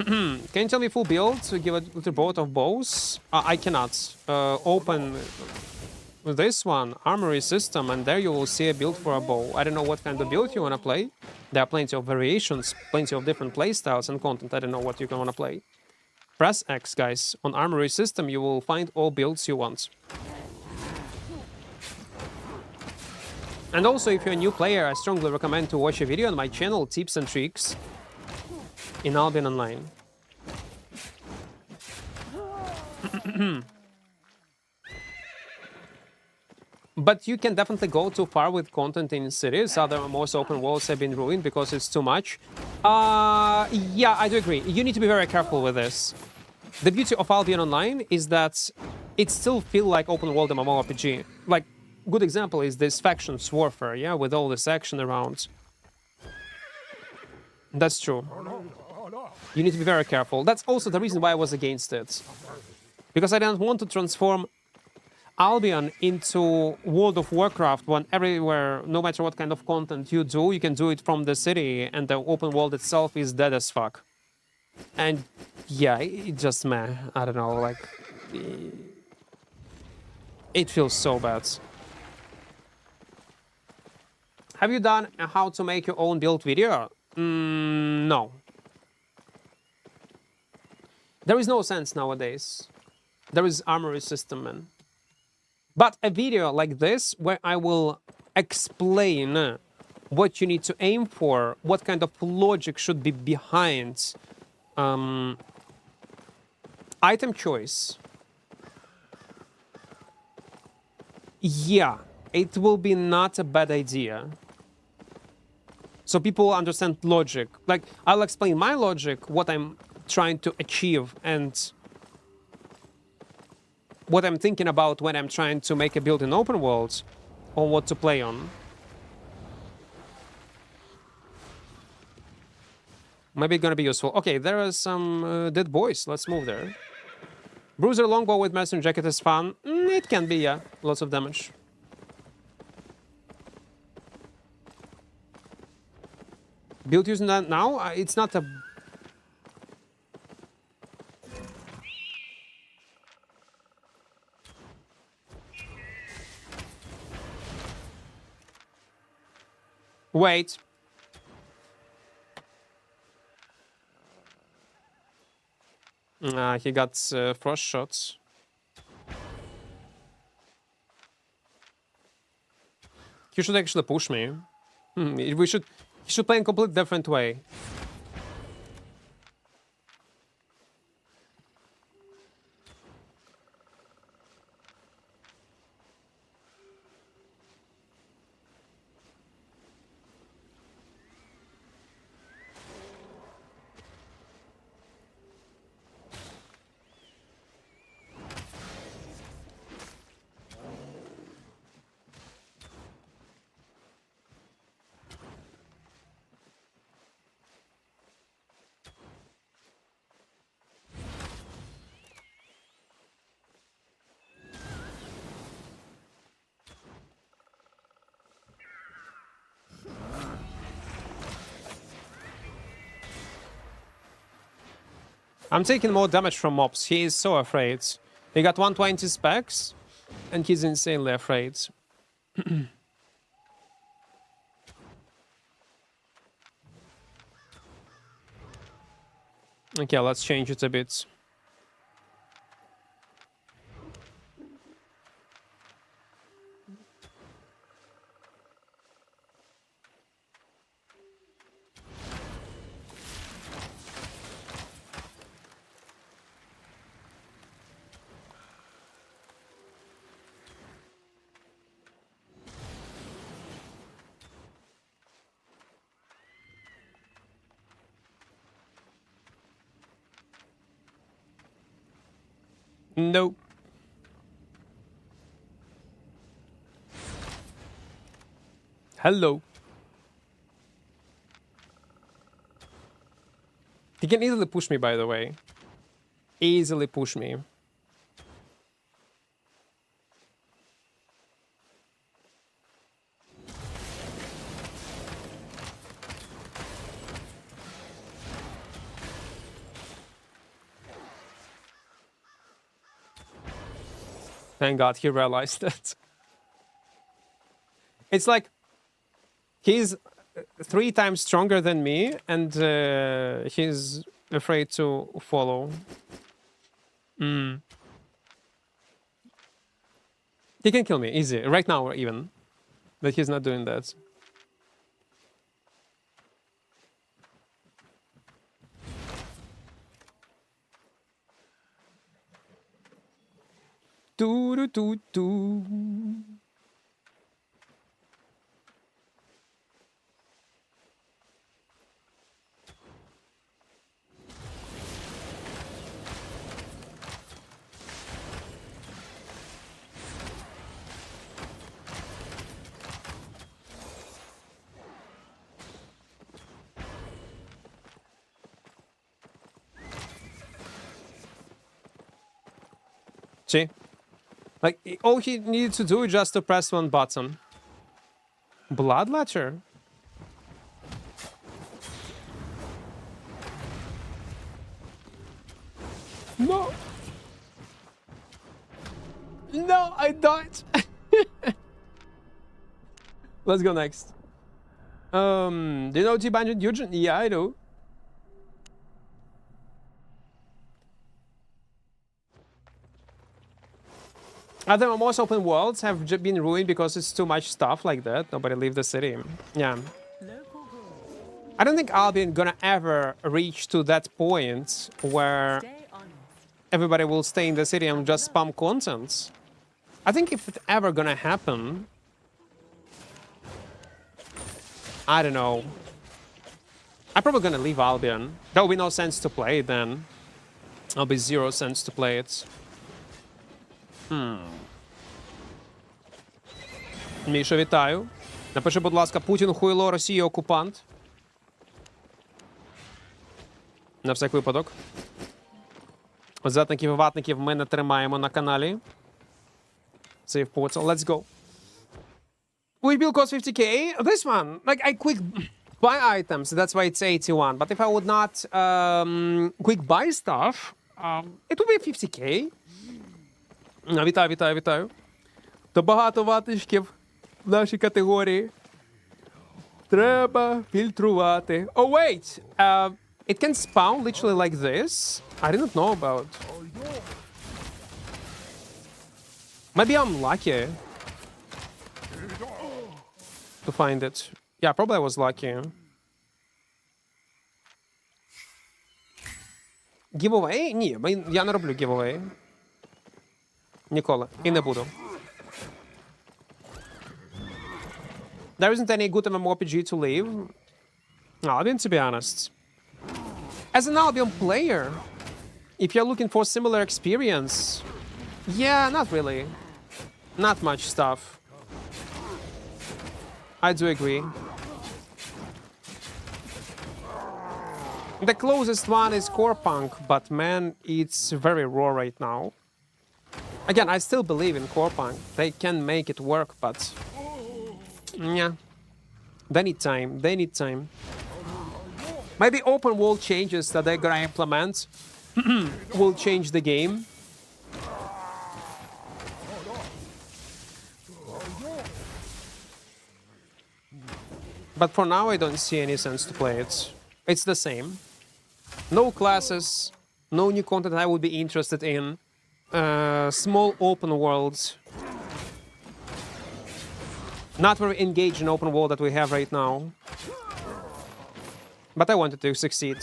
Can you tell me full build to give a little boat of bows? I cannot. Open this one, armory system, and there you will see a build for a bow. I don't know what kind of build you want to play. There are plenty of variations, plenty of different playstyles and content. I don't know what you want to play. Press X, guys. On armory system, you will find all builds you want. And also, if you're a new player, I strongly recommend to watch a video on my channel, Tips and Tricks in Albion Online. But you can definitely go too far with content in cities. Other most open worlds have been ruined because it's too much. Yeah, I do agree. You need to be very careful with this. The beauty of Albion Online is that it still feels like open world MMORPG. Like, good example is this factions warfare, yeah, with all this action around. That's true. You need to be very careful. That's also the reason why I was against it. Because I didn't want to transform Albion into World of Warcraft when everywhere, no matter what kind of content you do, you can do it from the city and the open world itself is dead as fuck. And yeah, it just meh. I don't know, like it feels so bad. Have you done a how to make your own build video? No. There is no sense nowadays. There is armory system, man. But a video like this, where I will explain what you need to aim for, what kind of logic should be behind item choice. Yeah, it will be not a bad idea. So people understand logic. Like, I'll explain my logic, what I'm trying to achieve, and what I'm thinking about when I'm trying to make a build in open world, or what to play on. Maybe it's gonna be useful. Okay, there are some dead boys. Let's move there. Bruiser longbow with Mercenary Jacket is fun. It can be, yeah. Lots of damage. Build using that now? It's not a... Wait. He got frost shots. He should actually push me. He should play in a completely different way. I'm taking more damage from mobs. He is so afraid. He got 120 specs, and he's insanely afraid. Okay, let's change it a bit. Nope. Hello. He can easily push me, by the way. Easily push me. Thank God he realized that. It's like he's 3 times stronger than me, and he's afraid to follow. He can kill me easy right now, even. But he's not doing that. Do do do do. See? Like, all he needed to do is just to press one button. Bloodletcher? No! No, I died! Let's go next. Do you know T-Bandit Eugene? Yeah, I do. Other most open worlds have been ruined because it's too much stuff like that. Nobody leave the city. Yeah. Local rules. I don't think Albion gonna ever reach to that point where Stay honest. everybody will stay in the city and just spam content. I think if it ever gonna happen, I don't know. I'm probably gonna leave Albion. There will be no sense to play it then. There'll be 0 sense to play it. Міша, вітаю. Напиши, будь ласка, Путін хуйло, Росія окупант. На всяк випадок. Затників і ватників ми не тримаємо на каналі. Save portal. Let's go. We build cost 50k. This one, like I quick buy items, that's why it's 81. But if I would not quick buy stuff, it would be 50k. Вітаю, вітаю, вітаю. То багато ватичків в нашій категорії. Треба фільтрувати. Oh, wait! It can spawn literally like this. I didn't know about. Maybe I'm lucky to find it. Yeah, probably I was lucky. Giveaway? Ні, я не роблю giveaway. Ніколи. І не буду. There isn't any good mmorpg to leave. Albion, to be honest. As an Albion player, if you're looking for similar experience, yeah, not really. Not much stuff. I do agree. The closest one is Core Punk, but man, it's very raw right now. Again, I still believe in Core Punk. They can make it work, but yeah, they need time. They need time. Maybe open world changes that they're gonna implement will change the game. But for now, I don't see any sense to play it. It's the same. No classes, no new content I would be interested in. Small open worlds. Not very engaged in open world that we have right now. But I wanted to succeed.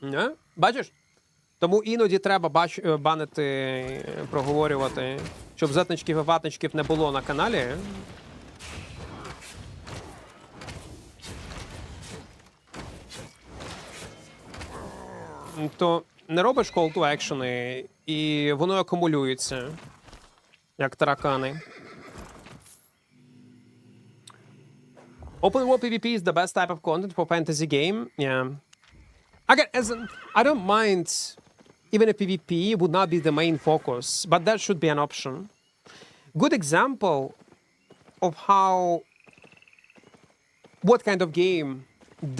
Не? Бачиш? Тому іноді треба банити, проговорювати, щоб затничків і ватничків не було на каналі. То не робиш call to action, і воно акумулюється, як таракани. Open world PvP is the best type of content for fantasy game. Yeah. Again, I don't mind even if PvP would not be the main focus, but that should be an option. Good example of how what kind of game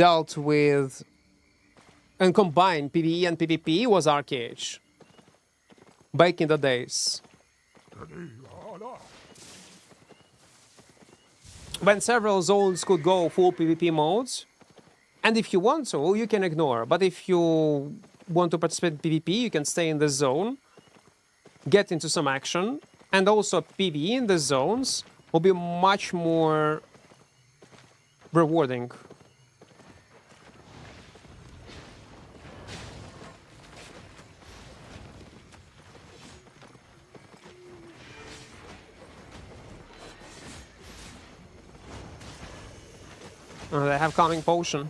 dealt with and combined PvE and PvP was Arcade back in the days. When several zones could go full PvP modes, and if you want to, you can ignore. But if you want to participate in PvP, you can stay in the zone, get into some action, and also PvE in the zones will be much more rewarding. They have calming potion.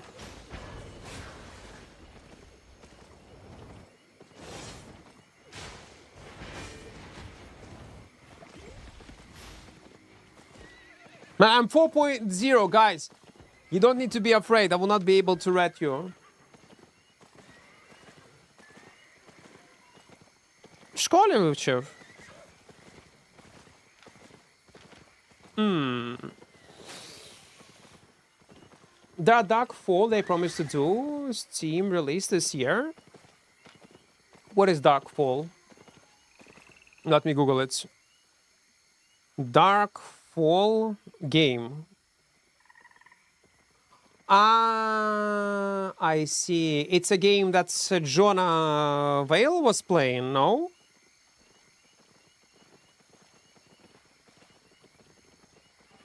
Man, I'm 4.0, guys. You don't need to be afraid. I will not be able to ret you. школі вивчив. The Darkfall they promised to do, Steam release this year. What is Darkfall? Let me Google it. Darkfall game. Ah, I see. It's a game that Jonah Vale was playing, no?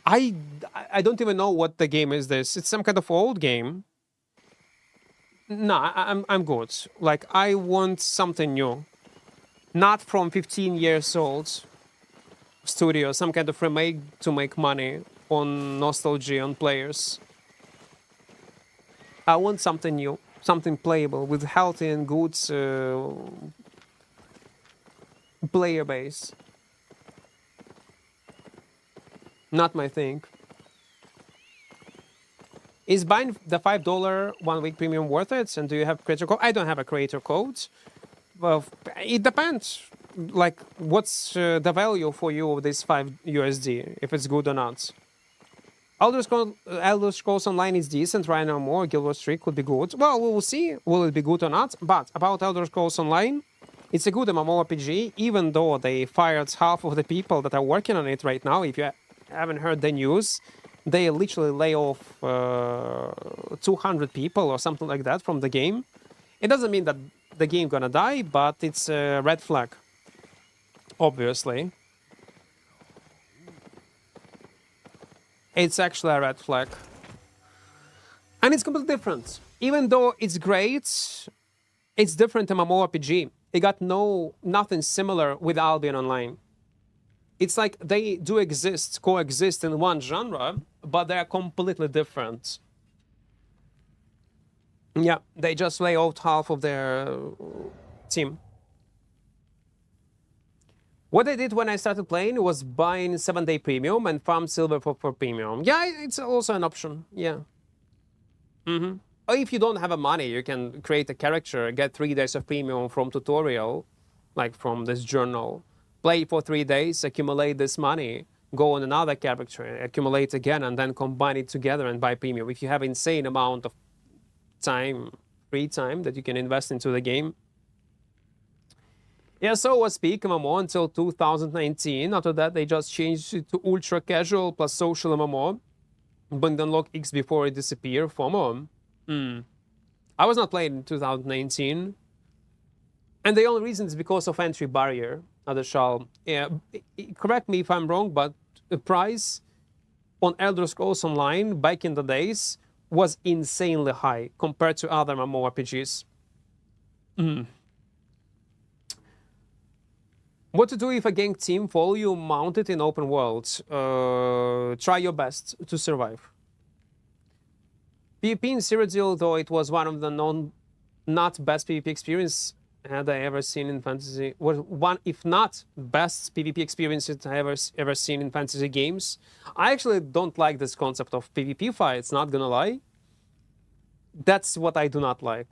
I don't even know what the game is this. It's some kind of old game. No, I'm good. Like, I want something new. Not from 15 years old studio, some kind of remake to make money on nostalgia on players. I want something new, something playable with healthy and good player base. Not my thing. Is buying the $5 1-week premium worth it? And do you have creator code? I don't have a creator code. Well, it depends. Like, what's the value for you of this 5 USD, if it's good or not? Elder Scrolls Online is decent right now. More Guild Wars 3 could be good. Well, we will see. Will it be good or not? But about Elder Scrolls Online, it's a good MMORPG, even though they fired half of the people that are working on it right now. If you haven't heard the news, they literally lay off 200 people or something like that from the game. It doesn't mean that the game gonna die, but it's a red flag, obviously. It's actually a red flag. And it's completely different. Even though it's great, it's different MMORPG. It got nothing similar with Albion Online. It's like they do coexist in one genre, but they are completely different. Yeah, they just lay out half of their team. What I did when I started playing was buying 7-day premium and farm silver for premium. Yeah, it's also an option, yeah. Or if you don't have a money, you can create a character, get 3 days of premium from tutorial, like from this journal. Play for 3 days, accumulate this money, go on another character, accumulate again, and then combine it together and buy premium. If you have insane amount of time, free time that you can invest into the game. Yeah, so was peak MMO until 2019. After that, they just changed it to ultra casual plus social MMO. But unlock X before it disappeared. FOMO. I was not playing in 2019. And the only reason is because of entry barrier. Yeah, correct me if I'm wrong, but the price on Elder Scrolls Online back in the days was insanely high compared to other MMORPGs. What to do if a gang team follow you mounted in open world? Try your best to survive. PvP in Cyrodiil, though it was one of the not best PvP experience had I ever seen in fantasy. Was one, if not best PvP experiences I ever seen in fantasy games. I actually don't like this concept of PvP fights, not gonna lie. That's what I do not like.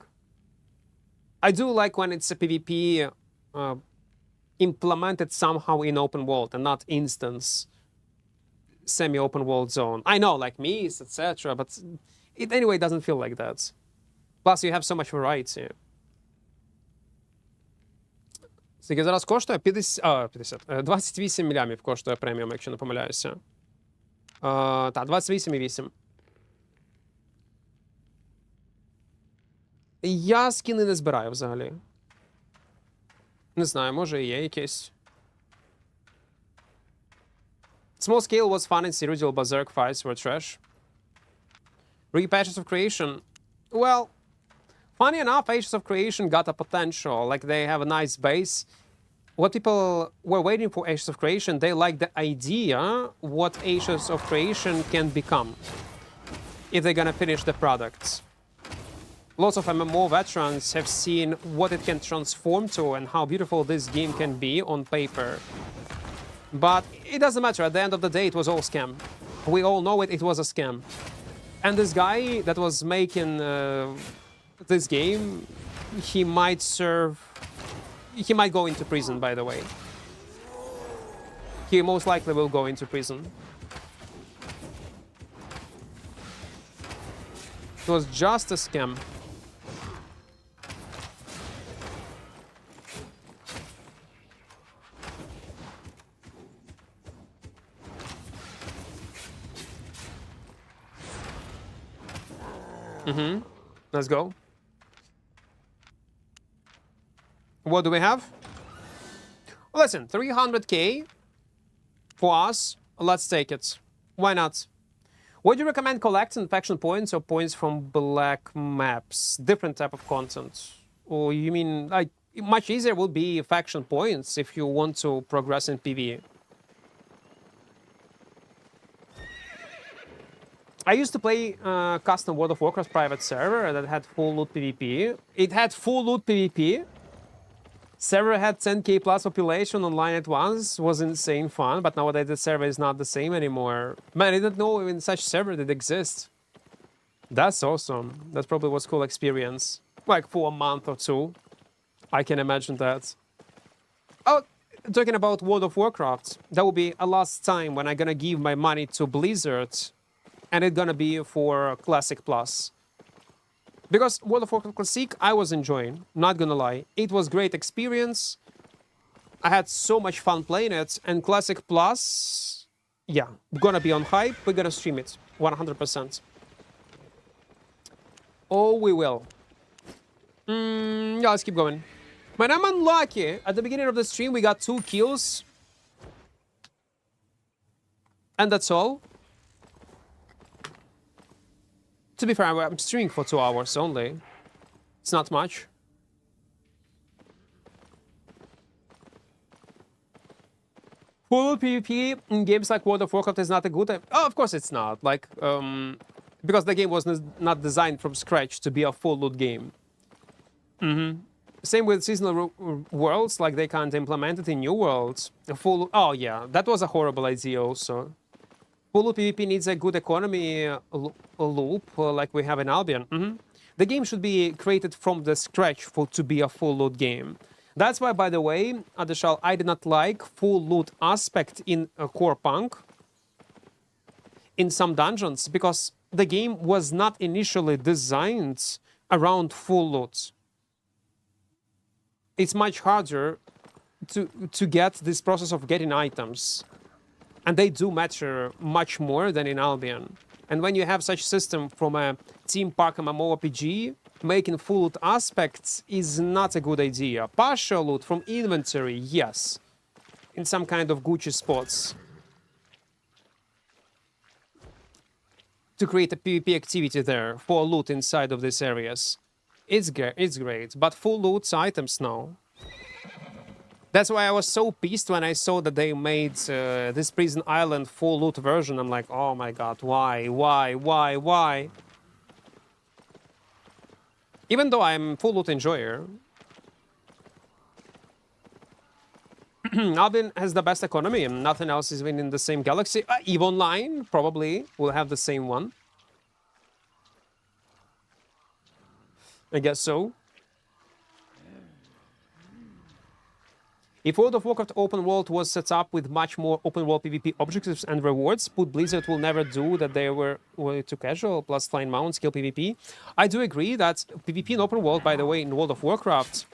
I do like when it's a PvP implemented somehow in open world and not instance semi-open world zone. I know, like Myst, etc., but it anyway doesn't feel like that. Plus, you have so much variety. Скільки зараз коштує? 28 мілямів коштує преміум, якщо не помиляюся. Так, 28,8. Я скіни не збираю взагалі. Не знаю, може і є якесь. Small scale was fun in Cyrodiil, Berserk fights were trash. Patches of Creation. Well, funny enough, Ages of Creation got a potential. Like, they have a nice base. What people were waiting for Ages of Creation, they like the idea what Ages of Creation can become if they're gonna finish the products. Lots of MMO veterans have seen what it can transform to and how beautiful this game can be on paper. But it doesn't matter. At the end of the day, it was all scam. We all know it was a scam. And this guy that was making this game, he might serve He might go into prison, by the way. He most likely will go into prison. It was just a scam. Let's go. What do we have? Listen, 300k for us. Let's take it. Why not? Would you recommend collecting faction points or points from black maps? Different type of content. Or you mean like much easier would be faction points if you want to progress in PvE. I used to play custom World of Warcraft private server that had full loot PvP. It had full loot PvP. Server had 10k plus population online at once. Was insane fun, but nowadays the server is not the same anymore. Man, I didn't know even such server did exist. That's awesome. That probably was cool experience. Like for a month or two. I can imagine that. Oh, talking about World of Warcraft. That will be a last time when I'm gonna give my money to Blizzard. And it's gonna be for Classic Plus. Because World of Warcraft Classic, I was enjoying, not gonna lie. It was great experience. I had so much fun playing it. And Classic Plus, yeah, gonna be on hype. We're gonna stream it, 100%. Oh, we will. Yeah, let's keep going. But I'm unlucky. At the beginning of the stream, we got 2 kills. And that's all. To be fair, I'm streaming for 2 hours only. It's not much. Full PvP in games like World of Warcraft is not a good... Oh, of course it's not. Like, because the game was not designed from scratch to be a full loot game. Same with seasonal worlds, like they can't implement it in new worlds. A full... Oh yeah, that was a horrible idea also. Full PvP needs a good economy loop like we have in Albion. The game should be created from the scratch to be a full loot game. That's why, by the way, Adeshal, I did not like full loot aspect in Core Punk in some dungeons because the game was not initially designed around full loot. It's much harder to get this process of getting items. And they do matter much more than in Albion. And when you have such system from a Team Park mmorpg, making full loot aspects is not a good idea. Partial loot from inventory, yes. In some kind of Gucci spots. To create a PvP activity there for loot inside of these areas. It's great, but full loot items, no. That's why I was so pissed when I saw that they made this Prison Island full loot version. I'm like, oh my god, why? Even though I'm full loot enjoyer. Albion has the best economy and nothing else is in the same galaxy. EVE Online probably will have the same one. I guess so. If World of Warcraft open world was set up with much more open world PvP objectives and rewards, but Blizzard will never do that. They were too casual, plus flying mounts, kill PvP. I do agree that PvP in open world, by the way, in World of Warcraft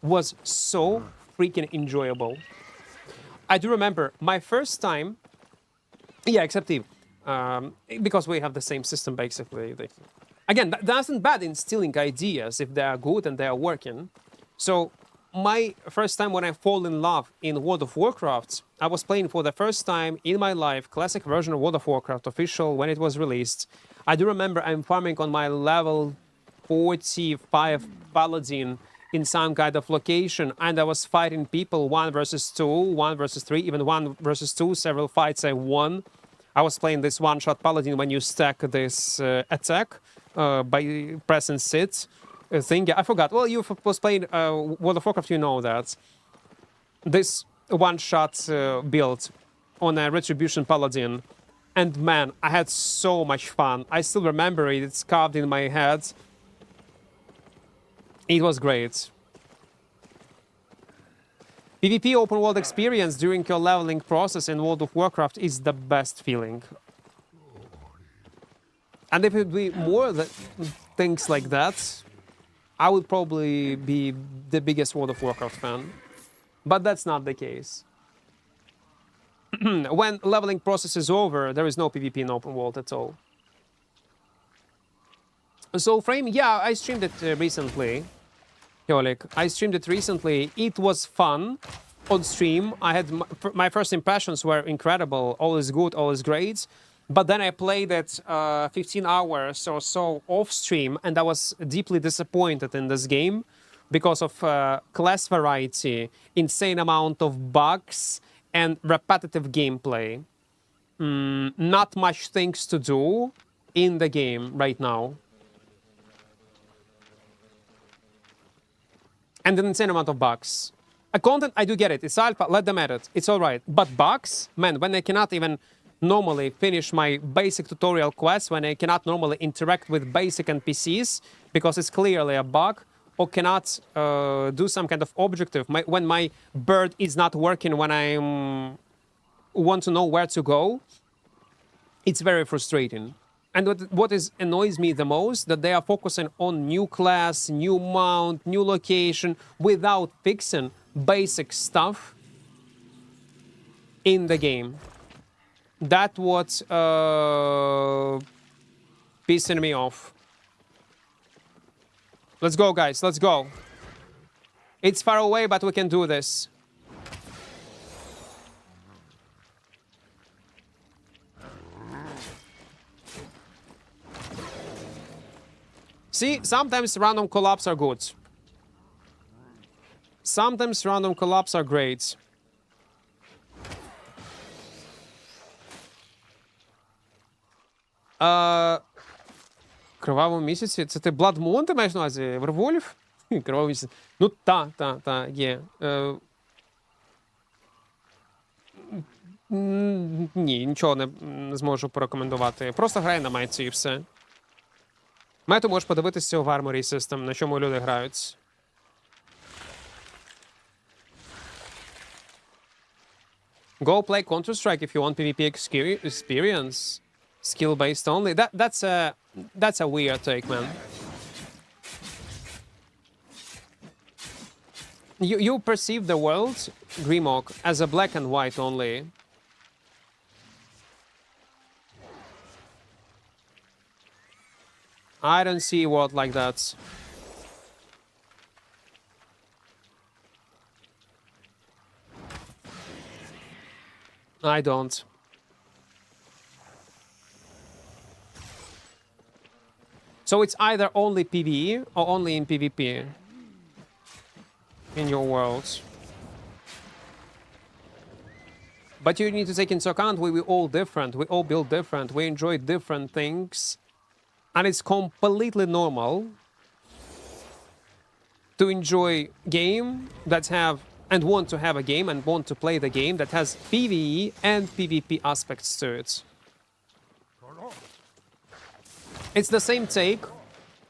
was so freaking enjoyable. I do remember my first time, yeah, except Eve, because we have the same system basically. Again, that's not bad in stealing ideas if they are good and they are working. So my first time when I fall in love in World of Warcraft, I was playing for the first time in my life classic version of World of Warcraft official when it was released. I do remember I'm farming on my level 45 paladin in some kind of location, and I was fighting people 1 versus 2, 1 versus 3, even 1 versus 2. Several fights I won. I was playing this one-shot paladin when you stack this attack by pressing sit. Thing. I forgot. Well, you was playing World of Warcraft, you know that. This one-shot build on a Retribution Paladin. And man, I had so much fun. I still remember it. It's carved in my head. It was great. PvP open world experience during your leveling process in World of Warcraft is the best feeling. And if it would be more things like that, I would probably be the biggest World of Warcraft fan. But that's not the case. When leveling process is over, there is no PvP in open world at all. So Frame, yeah, I streamed it recently. Yolik, I streamed it recently. It was fun on stream. I had my first impressions were incredible. All is good, all is great. But then I played it 15 hours or so off stream, and I was deeply disappointed in this game because of class variety, insane amount of bugs, and repetitive gameplay. Not much things to do in the game right now. And an insane amount of bugs. Content, I do get it. It's alpha, let them edit. It's all right. But bugs, man, when I cannot even normally finish my basic tutorial quests, when I cannot normally interact with basic NPCs because it's clearly a bug, or cannot do some kind of objective, when my bird is not working, when I want to know where to go, it's very frustrating. And what annoys me the most, that they are focusing on new class, new mount, new location, without fixing basic stuff in the game. That's what's pissing me off. Let's go, guys. Let's go. It's far away, but we can do this. See, sometimes random collapse are good. Sometimes random collapse are great. Кривавому місяці? Це ти Blood Moon, ти маєш на увазі? Вервольф? Кривавий місяць. Ну, та, є. Ні, нічого не зможу порекомендувати. Просто грай на майці і все. Мету можеш подивитися в Armory System, на чому люди грають. Go play Counter-Strike if you want PvP experience. Skill-based only. That's a weird take, man. You perceive the world, Grimok, as a black and white only. I don't see a world like that. I don't. So it's either only PvE or only in PvP in your worlds. But you need to take into account we're all different, we all build different, we enjoy different things. And it's completely normal to enjoy game that have and want to have a game and want to play the game that has PvE and PvP aspects to it. It's the same take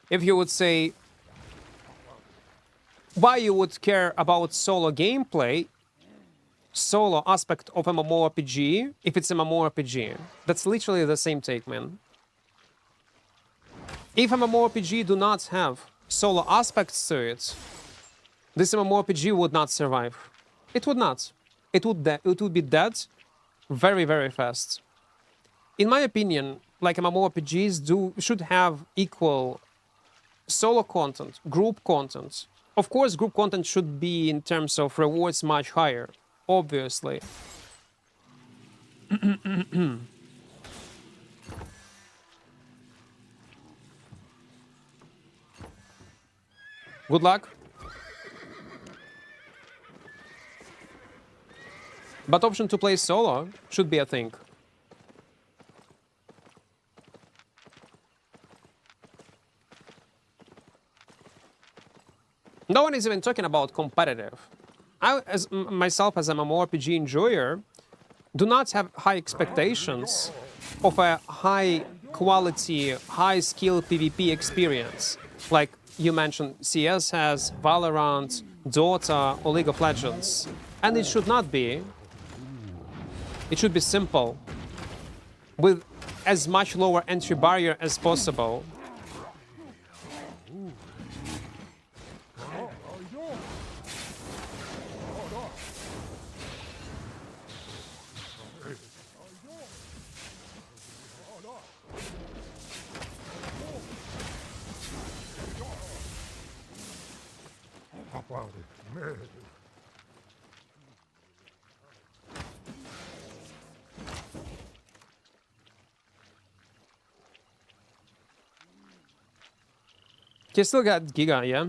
if you would say why you would care about solo gameplay, solo aspect of mmorpg, if it's mmorpg. That's literally the same take, man. If mmorpg do not have solo aspects to it, this mmorpg would not survive. It would not. It would be dead very, very fast. In my opinion, like mmorpgs should have equal solo content, group content. Of course, group content should be in terms of rewards much higher, obviously. Good luck. But option to play solo should be a thing. No one is even talking about competitive. I, myself, as a MMORPG enjoyer, do not have high expectations of a high quality, high skill PvP experience. Like you mentioned, CS has, Valorant, Dota, or League of Legends. And it should not be. It should be simple. With as much lower entry barrier as possible. You still got Giga, yeah?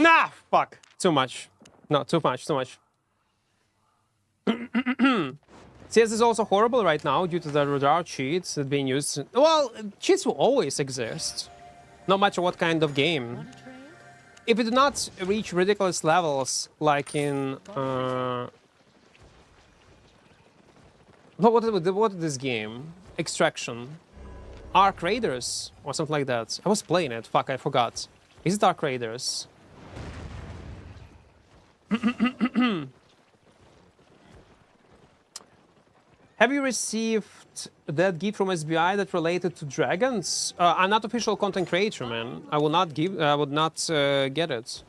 Nah, fuck. Too much. No, too much, too much. CS is also horrible right now due to the radar cheats that being used. Well, cheats will always exist, no matter what kind of game. Want to trade? If it do not reach ridiculous levels, like in what is this game? Extraction, Arc Raiders or something like that. I was playing it. Fuck, I forgot. Is it Arc Raiders? Have you received that gift from SBI that related to dragons? I'm not official content creator, man. I will not give. I would not get it.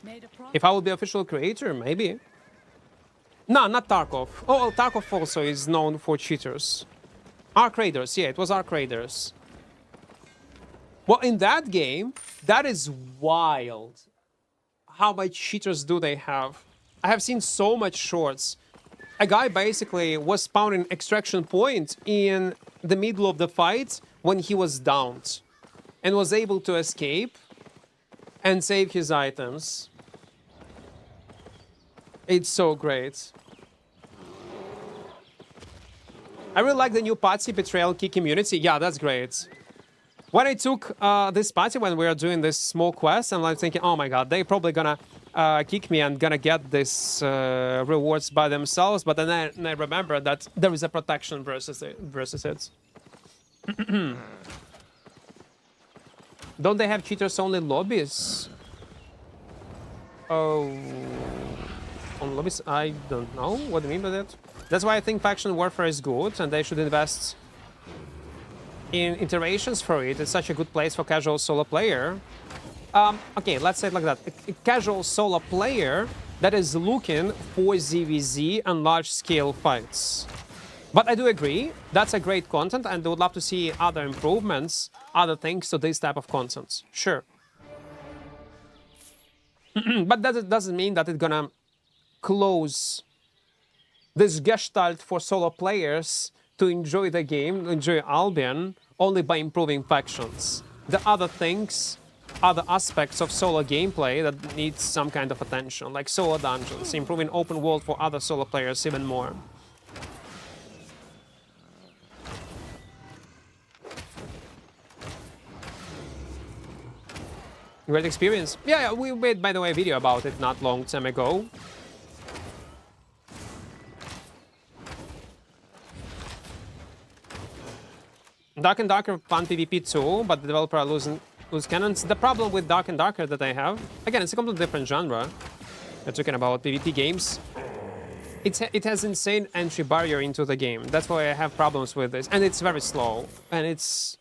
Made a profit. If I would be official creator, maybe. No, not Tarkov. Oh, Tarkov also is known for cheaters. Arc Raiders, yeah, it was Arc Raiders. Well, in that game, that is wild. How much cheaters do they have? I have seen so much shorts. A guy basically was spawning extraction point in the middle of the fight when he was downed and was able to escape and save his items. It's so great. I really like the new party betrayal key community. Yeah, that's great. When I took this party, when we were doing this small quest, I'm like thinking, oh my god, they probably gonna kick me and gonna get this rewards by themselves. But then I remember that there is a protection versus it. Don't they have cheaters only lobbies? Oh, on lobbies? I don't know. What do you mean by that? That's why I think faction warfare is good, and they should invest in iterations for it. It's such a good place for casual solo player. Okay, let's say it like that. A casual solo player that is looking for ZVZ and large-scale fights. But I do agree, that's a great content, and I would love to see other improvements, other things to this type of content. Sure. But that doesn't mean that it's gonna close this gestalt for solo players to enjoy the game, enjoy Albion, only by improving factions. The other things, other aspects of solo gameplay that needs some kind of attention, like solo dungeons, improving open world for other solo players even more. Great experience. Yeah, we made, by the way, a video about it not long time ago. Dark and Darker fun PvP too, but the developer are lose cannons. The problem with Dark and Darker that I have, again, it's a completely different genre. We're talking about PvP games. It has insane entry barrier into the game. That's why I have problems with this, and it's very slow, and it's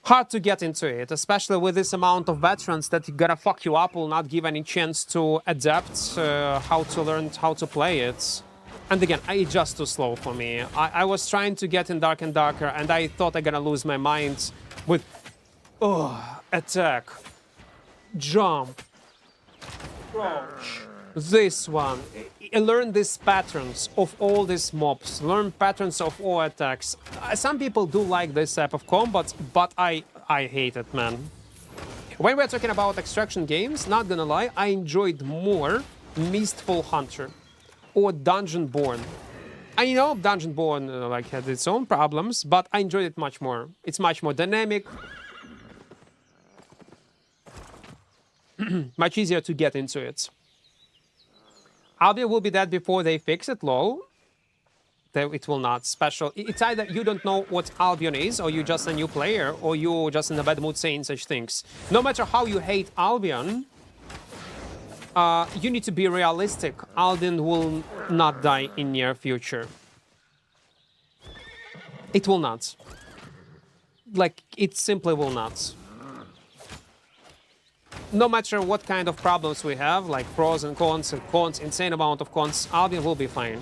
hard to get into it, especially with this amount of veterans that gotta fuck you up, will not give any chance to adapt how to learn how to play it. And again, it's just too slow for me. I was trying to get in Dark and Darker, and I thought I'm gonna lose my mind with attack, jump, crouch. This one. Learn these patterns of all these mobs. Learn patterns of all attacks. Some people do like this type of combat, but I I hate it, man. When we're talking about extraction games, not gonna lie, I enjoyed more Mistfall Hunter or Dungeon-born. I know Dungeon-born like had its own problems, but I enjoyed it much more. It's much more dynamic, much easier to get into it. Albion will be dead before they fix it, lol. It will not. Special. It's either you don't know what Albion is, or you're just a new player, or you're just in a bad mood saying such things. No matter how you hate Albion, you need to be realistic. Albion will not die in near future. It will not. Like, it simply will not. No matter what kind of problems we have, like pros and cons, insane amount of cons, Albion will be fine.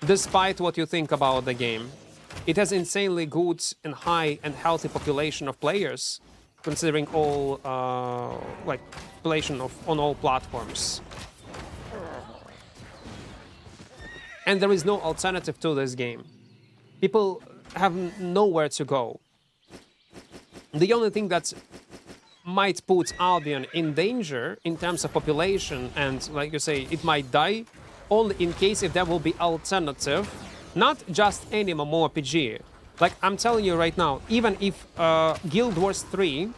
Despite what you think about the game. It has insanely good and high and healthy population of players, considering all, like, population on all platforms. And there is no alternative to this game. People have nowhere to go. The only thing that might put Albion in danger in terms of population and, like you say, it might die, only in case if there will be alternative, not just any mmorpg. Like, I'm telling you right now, even if Guild Wars 3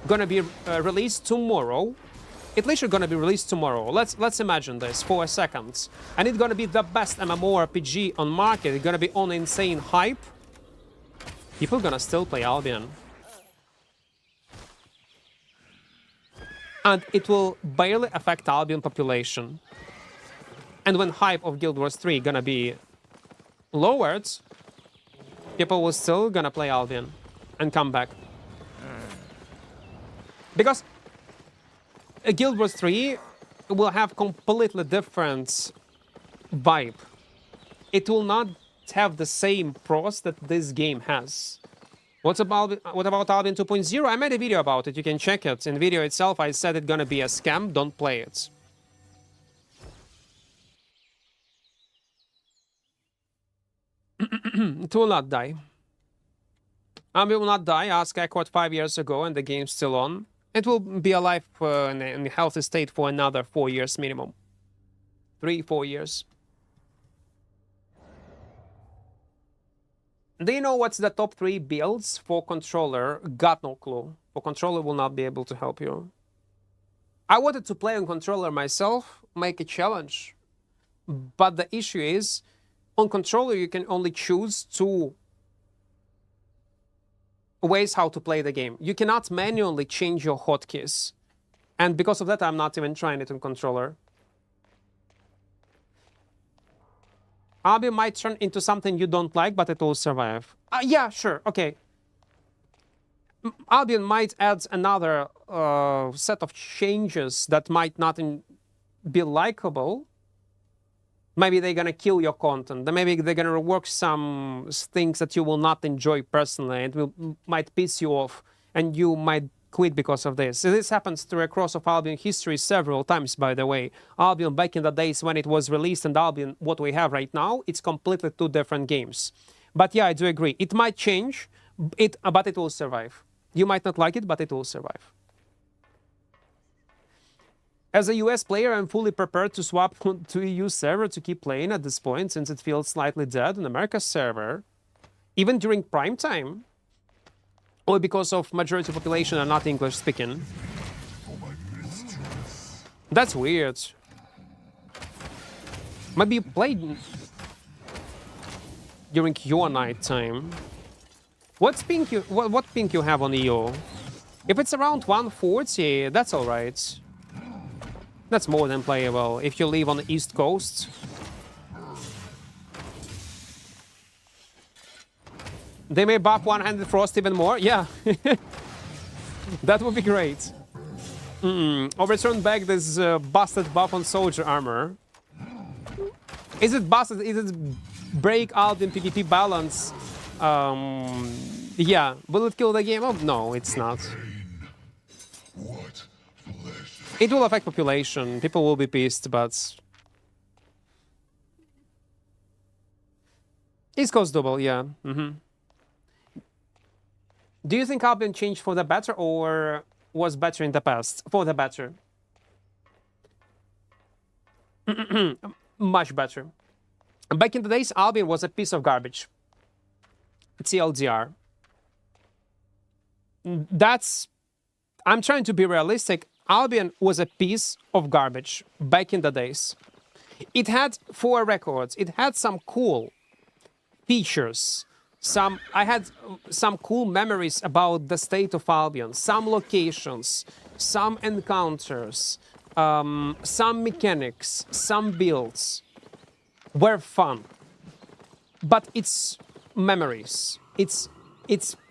gonna be released tomorrow, at least it's gonna be released tomorrow. Let's imagine this for a second. And it's gonna be the best mmorpg on market. It's gonna be on insane hype. People gonna still play Albion. And it will barely affect Albion population. And when hype of Guild Wars 3 gonna be lowered, people will still gonna play Albion and come back. Because Guild Wars 3 will have completely different vibe. It will not have the same pros that this game has. What about Albion 2.0? I made a video about it, you can check it. In the video itself I said it's gonna be a scam, don't play it. It will not die. Albion will not die, ask Equart 5 years ago and the game's still on. It will be alive in a healthy state for another 4 years minimum. 3-4 years. Do you know what's the top 3 builds for controller? Got no clue. For controller will not be able to help you. I wanted to play on controller myself, make a challenge. But the issue is, on controller you can only choose 2 ways how to play the game. You cannot manually change your hotkeys. And because of that, I'm not even trying it on controller. Albion might turn into something you don't like, but it will survive. Yeah, sure, okay. Albion might add another set of changes that might not be likable. Maybe they're gonna kill your content. Then maybe they're gonna rework some things that you will not enjoy personally. It might piss you off, and you might quit because of this. So this happens through across of Albion history several times, by the way. Albion back in the days when it was released, and Albion what we have right now, it's completely 2 different games. But yeah, I do agree. It might change, but it will survive. You might not like it, but it will survive. As a US player, I'm fully prepared to swap to EU server to keep playing at this point, since it feels slightly dead on America's server. Even during prime time, or because of majority population are not English speaking. That's weird. Maybe you played during your night time. What ping you have on EU? If it's around 140, that's alright. That's more than playable if you live on the East Coast. They may buff one-handed frost even more. Yeah, that would be great. Or return back this busted buff on soldier armor. Is it busted? Is it break Albion PvP balance? Yeah. Will it kill the game? Oh, no, it's not. It will affect population. People will be pissed, but East Coast double, yeah. Do you think Albion changed for the better or was better in the past? For the better. Much better. Back in the days, Albion was a piece of garbage. TLDR. That's... I'm trying to be realistic. Albion was a piece of garbage back in the days. It had 4 records. It had some cool features. I had some cool memories about the state of Albion. Some locations, some encounters, some mechanics, some builds were fun. But it's memories. It's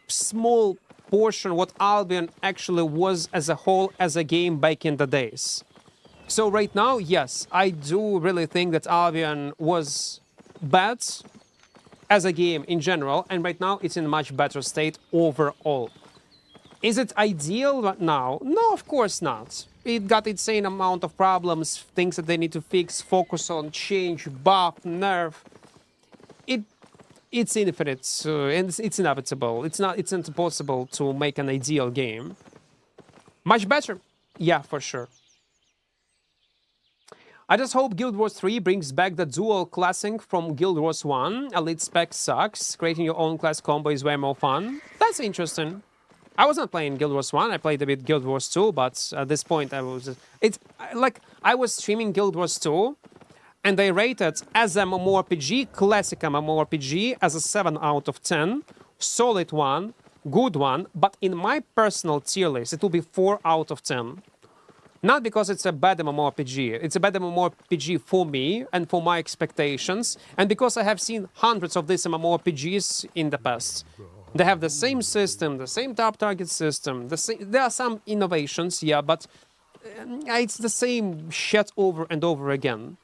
small portion what Albion actually was as a whole, as a game back in the days. So right now, yes, I do really think that Albion was bad as a game in general, and right now it's in a much better state overall. Is it ideal now? No, of course not. It got insane amount of problems, things that they need to fix, focus on, change, buff, nerf. It's infinite, and it's inevitable. It's impossible to make an ideal game. Much better, yeah, for sure. I just hope Guild Wars 3 brings back the dual classing from Guild Wars 1. Elite spec sucks. Creating your own class combo is way more fun. That's interesting. I wasn't playing Guild Wars 1. I played a bit Guild Wars 2, but at this point I was... It's like I was streaming Guild Wars 2, and they rated as a mmorpg, classic mmorpg, as a 7 out of 10. Solid one, good one, but in my personal tier list, it will be 4 out of 10. Not because it's a bad mmorpg, it's a bad mmorpg for me and for my expectations, and because I have seen hundreds of these mmorpgs in the past. They have the same system, the same top target system, there are some innovations, yeah, but it's the same shit over and over again.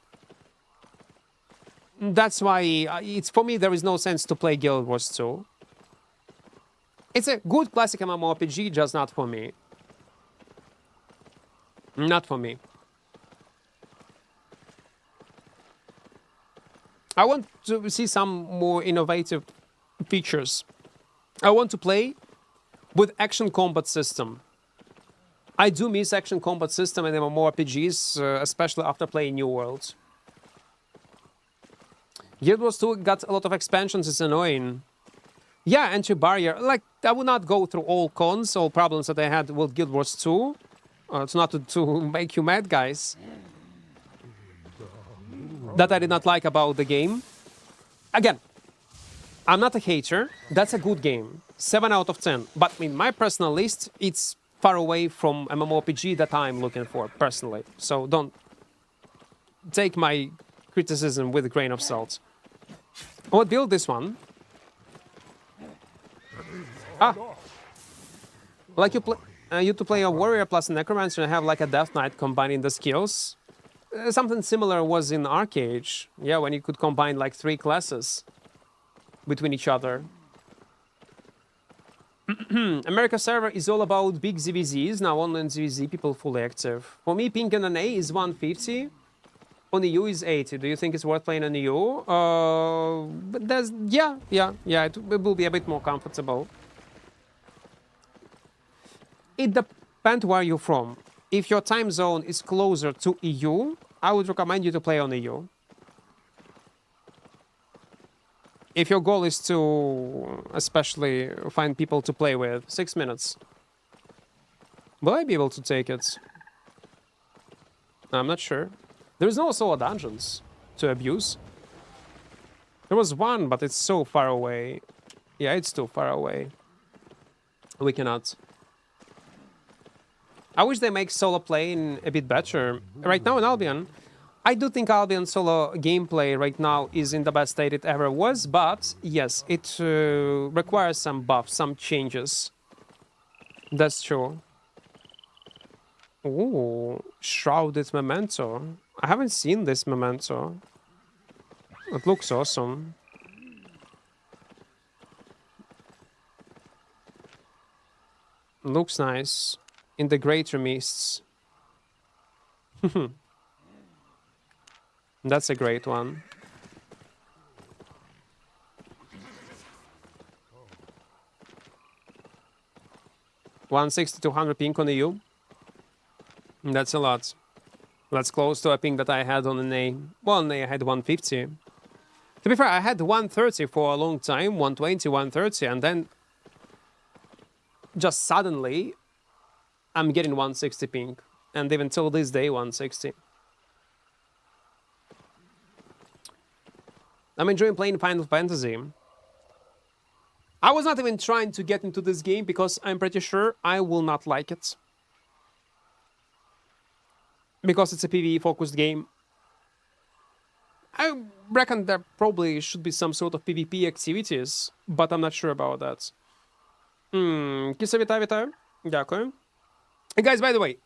That's why it's for me there is no sense to play Guild Wars 2. It's a good classic mmorpg, just not for me. Not for me. I want to see some more innovative features. I want to play with action combat system. I do miss action combat system in MMORPGs, especially after playing New World. Guild Wars 2 got a lot of expansions, it's annoying. Yeah, entry barrier. Like, I would not go through all cons, all problems that I had with Guild Wars 2. It's not to make you mad, guys. That I did not like about the game. Again, I'm not a hater. That's a good game. 7 out of 10. But in my personal list, it's far away from MMORPG that I'm looking for, personally. So don't take my criticism with a grain of salt. I would build this one. Like you to play a warrior plus a necromancer and have like a death knight combining the skills. Something similar was in Arcade. Yeah, when you could combine like 3 classes between each other. America server is all about big ZVZs. Now online ZVZ people fully active. For me, ping on an A is 150. On EU is 80. Do you think it's worth playing on EU? But there's yeah. It will be a bit more comfortable. It depends where you're from. If your time zone is closer to EU, I would recommend you to play on EU. If your goal is to especially find people to play with, 6 minutes. Will I be able to take it? I'm not sure. There's no solo dungeons to abuse. There was one, but it's so far away. Yeah, it's too far away. We cannot. I wish they make solo playing a bit better. Right now in Albion, I do think Albion solo gameplay right now is in the best state it ever was, but yes, it requires some buffs, some changes. That's true. Ooh, Shrouded Memento. I haven't seen this Memento. It looks awesome. Looks nice. In the Greater Mists. That's a great one. 160, 200 ping on EU. That's a lot. That's close to a ping that I had on an A. Well, on A I had 150. To be fair, I had 130 for a long time, 120, 130, and then just suddenly I'm getting 160 ping. And even till this day, 160. I'm enjoying playing Final Fantasy. I was not even trying to get into this game because I'm pretty sure I will not like it. Because it's a PvE-focused game. I reckon there probably should be some sort of PvP activities, but I'm not sure about that. Кіса, вітаю. Дякую. And guys, by the way,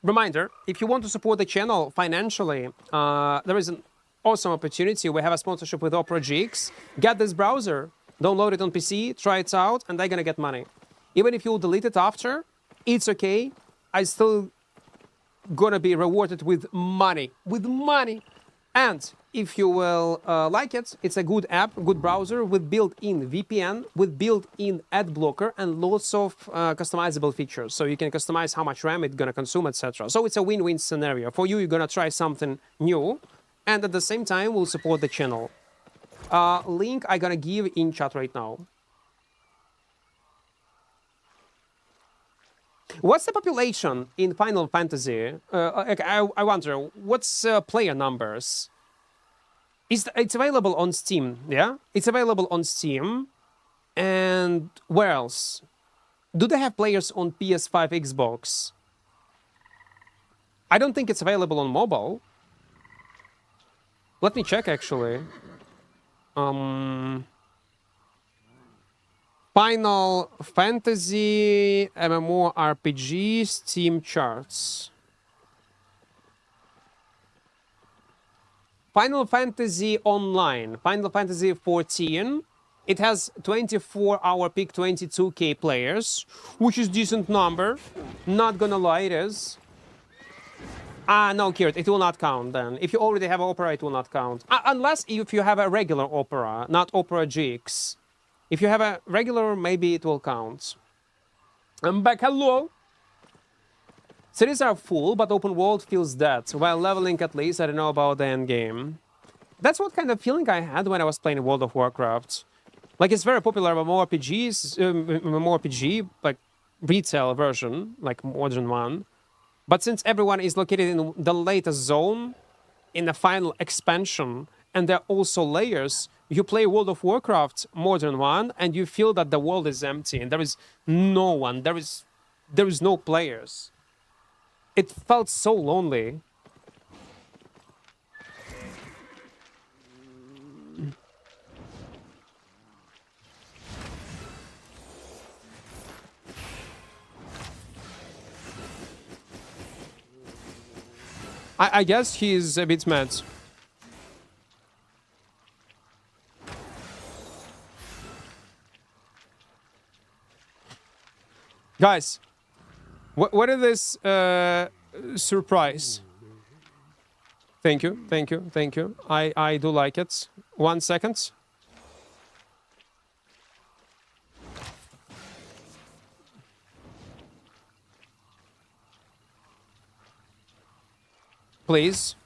reminder, if you want to support the channel financially, there is an awesome opportunity. We have a sponsorship with Opera GX. Get this browser, download it on PC, try it out, and they're gonna get money. Even if you delete it after, it's okay. I still gonna be rewarded with money. With money! And if you will like it, it's a good app, good browser with built-in VPN, with built-in ad blocker, and lots of customizable features. So you can customize how much RAM it's gonna consume, etc. So it's a win-win scenario. For you, you're gonna try something new, and at the same time, will support the channel. Link I'm gonna give in chat right now. What's the population in Final Fantasy? I wonder, what's player numbers? It's available on Steam, yeah? It's available on Steam. And where else? Do they have players on PS5, Xbox? I don't think it's available on mobile. Let me check, actually. Final Fantasy mmorpg Steam charts. Final Fantasy Online, Final Fantasy 14. It has 24-hour peak 22k players, which is decent number. Not gonna lie, it is. No, Kirt, it will not count then. If you already have Opera, it will not count. Unless if you have a regular Opera, not Opera GX. If you have a regular, maybe it will count. I'm back, hello! Cities are full, but open world feels dead. While leveling at least, I don't know about the end game. That's what kind of feeling I had when I was playing World of Warcraft. Like, it's very popular MMORPG, like, retail version, like modern one. But since everyone is located in the latest zone, in the final expansion, and there are also layers, you play World of Warcraft modern one, and you feel that the world is empty, and there is no one, there is no players. It felt so lonely. I guess he's a bit mad. Guys, what is this surprise? Thank you, thank you, thank you. I do like it. 1 second. Please.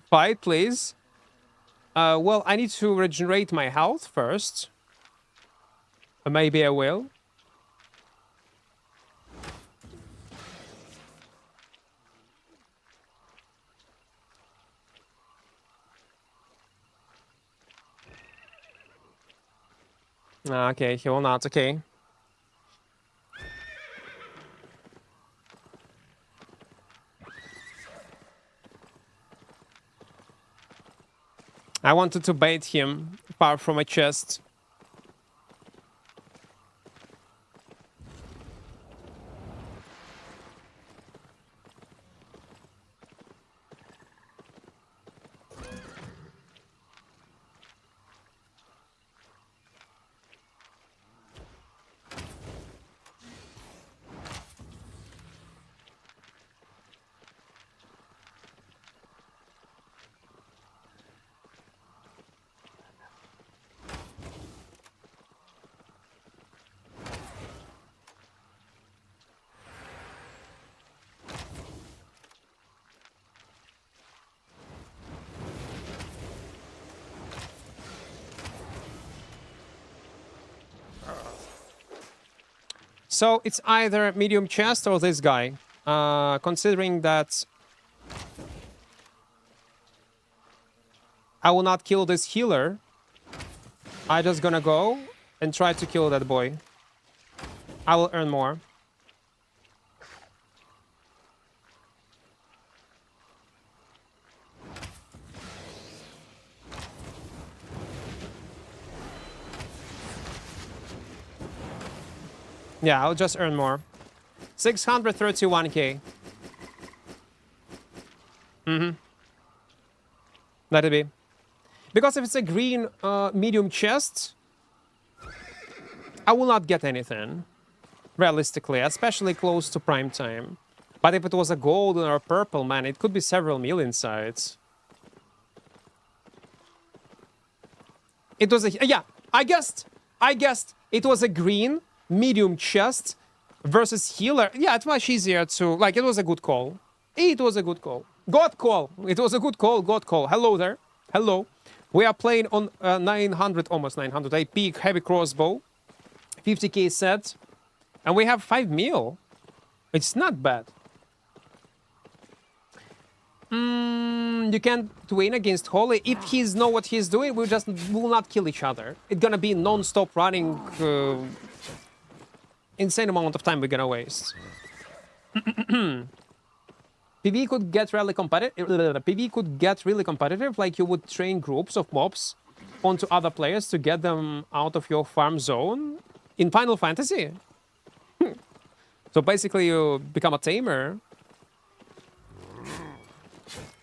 Fight, please. Well, I need to regenerate my health first. Maybe I will. Okay, he will not. Okay. I wanted to bait him far from a chest. So it's either medium chest or this guy. Considering that I will not kill this healer, I just gonna go and try to kill that boy. I will earn more. Yeah, I'll just earn more. 631k. Let it be. Because if it's a green medium chest, I will not get anything. Realistically, especially close to prime time. But if it was a golden or a purple, man, it could be several million sides. It was a... Yeah, I guessed. It was a green medium chest versus healer. Yeah, it's much easier to... Like, it was a good call. It was a good call. God call. It was a good call. God call. Hello there. Hello. We are playing on 900, almost 900 AP heavy crossbow. 50k set. And we have 5 mil. It's not bad. You can't win against Holy. If he's know what he's doing, we just will not kill each other. It's gonna be non-stop running. Insane amount of time we're gonna waste. PvE could get really competitive. PvE could get really competitive, like you would train groups of mobs onto other players to get them out of your farm zone in Final Fantasy. So basically, you become a tamer,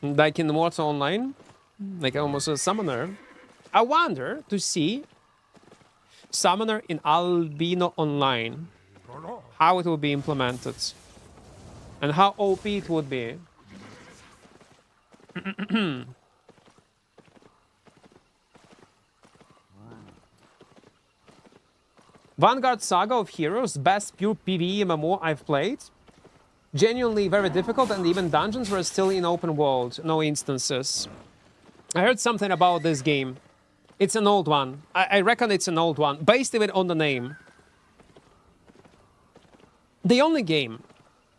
like in Mortal Online, like almost a summoner. I wonder to see summoner in Albino Online, how it will be implemented. And how OP it would be. Vanguard Saga of Heroes, best pure PvE MMO I've played. Genuinely very difficult, and even dungeons were still in open world, no instances. I heard something about this game. It's an old one. I reckon it's an old one, based even on the name. The only game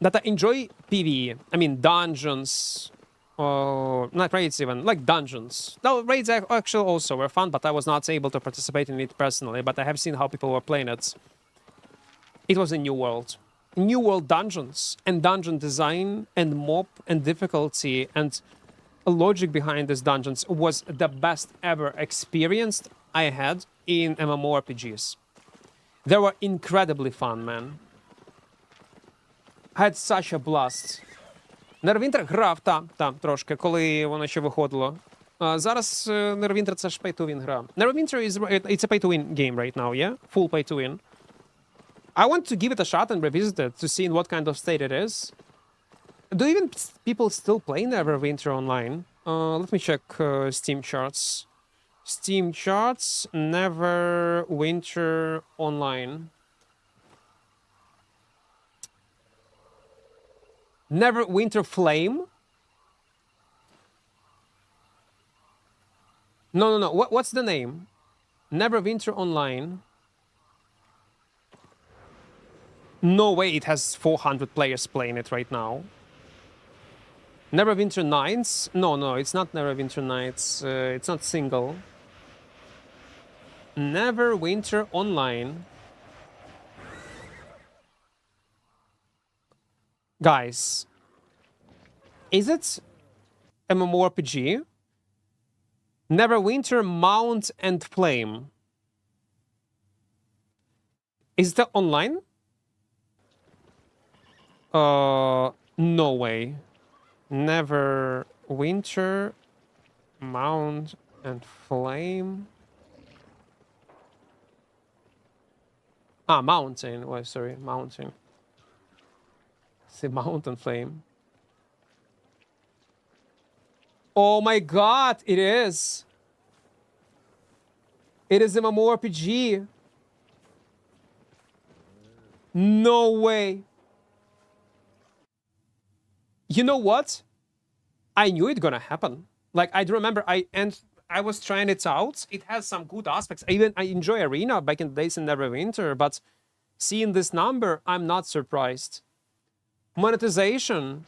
that I enjoy PvE, I mean dungeons, or not raids even, like dungeons. No, raids actually also were fun, but I was not able to participate in it personally, but I have seen how people were playing it. It was a New World. New World dungeons, and dungeon design, and mob, and difficulty, and logic behind these dungeons was the best ever experience I had in MMORPGs. They were incredibly fun, man. Had such a blast. Neverwinter грав там трошки, коли воно ще виходило. Зараз Neverwinter це ж pay-to-win гра. Neverwinter it's a pay-to-win game right now, yeah? Full pay-to-win. I want to give it a shot and revisit it to see in what kind of state it is. Do even people still play Neverwinter online? Let me check Steam charts. Steam charts, Neverwinter online. Neverwinter Flame? No. What's the name? Neverwinter Online. No way it has 400 players playing it right now. Neverwinter Nights? No, it's not Neverwinter Nights. It's not single. Neverwinter Online. Guys, is it MMORPG? Neverwinter Mount and Flame. Is that online? No way. Neverwinter Mount and Flame. Ah, Mountain. Oh, sorry, Mountain. Mountain Flame. Oh my god, it is. It is a MMORPG. No way. You know what? I knew it gonna happen. Like, I do remember I was trying it out. It has some good aspects. I enjoy Arena back in the days in Neverwinter, but Seeing this number, I'm not surprised. Monetization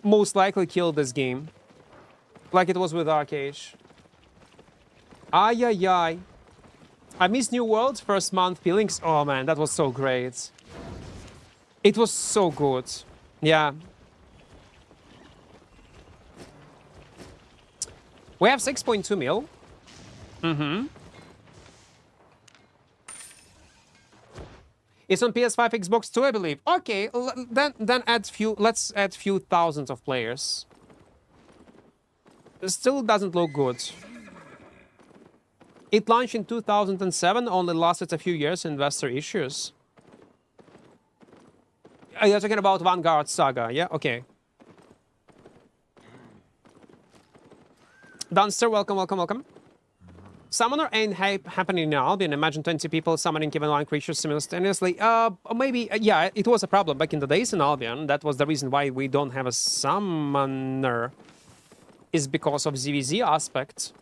most likely killed this game. Like it was with Arcade. Ay, ay, ay. I miss New World, first month feelings. Oh man, that was so great. It was so good. Yeah. We have 6.2 mil. Mm-hmm. It's on PS5, Xbox 2, I believe. Okay, then let's add few thousands of players. It still doesn't look good. It launched in 2007, only lasted a few years, investor issues. You're talking about Vanguard Saga, yeah? Okay. Dunster, welcome, welcome, welcome. Summoner ain't happening in Albion. Imagine 20 people summoning even one creature simultaneously. Maybe, yeah, it was a problem back in the days in Albion. That was the reason why we don't have a summoner. Is because of ZVZ aspect.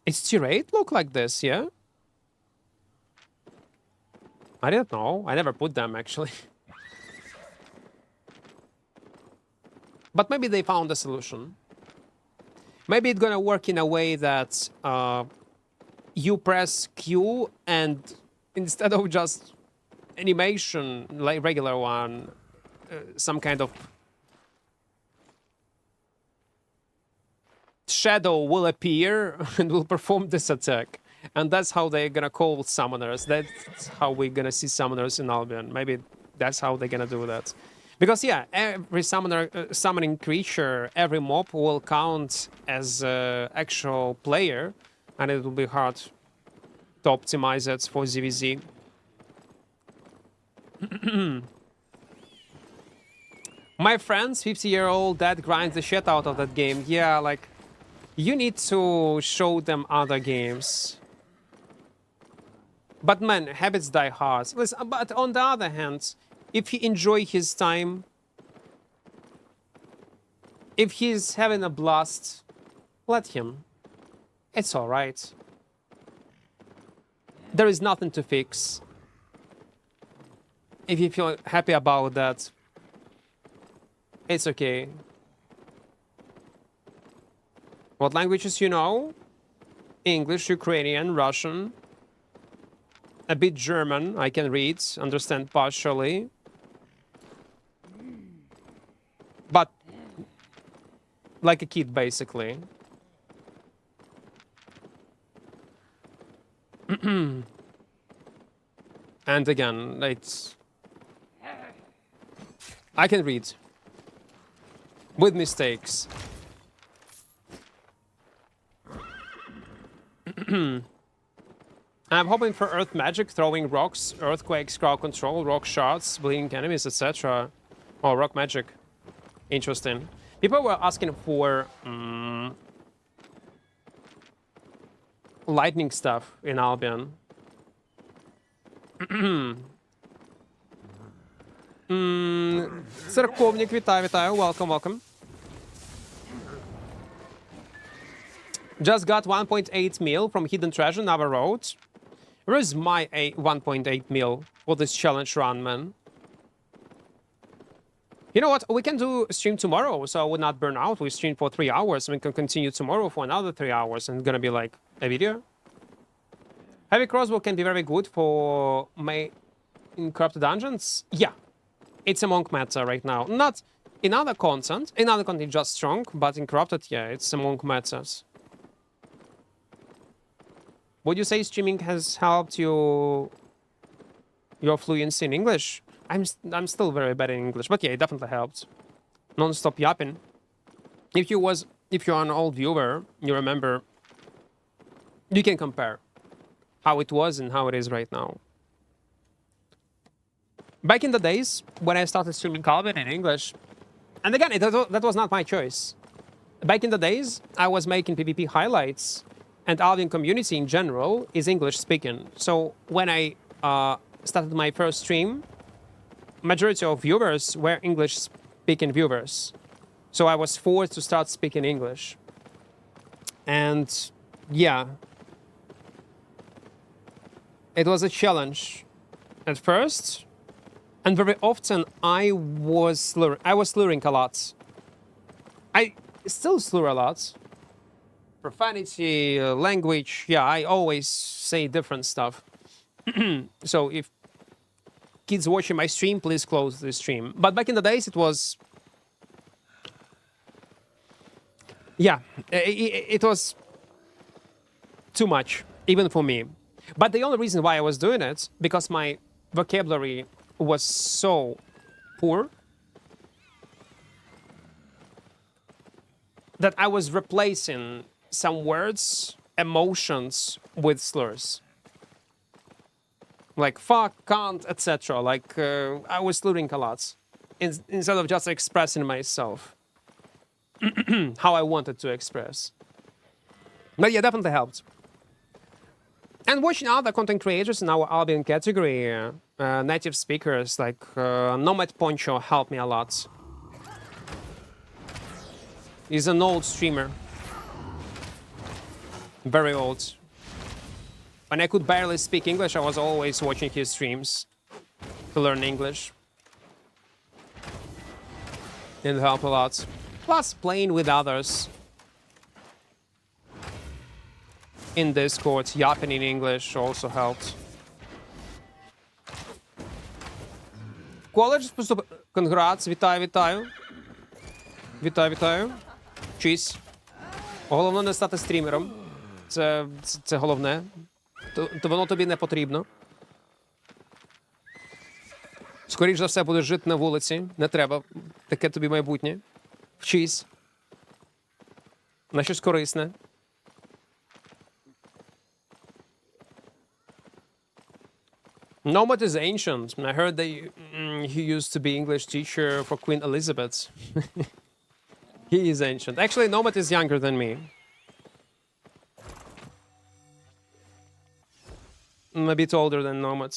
Its tier 8 look like this, yeah? I don't know. I never put them, actually. But maybe they found a solution. Maybe it's gonna work in a way that you press Q and instead of just animation, like regular one, some kind of shadow will appear and will perform this attack. And that's how they're gonna call summoners. That's how we're gonna see summoners in Albion. Maybe that's how they're gonna do that. Because, yeah, every summoning creature, every mob will count as an actual player, and it will be hard to optimize it for ZVZ. My friend's 50-year-old dad grinds the shit out of that game. Yeah, like, you need to show them other games. But man, habits die hard. Listen, but on the other hand, if he enjoy his time, if he's having a blast, let him. It's all right. There is nothing to fix. If you feel happy about that, it's okay. What languages you know? English, Ukrainian, Russian, a bit German, I can read, understand partially. But like a kid, basically. And again, it's... I can read. With mistakes. I'm hoping for Earth Magic, throwing rocks, earthquakes, crowd control, rock shards, bleeding enemies, etc. Oh, rock magic. Interesting. People were asking for lightning stuff in Albion. Церковник, вітаю, welcome, welcome. Just got 1.8 mil from Hidden Treasure, Nava Road. Where is my 1.8 mil for this challenge run, man? You know what? We can do stream tomorrow, so I would not burn out. We stream for 3 hours, and we can continue tomorrow for another 3 hours, and it's gonna be like a video. Heavy crossbow can be very good for my in corrupted dungeons. Yeah, it's a monk meta right now. Not in other content. In other content, just strong, but in corrupted, yeah, it's a monk metas. Would you say streaming has helped you your fluency in English? I'm still very bad in English, but yeah, it definitely helped. Non-stop yapping. If you're an old viewer, you remember. You can compare how it was and how it is right now. Back in the days when I started streaming Calvin in English, and again, that was not my choice. Back in the days, I was making PvP highlights. And Albion community in general is English speaking. So when I started my first stream, majority of viewers were English speaking viewers. So I was forced to start speaking English. And yeah, it was a challenge at first. And very often I was slurring a lot. I still slur a lot. Profanity, language, yeah, I always say different stuff. So if kids watching my stream, please close the stream. But back in the days, it was... Yeah, it was too much, even for me. But the only reason why I was doing it, because my vocabulary was so poor that I was replacing some words, emotions with slurs. Like fuck, can't, etc. Like I was slurring a lot instead of just expressing myself how I wanted to express. But yeah, definitely helped. And watching other content creators in our Albion category, native speakers like Nomad Poncho helped me a lot. He's an old streamer. Very old. When I could barely speak English, I was always watching his streams to learn English. It helped a lot. Plus, playing with others in Discord, yapping in English also helped. Коледж поступ... Конграц, вітаю, вітаю. Вітаю, вітаю. Чись. Головне не стати стрімером. Це головне. То воно тобі не потрібно. Скоріше за все, будеш жити на вулиці. Не треба. Таке тобі майбутнє. Вчись. На щось корисне. Nomad is ancient. I heard that he used to be English teacher for Queen Elizabeth. He is ancient. Actually, Nomad is younger than me. I'm a bit older than Nomad.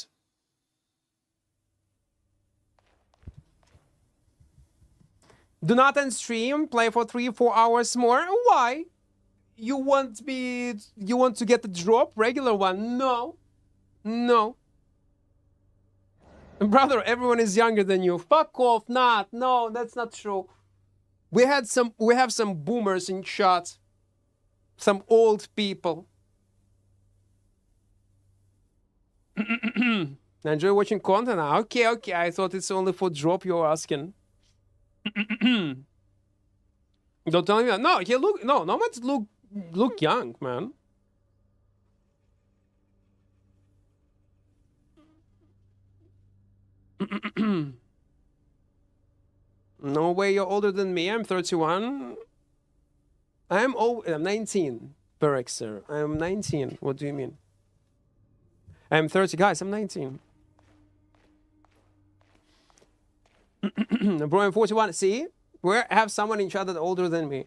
Do not end stream. Play for 3-4 hours more. Why? You want to get the drop? Regular one? No. No. Brother, everyone is younger than you. Fuck off. Not. No, that's not true. We have some boomers in chat. Some old people. Enjoy watching content now. Okay, okay. I thought it's only for drop you're asking. Don't tell me that. No, Nomads look young, man. No way you're older than me. I'm 31. I'm 19. Perexer. I'm 19. What do you mean? I'm 30. Guys, I'm 19. Bro, I'm 41. See? We have someone in chat that's older than me.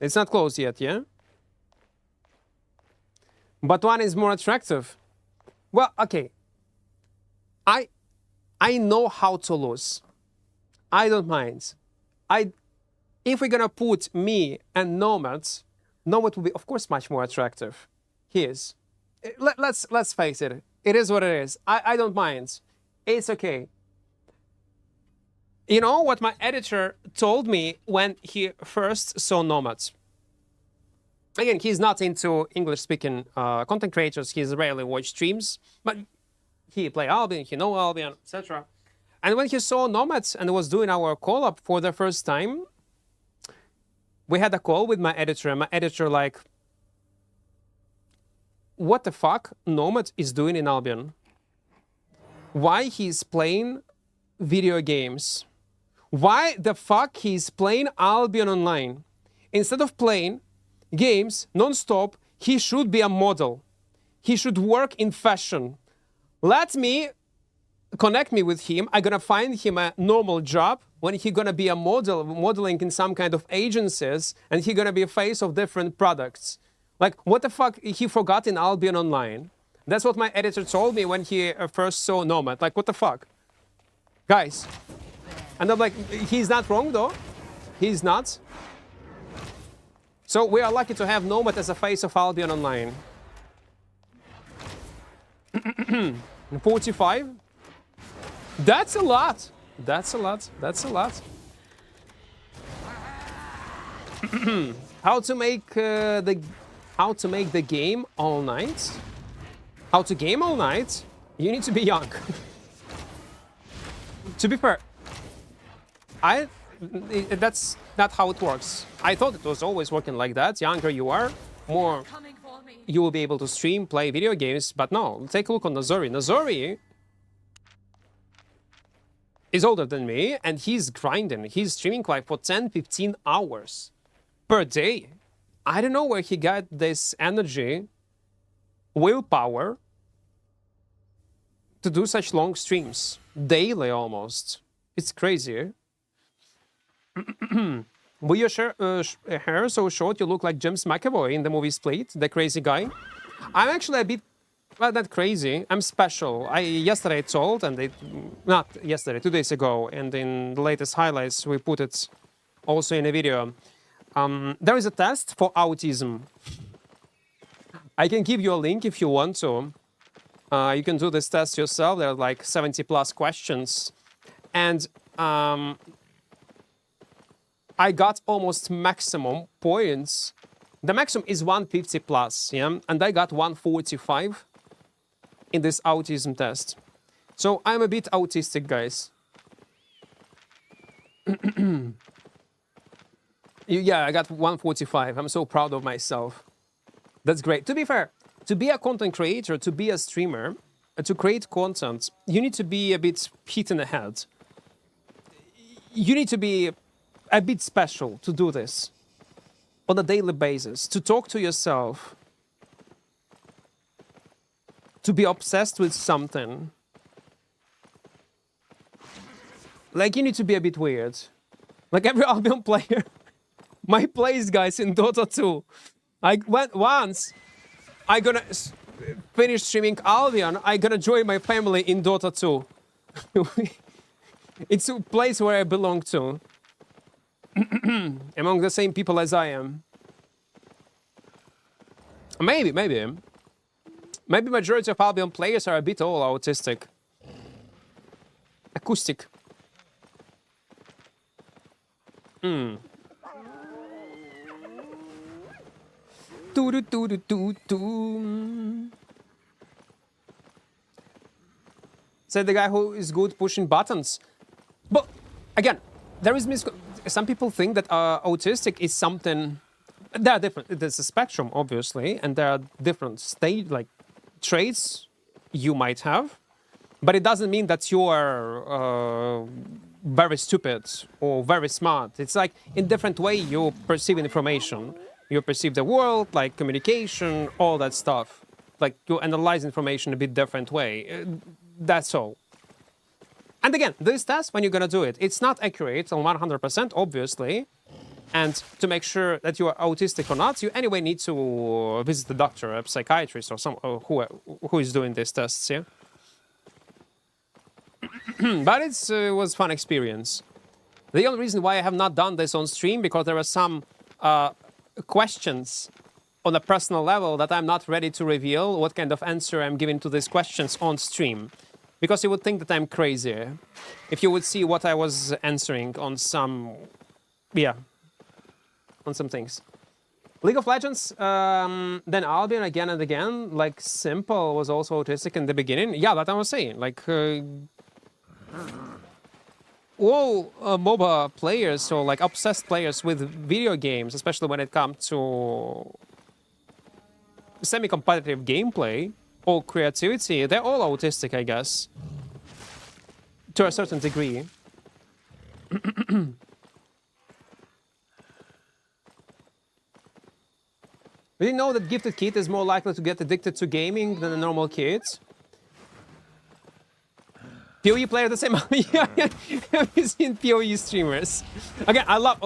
It's not closed yet, yeah? But one is more attractive. Well, okay. I know how to lose. I don't mind. If we're gonna put me and Nomad will be, of course, much more attractive. He is. Let's face it. It is what it is. I don't mind. It's okay. You know what my editor told me when he first saw Nomad? Again, he's not into English-speaking content creators. He's rarely watched streams, but he play Albion, he know Albion, etc. And when he saw Nomads and was doing our call-up for the first time, we had a call with my editor, and my editor like, what the fuck Nomad is doing in Albion? Why he's playing video games? Why the fuck he's playing Albion Online? Instead of playing games non-stop, he should be a model. He should work in fashion. Let me connect me with him. I'm gonna find him a normal job when he gonna be a modeling in some kind of agencies, and he gonna be a face of different products. Like, what the fuck he forgot in Albion Online? That's what my editor told me when he first saw Nomad. Like, what the fuck? Guys. And I'm like, he's not wrong though. He's not. So we are lucky to have Nomad as a face of Albion Online. 45? That's a lot. That's a lot. That's a lot. How to make the game all night? How to game all night? You need to be young. To be fair, that's not how it works. I thought it was always working like that. Younger you are, more Coming for me. you will be able to stream, play video games. But no, take a look on Nazori. Nazori is older than me, and he's grinding. He's streaming like for 10-15 hours per day. I don't know where he got this energy, willpower to do such long streams. Daily almost. It's crazy. With your hair so short, you look like James McAvoy in the movie Split, the crazy guy. I'm actually a bit, well, not crazy. I'm special. Yesterday I told, and not yesterday, 2 days ago, and in the latest highlights we put it also in a video. There is a test for autism. I can give you a link if you want to. You can do this test yourself. There are like 70+ questions, and I got almost maximum points. The maximum is 150+, yeah, and I got 145 in this autism test. So I'm a bit autistic, guys. Yeah, I got 145. I'm so proud of myself. That's great. To be fair, to be a content creator, to be a streamer, to create content, you need to be a bit hit in the head. You need to be a bit special to do this on a daily basis, to talk to yourself, to be obsessed with something. Like, you need to be a bit weird. Like every Albion player. My plays, guys, in Dota 2. I went once. I gonna finish streaming Albion. I gonna join my family in Dota 2. It's a place where I belong to. Among the same people as I am. Maybe. Maybe majority of Albion players are a bit all autistic. Acoustic. Said the guy who is good pushing buttons. But again, there is some people think that autistic is something. There are different. There's a spectrum, obviously, and there are different traits you might have. But it doesn't mean that you are very stupid or very smart. It's like in different way you perceive information. You perceive the world, like communication, all that stuff. Like you analyze information a bit different way. That's all. And again, this test, when you're gonna do it, it's not accurate on 100%, obviously. And to make sure that you are autistic or not, you anyway need to visit the doctor, a psychiatrist, or who is doing these tests. Yeah. But it was fun experience. The only reason why I have not done this on stream because there are some questions on a personal level that I'm not ready to reveal what kind of answer I'm giving to these questions on stream. Because you would think that I'm crazy if you would see what I was answering on some, on some things. League of Legends, then Albion again and again, like Simple was also autistic in the beginning. Yeah, that I was saying, like all MOBA players, or like obsessed players with video games, especially when it comes to semi-competitive gameplay or creativity, they're all autistic, I guess, to a certain degree. We didn't know that gifted kid is more likely to get addicted to gaming than a normal kid. PoE player the same. Yeah, have you seen PoE streamers? Again, I love.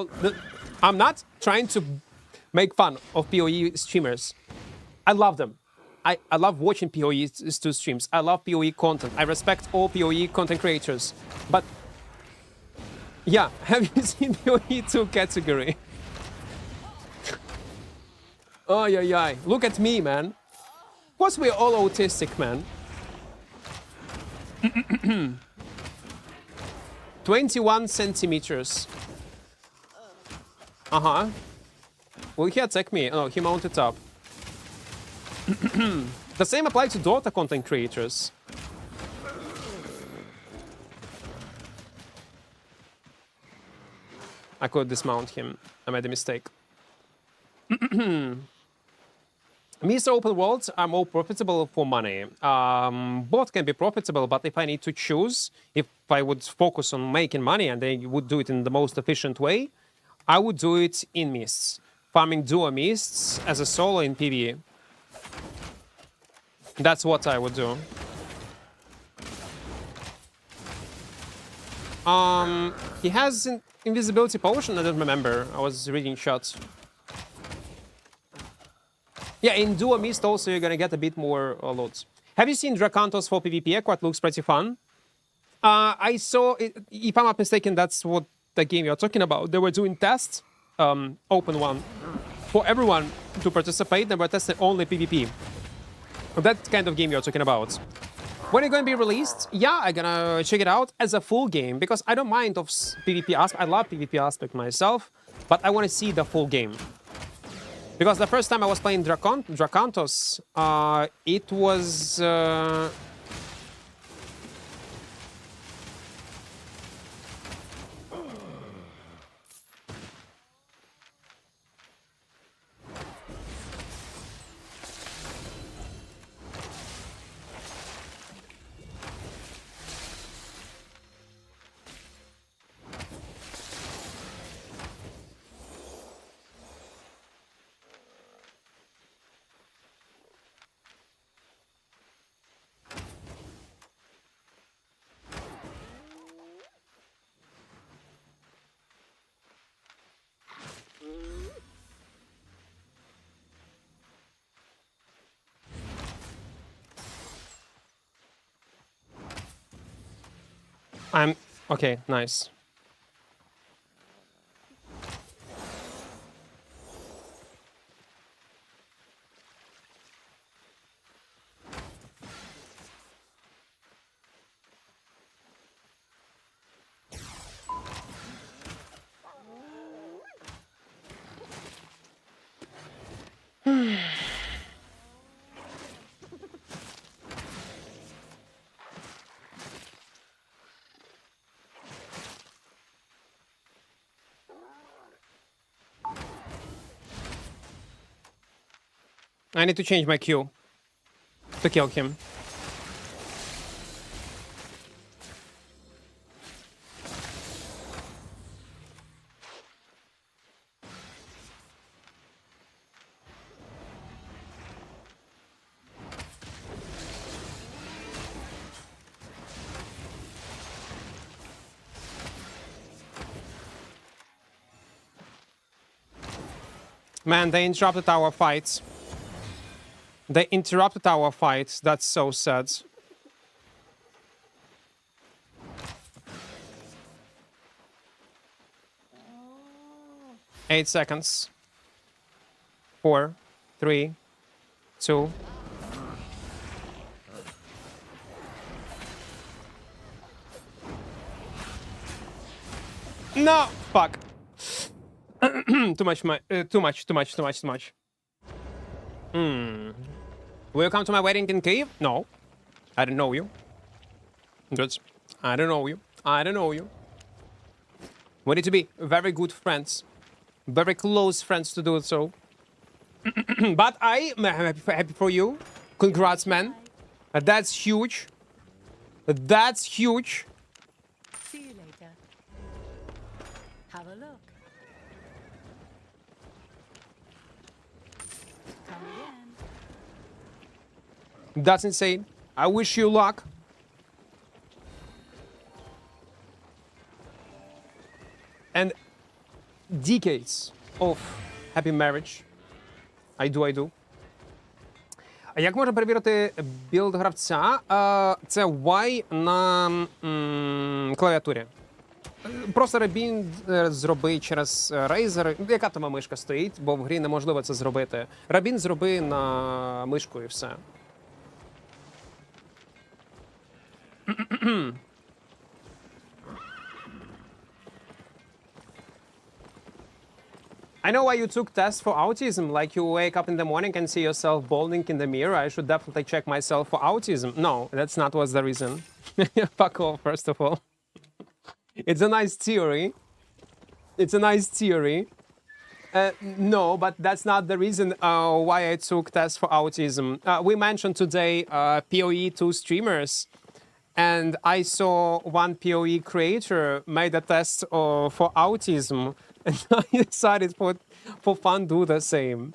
I'm not trying to make fun of PoE streamers. I love them. I love watching PoE streams. I love PoE content. I respect all PoE content creators. But yeah, have you seen PoE 2 category? Oh yeah. Look at me, man. Of course, we're all autistic, man. 21 centimeters. Uh-huh. Will he attack me? Oh, he mounted up. The same applies to Dota content creators. I could dismount him. I made a mistake. Mr. Open Worlds are more profitable for money. Both can be profitable, but if I need to choose, if I would focus on making money and I would do it in the most efficient way, I would do it in mists. Farming duo mists as a solo in PvE. That's what I would do. He has an invisibility potion, I don't remember. I was reading shots. Yeah, in duo mist also you're gonna get a bit more loads. Have you seen Dracantos for PvP? Equart looks pretty fun. I saw, if I'm not mistaken, that's what the game you're talking about. They were doing tests, open one, for everyone to participate. They were testing only PvP. That kind of game you're talking about. When it's going to be released, yeah, I'm gonna check it out as a full game, because I don't mind of PvP aspect. I love PvP aspect myself, but I want to see the full game. Because the first time I was playing Dracantos, it was... Okay, nice. I need to change my Q to kill him. Man, they interrupted our fights. They interrupted our fights. That's so sad. Eight seconds. 4, 3, 2. No! Fuck. Too much. Will you come to my wedding in Kyiv? No. I don't know you. Good. I don't know you. I don't know you. We need to be very good friends. Very close friends to do so. But I'm happy for you. Congrats, man. That's huge. That's huge. See you later. Have a look. Come again. That's insane. I wish you luck. and decades of happy marriage. I do. Як можна перевірити білд гравця? Це Y на клавіатурі. Просто рабін зроби через Razer. Яка там мишка стоїть, бо в грі неможливо це зробити. Рабін зроби на мишку і все. I know why you took tests for autism, like you wake up in the morning and see yourself balding in the mirror. I should definitely check myself for autism. No, that's not what's the reason. Fuck off, first of all. It's a nice theory. It's a nice theory. No, but that's not the reason why I took tests for autism. We mentioned today PoE 2 streamers. And I saw one PoE creator made a test for autism, and I decided for fun do the same.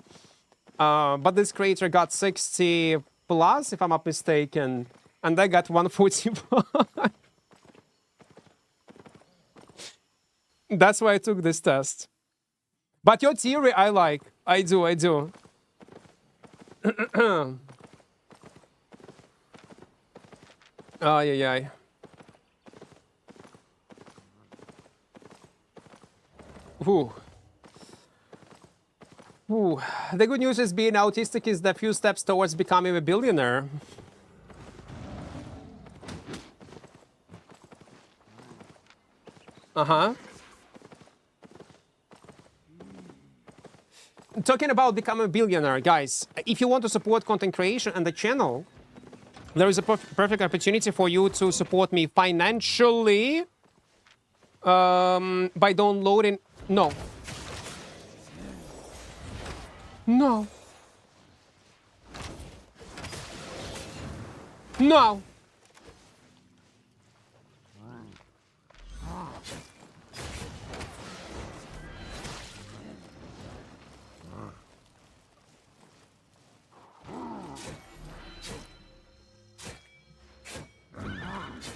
But this creator got 60 plus, if I'm not mistaken, and I got 145. That's why I took this test. But your theory I like. I do. Ay. Ooh. The good news is being autistic is the few steps towards becoming a billionaire. Talking about becoming a billionaire, guys, if you want to support content creation and the channel, there is a perfect opportunity for you to support me financially by downloading... No.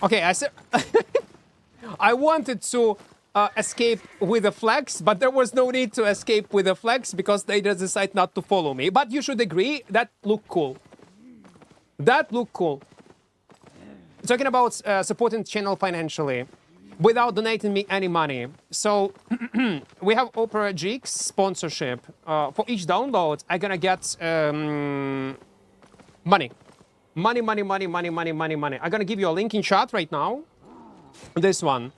Okay, I said I wanted to escape with a flex, but there was no need to escape with a flex because they just decided not to follow me. But you should agree, that looked cool. Talking about supporting the channel financially without donating me any money. So we have Opera GX sponsorship. For each download, I'm gonna get money. Money. I'm gonna give you a link in chat right now. This one.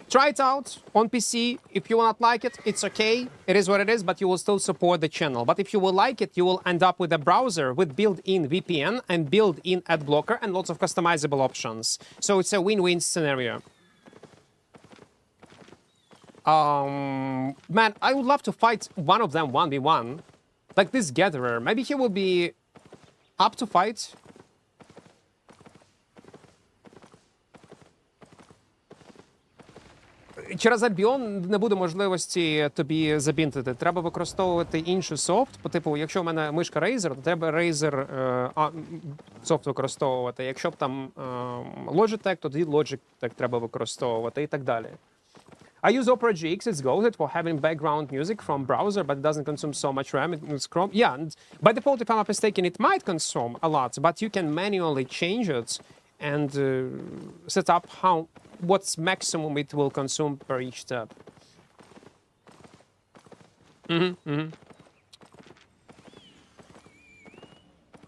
Try it out on PC. If you will not like it, it's okay. It is what it is, but you will still support the channel. But if you will like it, you will end up with a browser with built-in VPN and built-in ad blocker and lots of customizable options. So it's a win-win scenario. Man, I would love to fight one of them 1v1. Like this Gatherer. Maybe he will be up to fight. Через Альбіон не буде можливості тобі забінтити. Треба використовувати інший софт. По типу, якщо в мене мишка Razer, то треба Razer софт використовувати. Якщо б там Logitech, то тоді Logitech треба використовувати і так далі. I use Opera GX, it's goated for having background music from browser, but it doesn't consume so much RAM. It's Chrome. Yeah, and by default, if I'm not mistaken, it might consume a lot, but you can manually change it and set up what's maximum it will consume per each tab.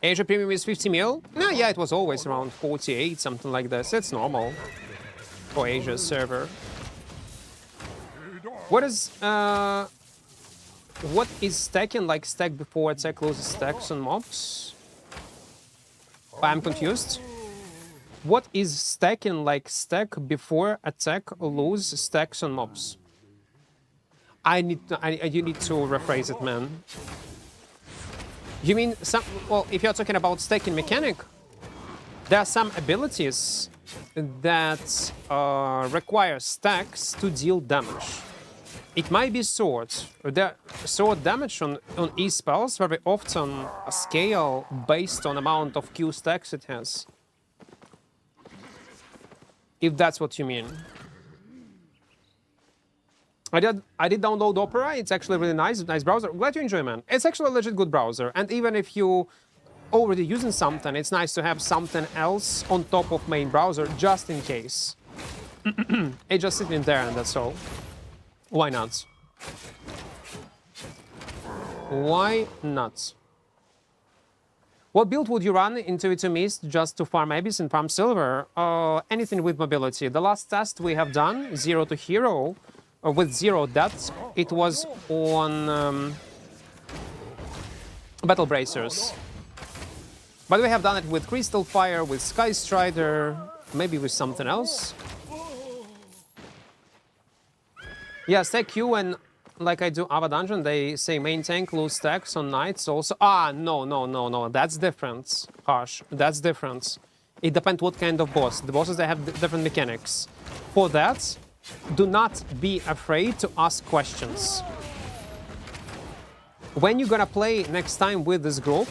Asia Premium is 50 mil? No, yeah, it was always around 48, something like this. It's normal for Asia's server. What is stacking like stack before attack loses stacks on mobs? I'm confused. What is stacking like stack before attack lose stacks on mobs? You need to rephrase it, man. You mean well, if you're talking about stacking mechanic, there are some abilities that require stacks to deal damage. It might be swords. The sword damage on E-spells very often scale based on amount of Q stacks it has. If that's what you mean. I did download Opera. It's actually really nice browser. Glad you enjoy, man. It's actually a legit good browser. And even if you already using something, it's nice to have something else on top of main browser just in case. It's just sitting there and that's all. Why not? Why not? What build would you run into It's a Mist just to farm Abyss and farm silver? Anything with mobility. The last test we have done, 0 to hero, with 0 deaths, it was on Battle Bracers. But we have done it with Crystal Fire, with Sky Strider, maybe with something else. Yeah, stack Q and like I do Ava Dungeon, they say main tank lose stacks on knights also. No, that's different. Harsh, that's different. It depends what kind of boss. The bosses, they have different mechanics. For that, do not be afraid to ask questions. When you're gonna play next time with this group,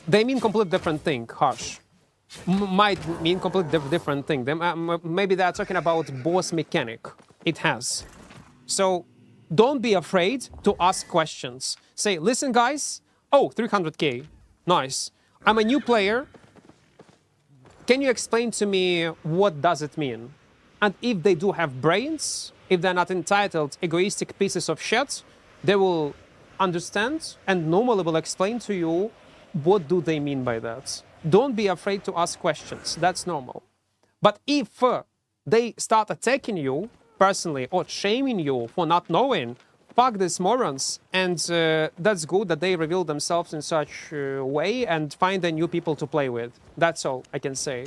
they mean completely different thing, Harsh. Might mean completely different thing. Maybe they're talking about boss mechanic. It has. So don't be afraid to ask questions. Say, listen guys, oh, 300k, nice. I'm a new player. Can you explain to me what does it mean? And if they do have brains, if they're not entitled egoistic pieces of shit, they will understand and normally will explain to you what do they mean by that. Don't be afraid to ask questions, that's normal. But if they start attacking you personally or shaming you for not knowing, fuck these morons, and that's good that they reveal themselves in such a way and find a new people to play with. That's all I can say.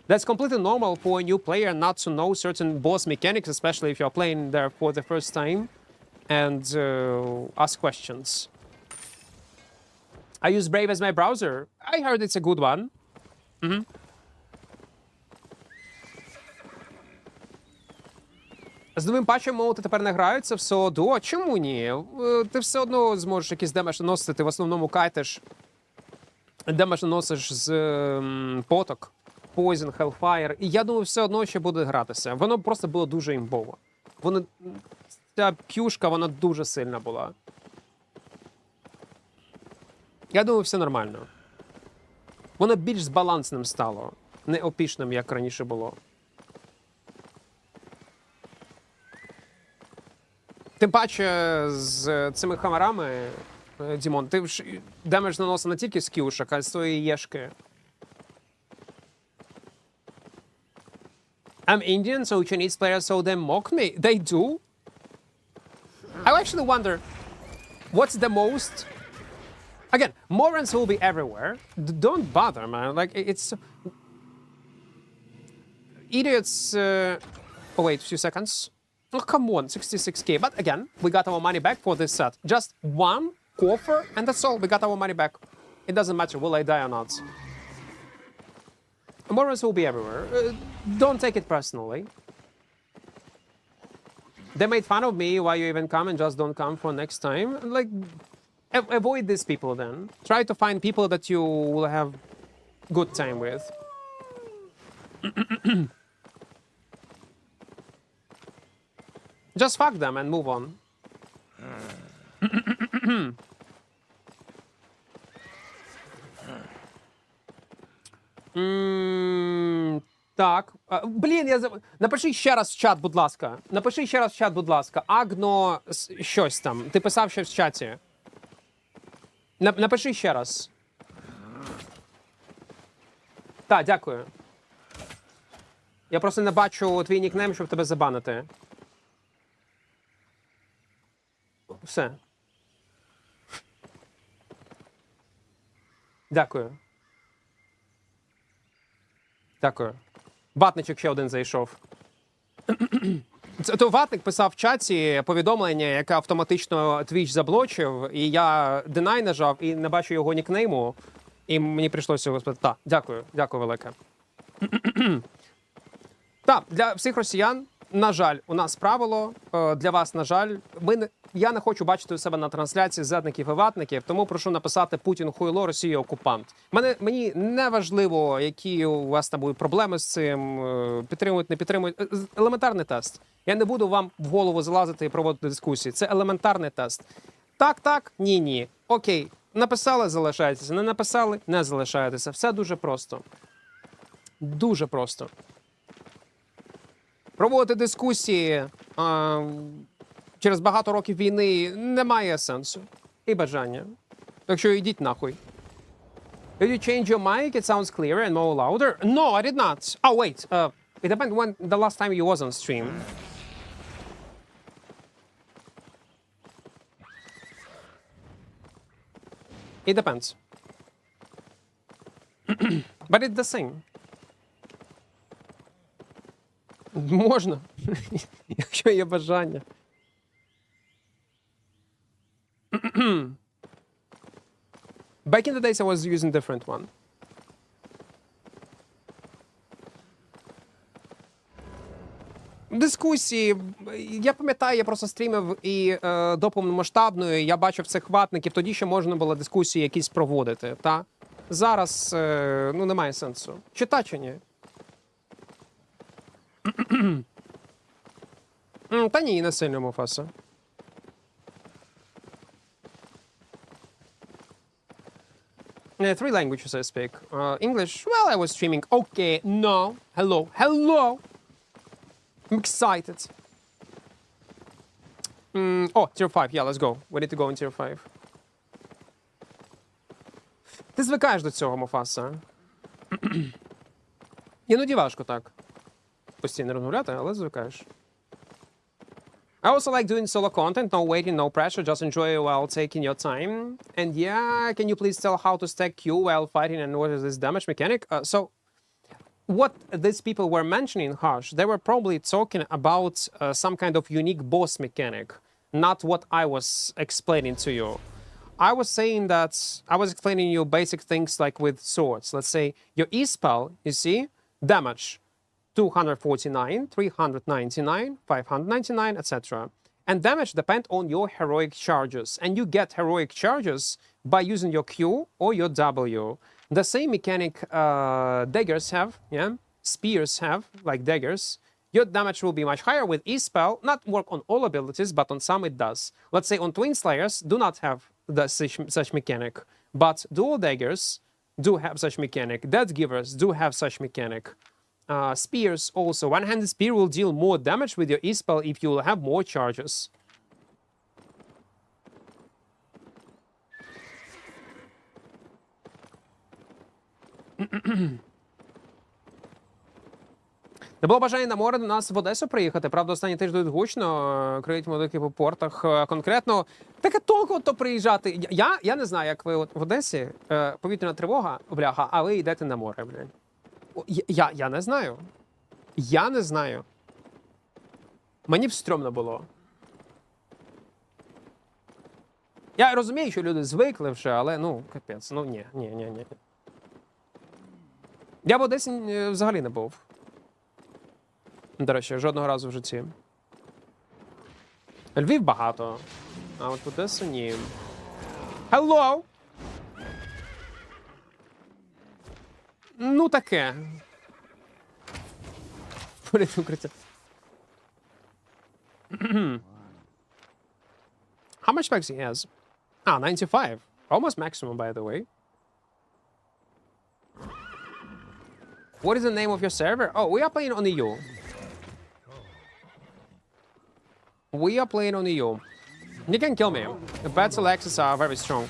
That's completely normal for a new player not to know certain boss mechanics, especially if you're playing there for the first time, and ask questions. I use Brave as my browser. I heard it's a good one. З новим патчем молоти тепер не граються в СО-дуо. Чому ні? Ти все одно зможеш якийсь демедж наносити. Ти в основному кайтиш. Демедж наносиш з поток. Poison, Hellfire. І я думаю, все одно ще буде гратися. Воно просто було дуже імбово. Ця п'юшка, вона дуже сильна була. Я думаю, все нормально. Воно більш збалансним стало. Не опішним, як раніше було. Тим паче з цими хамерами, Дімон, ти ж демедж наносив не тільки з кюшок, а й з своєї єшки. I'm Indian, so Chinese players so they mock me. They do? I actually wonder, what's the most... Again, morons will be everywhere. Don't bother, man. Like, it's... Idiots... Oh, wait, a few seconds. Oh, come on, 66k. But again, we got our money back for this set. Just one coffer, and that's all. We got our money back. It doesn't matter, will I die or not. Morons will be everywhere. Don't take it personally. They made fun of me, why you even come and just don't come for next time. Like, avoid these people then. Try to find people that you will have good time with. Just fuck them and move on. Так. Блін, напиши ще раз в чат, будь ласка. Напиши ще раз в чат, будь ласка. Агно щось там. Ти писав щось в чаті. Напиши ще раз. Так, дякую. Я просто не бачу твій нікнейм, щоб тебе забанити. Все. Дякую. Дякую. Ватничок ще один зайшов. То Ватник писав в чаті повідомлення, яке автоматично Twitch заблочив, і я deny нажав, і не бачу його нікнейму, і мені прийшлося його спитати. Так, дякую, дякую велике. Так, для всіх росіян, на жаль, у нас правило, для вас, на жаль, я не хочу бачити у себе на трансляції зетників і ватників, тому прошу написати «Путін хуйло, Росія окупант». Мені не важливо, які у вас там будуть проблеми з цим, підтримують, не підтримують. Елементарний тест. Я не буду вам в голову залазити і проводити дискусії. Це елементарний тест. Так, ні. Окей, написали, залишаєтеся, не написали, не залишаєтеся. Все дуже просто. Дуже просто. Проводити дискусії через багато років війни немає сенсу. І бажання. Так що йдіть нахуй. Did you change your mic? It sounds clearer and more louder. No, I did not. Oh, wait. It depends when the last time you was on stream. It depends. But it's the same. Можна, якщо є бажання. Back in the days I was using different one. Дискусії. Я пам'ятаю, я просто стрімив і до повномасштабної, я бачив цих ватників, тоді ще можна було дискусії якісь проводити, та? Зараз, немає сенсу. Чита чи ні? Та ні, не сильно, Муфаса. Three languages I speak. English, well, I was streaming. Okay, no. Hello. I'm excited. Tier 5, yeah, let's go. We need to go in tier 5. Ти звикаєш до цього, Муфаса. Іноді важко так. Постійно розмовляти, але звикаєш. I also like doing solo content, no waiting, no pressure, just enjoy while taking your time. And yeah, can you please tell how to stack Q while fighting and what is this damage mechanic? So, what these people were mentioning, Harsh, they were probably talking about some kind of unique boss mechanic, not what I was explaining to you. I was saying that I was explaining you basic things like with swords. Let's say your E-spell, you see, damage 249, 399, 599, etc. And damage depend on your heroic charges. And you get heroic charges by using your Q or your W. The same mechanic daggers have, yeah? Spears have, like daggers. Your damage will be much higher with E-spell. Not work on all abilities, but on some it does. Let's say on Twin Slayers do not have such mechanic. But dual daggers do have such mechanic. Death Givers do have such mechanic. Spears also. One-handed spear will deal more damage with your E-spell if you will have more charges. Не було бажання на море до нас в Одесу приїхати. Правда, останній тиждень тут гучно, криють молодики по портах. Конкретно, таке толку то приїжджати. Я не знаю, як ви от в Одесі, повітряна тривога, бляха, а ви йдете на море, блядь. Я не знаю. Я не знаю. Мені б стрьомно було. Я розумію, що люди звикли вже, але, капець, ні. Я в Одесі взагалі не був. До речі, жодного разу в житті. Львів багато, а от Одесу ні. Hello! Ну таке. Укриття. How much specs he has? 95. Almost maximum, by the way. What is the name of your server? Oh, we are playing on EU. We are playing on EU. You can kill me. The battle axes are very strong.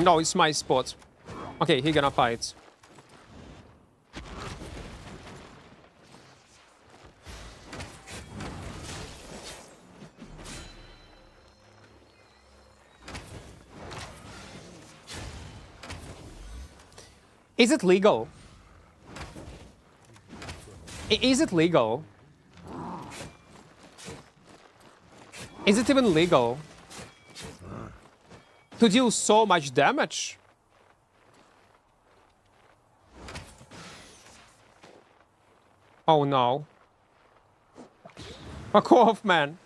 No, it's my spot. Okay, he gonna fight. Is it legal? Is it legal? Is it even legal? to deal so much damage. Oh no. Fuck off, man.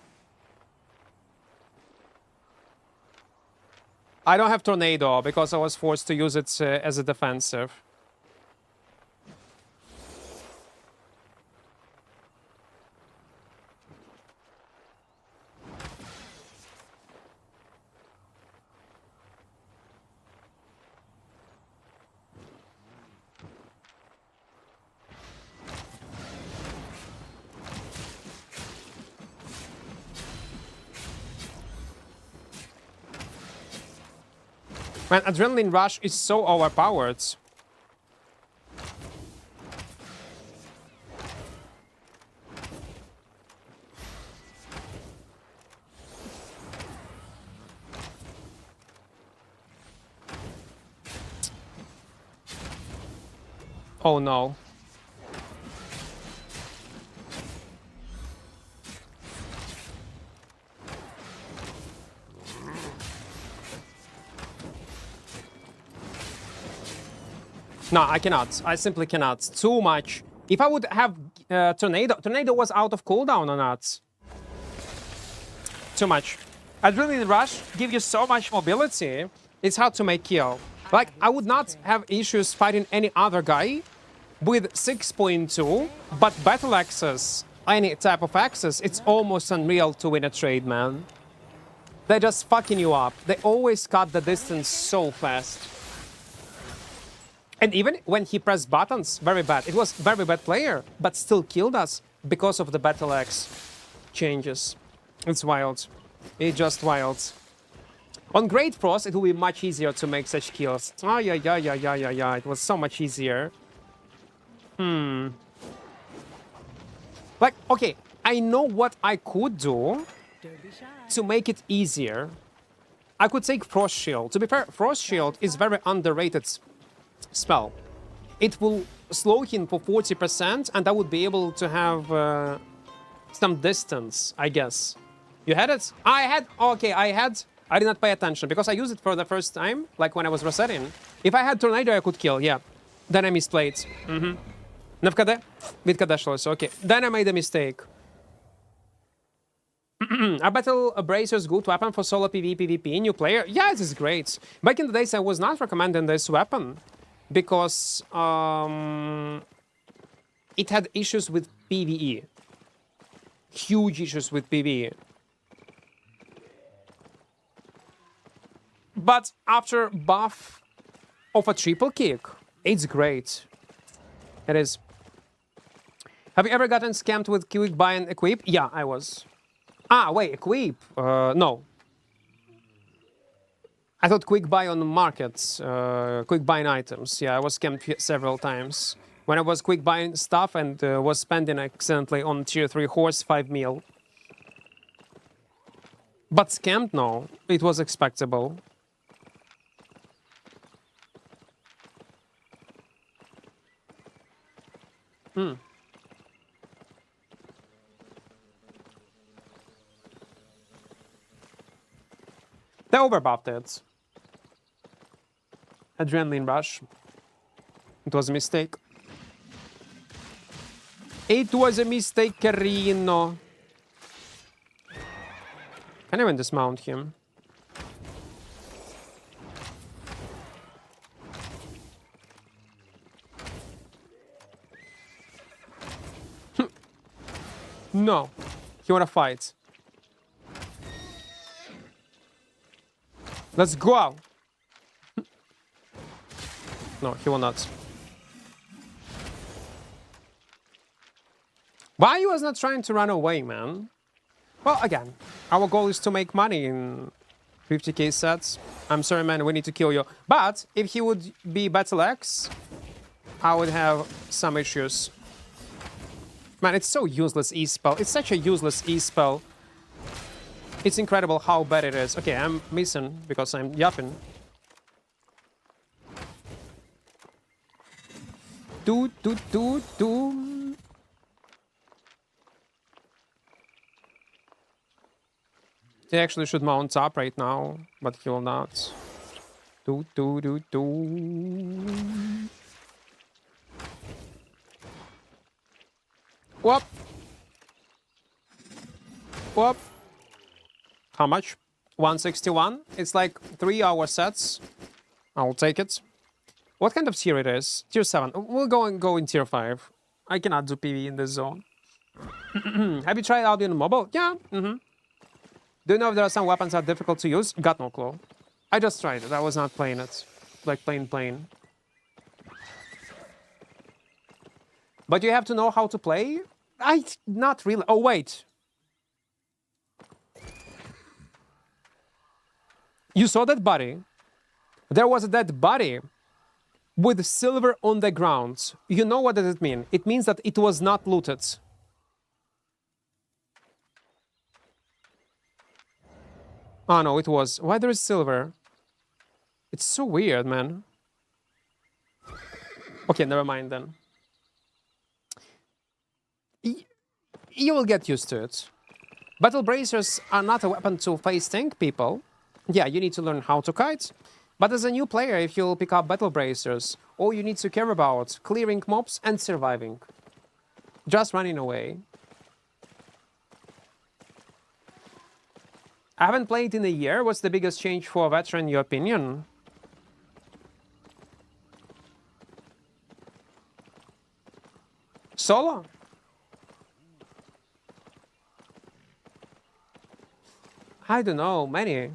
I don't have Tornado because I was forced to use it as a defensive. Man, Adrenaline Rush is so overpowered. Oh no. No, I cannot. I simply cannot. Too much. If I would have Tornado was out of cooldown or not. Too much. Adrenaline Rush gives you so much mobility. It's hard to make kill. Like, I would not have issues fighting any other guy with 6.2, but battle access, any type of access, it's almost unreal to win a trade, man. They're just fucking you up. They always cut the distance so fast. And even when he pressed buttons, very bad. It was very bad player, but still killed us because of the battle axe changes. It's wild. It's just wild. On Great Frost, it will be much easier to make such kills. Oh, yeah. It was so much easier. Like, okay, I know what I could do Don't be shy. to make it easier. I could take Frost Shield. To be fair, Frost Shield is very underrated spell. It will slow him for 40%, and I would be able to have some distance, I guess. You had it? I had. Okay, I had. I did not pay attention because I used it for the first time, like when I was resetting. If I had Tornado, I could kill, yeah. Then I misplayed. Не вкаде? Відкадешилося, окей. Then I made a mistake. A battle bracer's good weapon for solo PvP new player? Yeah, it is great. Back in the days, I was not recommending this weapon because it had issues with PvE. Huge issues with PvE. But after buff of a triple kick, it's great. It is. Have you ever gotten scammed with quick buy and equip? Yeah, I was. Ah, wait, equip? No. I thought quick buy on markets, quick buying items. Yeah, I was scammed several times. When I was quick buying stuff and was spending accidentally on tier 3 horse 5 mil. But scammed, no. It was expectable. They overbuffed it. Adrenaline Rush. It was a mistake. It was a mistake, carino. Can I even dismount him? No. He wanna fight. Let's go out. No, he will not. Why he was not trying to run away, man? Well, again, our goal is to make money in 50k sets. I'm sorry, man, we need to kill you. But if he would be Battle Axe, I would have some issues. Man, it's so useless E-spell. It's such a useless E-spell. It's incredible how bad it is. Okay, I'm missing because I'm yapping. Do. He actually should mount up right now, but he will not. Do, do, do, do. Whoop. Whoop. How much? 161? It's like 3-hour sets. I'll take it. What kind of tier it is? Tier 7. We'll go in tier 5. I cannot do PvE in this zone. Have you tried audio on mobile? Yeah. Do you know if there are some weapons that are difficult to use? Got no clue. I just tried it. I was not playing it. Like plain. But you have to know how to play? Not really. Oh, wait. You saw that body? There was a dead body with silver on the ground. You know what does it mean? It means that it was not looted. Oh no, it was. Why there is silver? It's so weird, man. Okay, never mind then. You will get used to it. Battle bracers are not a weapon to face tank people. Yeah, you need to learn how to kite. But as a new player, if you'll pick up battle bracers, all you need to care about clearing mobs and surviving. Just running away. I haven't played in a year. What's the biggest change for a veteran in your opinion? Solo? I don't know, many.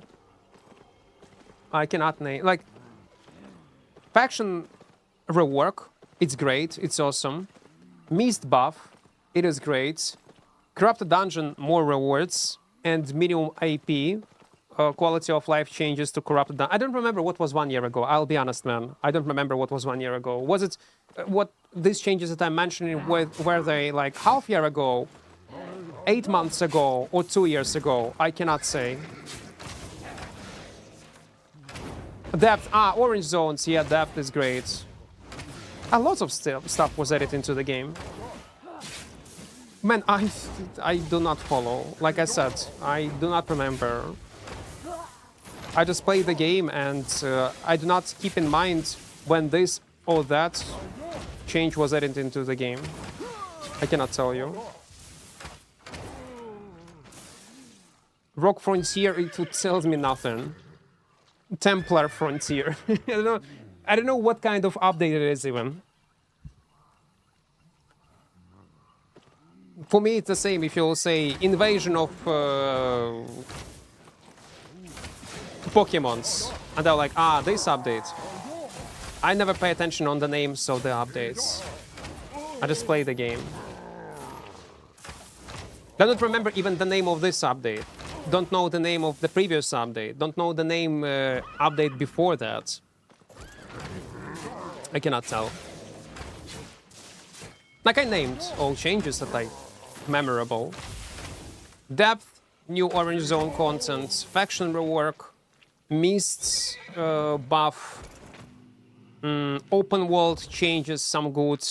I cannot name. Like, faction rework, it's great, it's awesome. Mist buff, it is great. Corrupted dungeon, more rewards. And minimum AP, quality of life changes to corrupted dungeon. I don't remember what was 1 year ago, I'll be honest, man. I don't remember what was 1 year ago. Was it, what these changes that I'm mentioning, were they like half year ago, 8 months ago, or 2 years ago? I cannot say. Depth, orange zones, yeah, depth is great. A lot of stuff was added into the game. Man, I do not follow. Like I said, I do not remember. I just play the game and I do not keep in mind when this or that change was added into the game. I cannot tell you. Rock Frontier, it tells me nothing. Templar Frontier. I don't know what kind of update it is even. For me, it's the same if you'll say invasion of Pokemons. And they're like, this update. I never pay attention on the names of the updates. I just play the game. I don't remember even the name of this update. Don't know the name of the previous update. Don't know the name update before that. I cannot tell. Like I named all changes that I memorable. Depth, new orange zone content, faction rework, mists buff, open world changes, some good.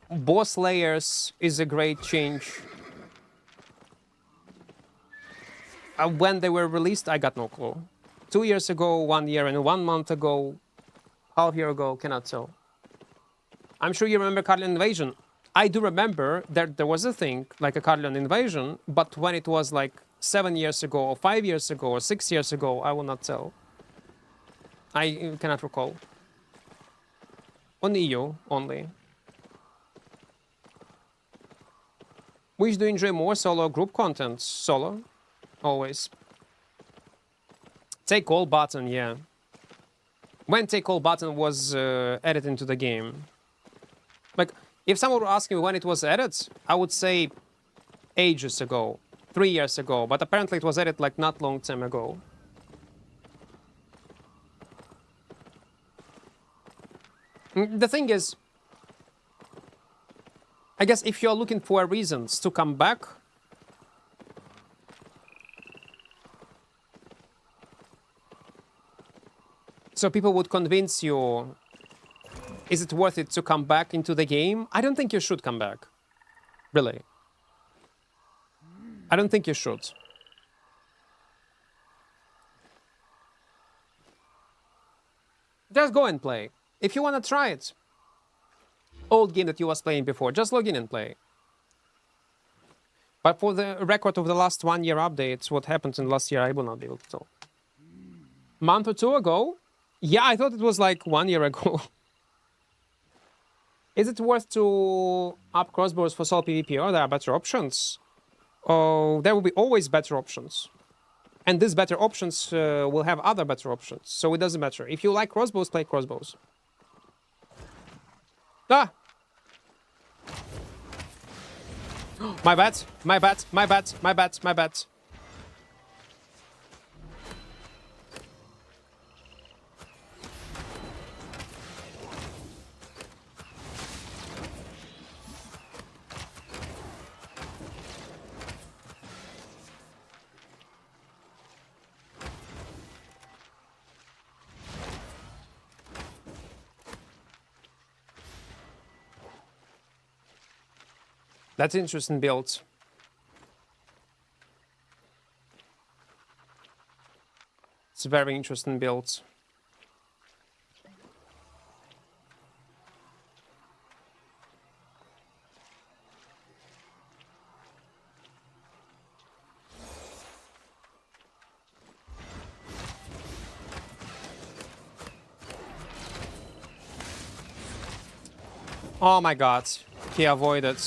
Boss layers is a great change. When they were released, I got no clue. 2 years ago, 1 year and 1 month ago, half year ago, cannot tell. I'm sure you remember Carlion Invasion. I do remember that there was a thing like a Carlion Invasion, but when it was like 7 years ago, or 5 years ago, or 6 years ago, I will not tell. I cannot recall. On EU only. Which do you enjoy more, solo or group content? Solo. Always. Take all button, yeah. When take all button was added into the game. Like, if someone were asking me when it was added, I would say ages ago, 3 years ago, but apparently it was added like not long time ago. The thing is, I guess if you're looking for reasons to come back, so people would convince you, is it worth it to come back into the game? I don't think you should come back. Really. I don't think you should. Just go and play. If you want to try it, old game that you was playing before, just log in and play. But for the record of the last 1 year updates, what happened in last year, I will not be able to tell. Month or two ago? Yeah, I thought it was like 1 year ago. Is it worth to up crossbows for solo PvP, or there are better options? Oh, there will be always better options. And these better options will have other better options. So it doesn't matter. If you like crossbows, play crossbows. Ah! My bad, my bad, my bad, my bad, my bad. That's interesting build. It's a very interesting build. Oh my god, he avoided.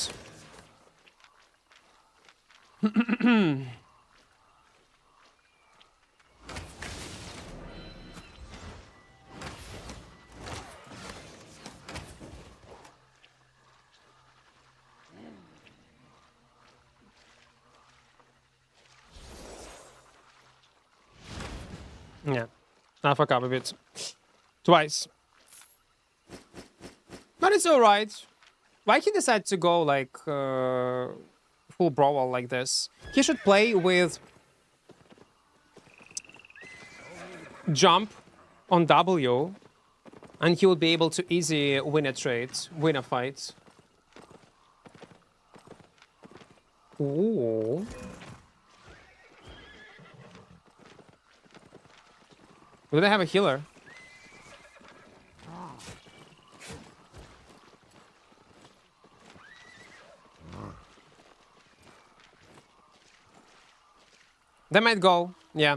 Yeah, I fuck up a bit. Twice. But it's alright. Why he decided to go like full brawl like this? He should play with jump on W, and he will be able to easily win a trade, win a fight. Ooh. Do they have a healer? They might go, yeah.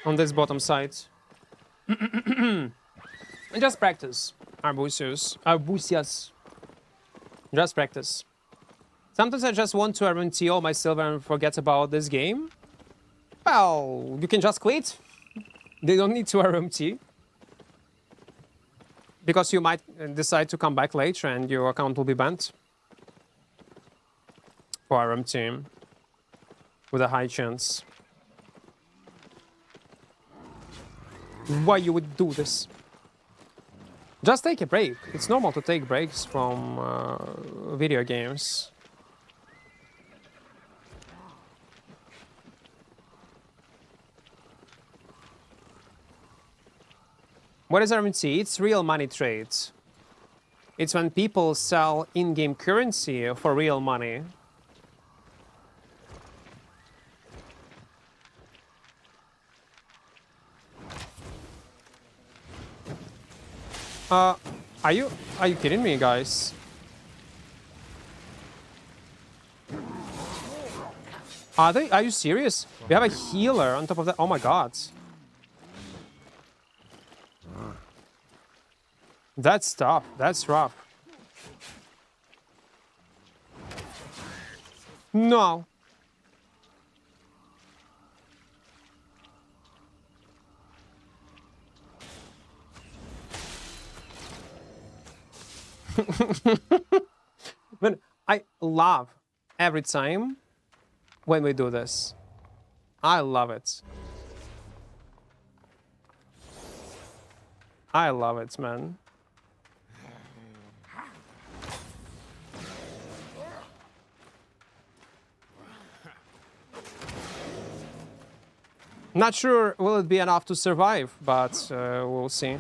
On this bottom side. Just practice, Arbusius. Arbusius. Just practice. Sometimes I just want to RMT all my silver and forget about this game. Well, you can just quit. They don't need to RMT. Because you might decide to come back later and your account will be banned. For RMT. With a high chance. Why you would do this? Just take a break. It's normal to take breaks from video games. What is RMT? It's real money trades. It's when people sell in-game currency for real money. Are you kidding me, guys? Are you serious? We have a healer on top of that. Oh my god. That's tough. That's rough. No. But I love every time when we do this. I love it. I love it, man. Not sure will it be enough to survive, but we'll see.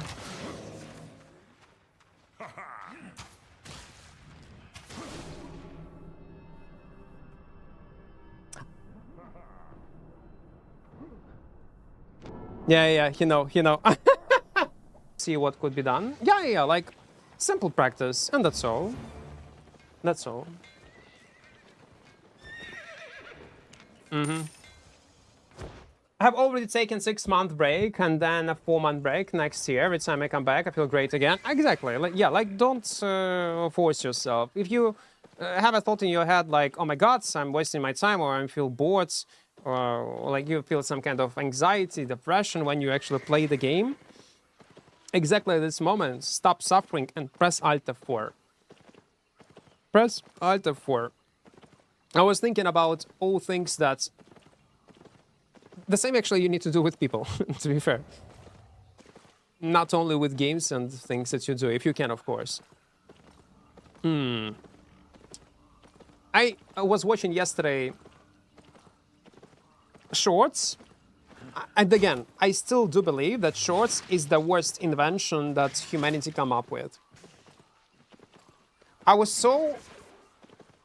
Yeah, he know. see what could be done. Yeah, like simple practice, and that's all. That's all. I have already taken 6-month break and then a 4-month break next year. Every time I come back, I feel great again. Exactly. Like, yeah, like don't force yourself. If you have a thought in your head like, oh my God, I'm wasting my time, or I feel bored, or like you feel some kind of anxiety, depression when you actually play the game, exactly at this moment, stop suffering and press Alt F4. Press Alt F4. I was thinking about all things that the same actually you need to do with people, to be fair. Not only with games and things that you do, if you can, of course. I was watching yesterday Shorts. And again, I still do believe that Shorts is the worst invention that humanity come up with. I was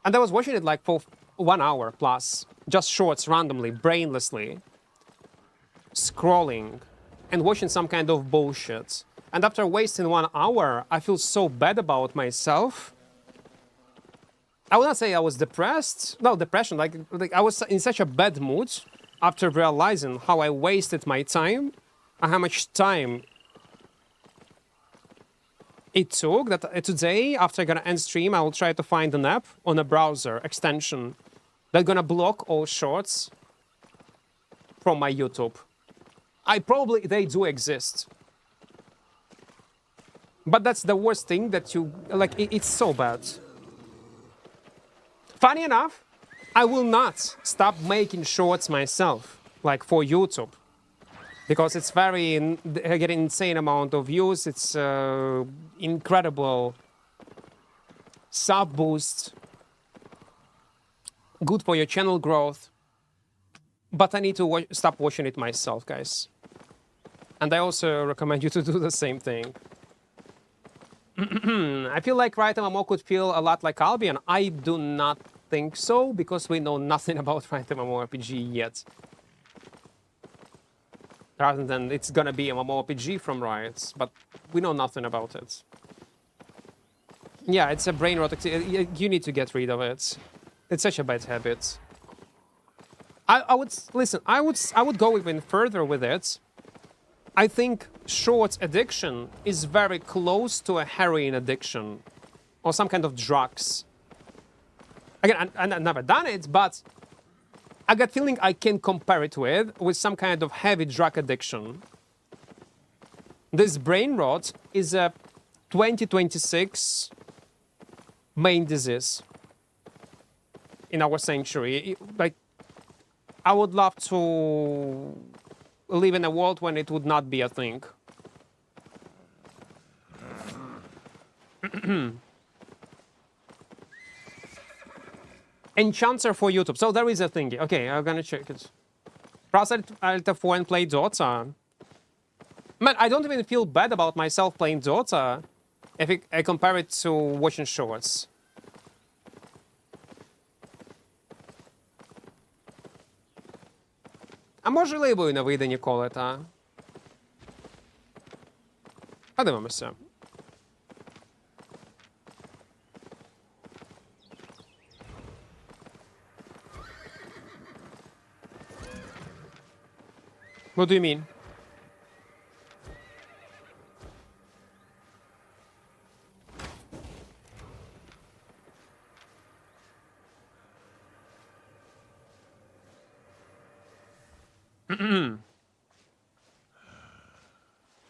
watching it like for 1 hour plus, just Shorts randomly, brainlessly, scrolling and watching some kind of bullshit. And after wasting 1 hour, I feel so bad about myself. I would not say I was depressed. No, depression, like I was in such a bad mood after realizing how I wasted my time and how much time it took that today, after I'm gonna end stream, I will try to find an app on a browser extension that's gonna block all shorts from my YouTube. They do exist. But that's the worst thing that you, like, it's so bad. Funny enough, I will not stop making shorts myself, like for YouTube. Because it's getting insane amount of views, it's incredible sub boost, good for your channel growth. But I need to stop watching it myself, guys. And I also recommend you to do the same thing. I feel like Riot MMO could feel a lot like Albion. I do not think so, because we know nothing about Riot MMORPG yet. Rather than it's gonna be MMORPG from Riot, but we know nothing about it. Yeah, it's a brain rot. You need to get rid of it. It's such a bad habit. I would go even further with it. I think shorts addiction is very close to a heroin addiction or some kind of drugs. Again, I've never done it, but I got feeling I can compare it with some kind of heavy drug addiction. This brain rot is a 2026 main disease in our century. Like, I would love to live in a world when it would not be a thing. Enchanter for YouTube. So there is a thing. Okay, I'm gonna check it. Press Alt F4 and play Dota. Man, I don't even feel bad about myself playing Dota if I compare it to watching shorts. А може лейбою не вийде ніколи, та? Подивимося. What do you mean?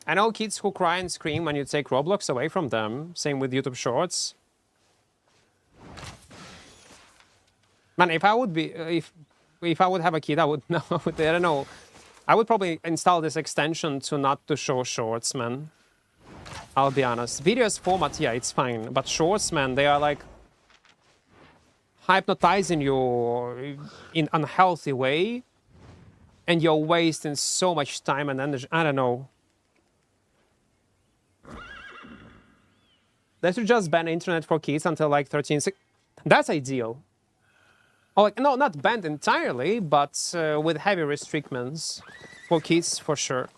I know kids who cry and scream when you take Roblox away from them. Same with YouTube Shorts. Man, if I would have a kid, I would no, I don't know. I would probably install this extension to not to show shorts, man. I'll be honest. Videos format, yeah, it's fine. But shorts, man, they are like hypnotizing you in unhealthy way. And you're wasting so much time and energy. I don't know. They should just ban internet for kids until like 13. That's ideal. Oh, like, no, not banned entirely, but with heavy restrictions for kids, for sure.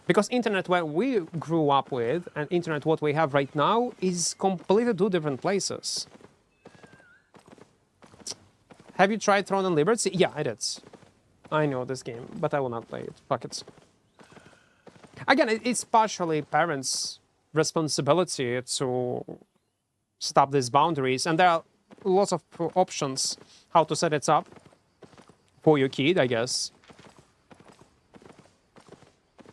Because internet where we grew up with and internet what we have right now is completely two different places. Have you tried Throne and Liberty? Yeah, I did. I know this game, but I will not play it. Fuck it. Again, it's partially parents' responsibility to stop these boundaries, and there are lots of options how to set it up for your kid, I guess.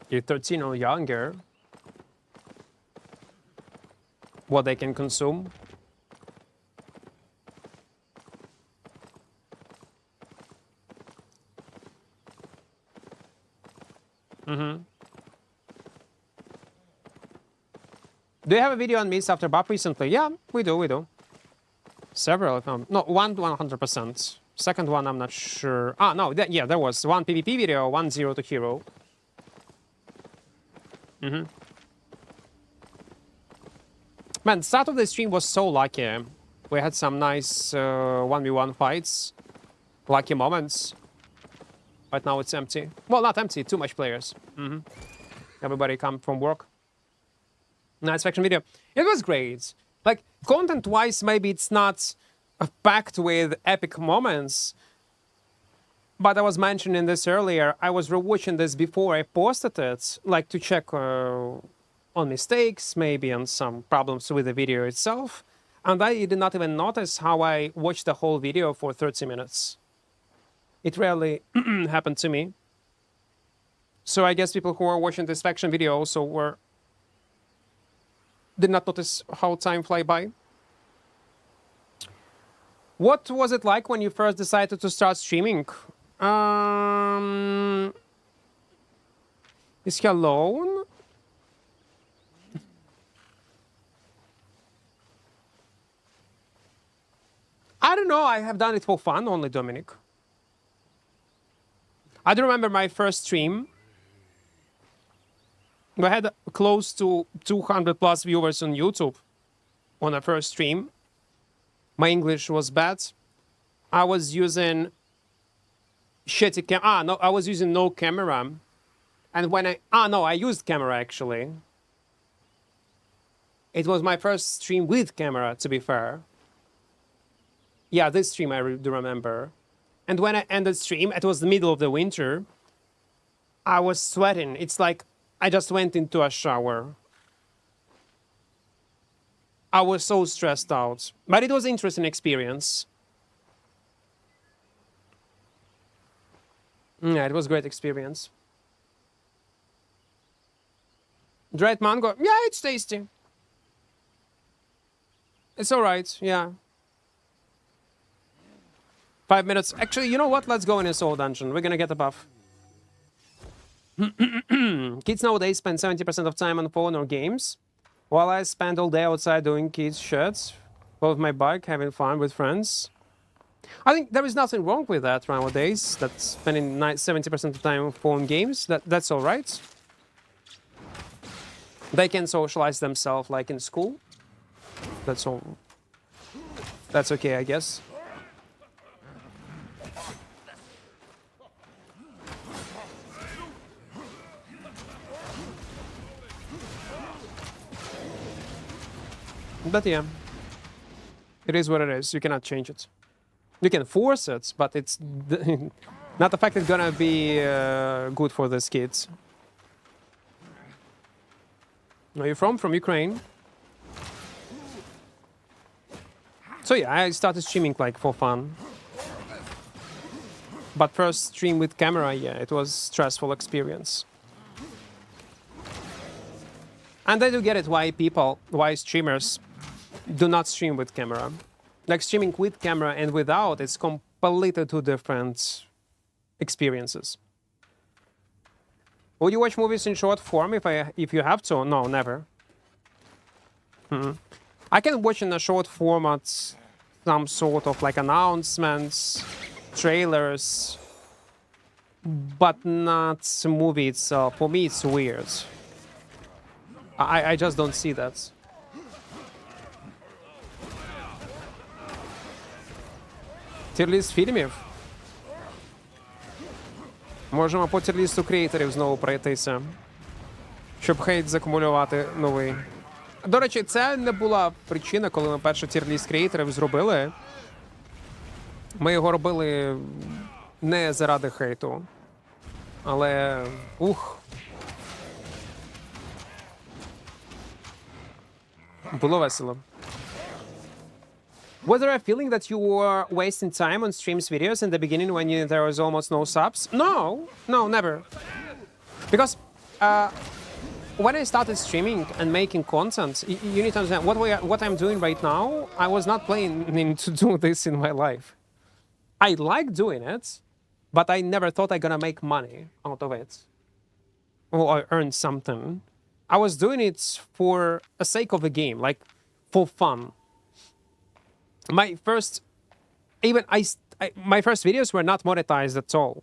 You're 13 or younger, what they can consume. Do you have a video on Miss After Buff recently? Yeah, we do. Several of them. No, one 100%. Second one, I'm not sure. Ah, no, yeah, there was one PvP video, 1 0 to hero. Man, the start of the stream was so lucky. We had some nice 1v1 fights. Lucky moments. But now it's empty. Well, not empty, too much players. Everybody come from work. Nice faction video. It was great. Like, content-wise, maybe it's not packed with epic moments. But I was mentioning this earlier. I was rewatching this before I posted it, like to check on mistakes, maybe on some problems with the video itself. And I did not even notice how I watched the whole video for 30 minutes. It rarely happened to me. So I guess people who are watching this faction video also did not notice how time fly by. What was it like when you first decided to start streaming? Is he alone? I don't know. I have done it for fun only, Dominic. I do remember my first stream. We had close to 200 plus viewers on YouTube on our first stream. My English was bad. I was using shitty no, I was using no camera. And when I used camera actually. It was my first stream with camera, to be fair. Yeah, this stream I do remember. And when I ended stream, it was the middle of the winter. I was sweating. It's like I just went into a shower. I was so stressed out. But it was an interesting experience. Yeah, it was a great experience. Dried mango. Yeah, it's tasty. It's alright, yeah. 5 minutes. Actually, you know what? Let's go in a soul dungeon. We're gonna get a buff. Kids nowadays spend 70% of time on phone or games, while I spend all day outside doing kids' shirts, with my bike, having fun with friends. I think there is nothing wrong with that nowadays. That's spending 70% of time on phone games. That's all right. They can socialize themselves like in school. That's all. That's okay, I guess. But yeah, it is what it is. You cannot change it. You can force it, but it's not the fact it's gonna be good for these kids. Where are you from? From Ukraine. So yeah, I started streaming like for fun. But first stream with camera, yeah, it was stressful experience. And I do get it why streamers do not stream with camera. Like streaming with camera and without, it's completely two different experiences. Would you watch movies in short form if you have to? No, never. I can watch in a short format some sort of like announcements, trailers, but not a movie itself. For me, it's weird. I just don't see that. Тірліст фільмів? Можемо по тірлісту креаторів знову пройтися. щоб хейт закумулювати новий. До речі, це не була причина, коли ми перший тір-ліст креаторів зробили. Ми його робили не заради хейту. Але... Було весело. Was there a feeling that you were wasting time on streams videos in the beginning when there was almost no subs? No, never. Because when I started streaming and making content, you need to understand what I'm doing right now. I was not planning to do this in my life. I like doing it, but I never thought I'm gonna make money out of it or earn something. I was doing it for the sake of the game, like for fun. My first videos were not monetized at all.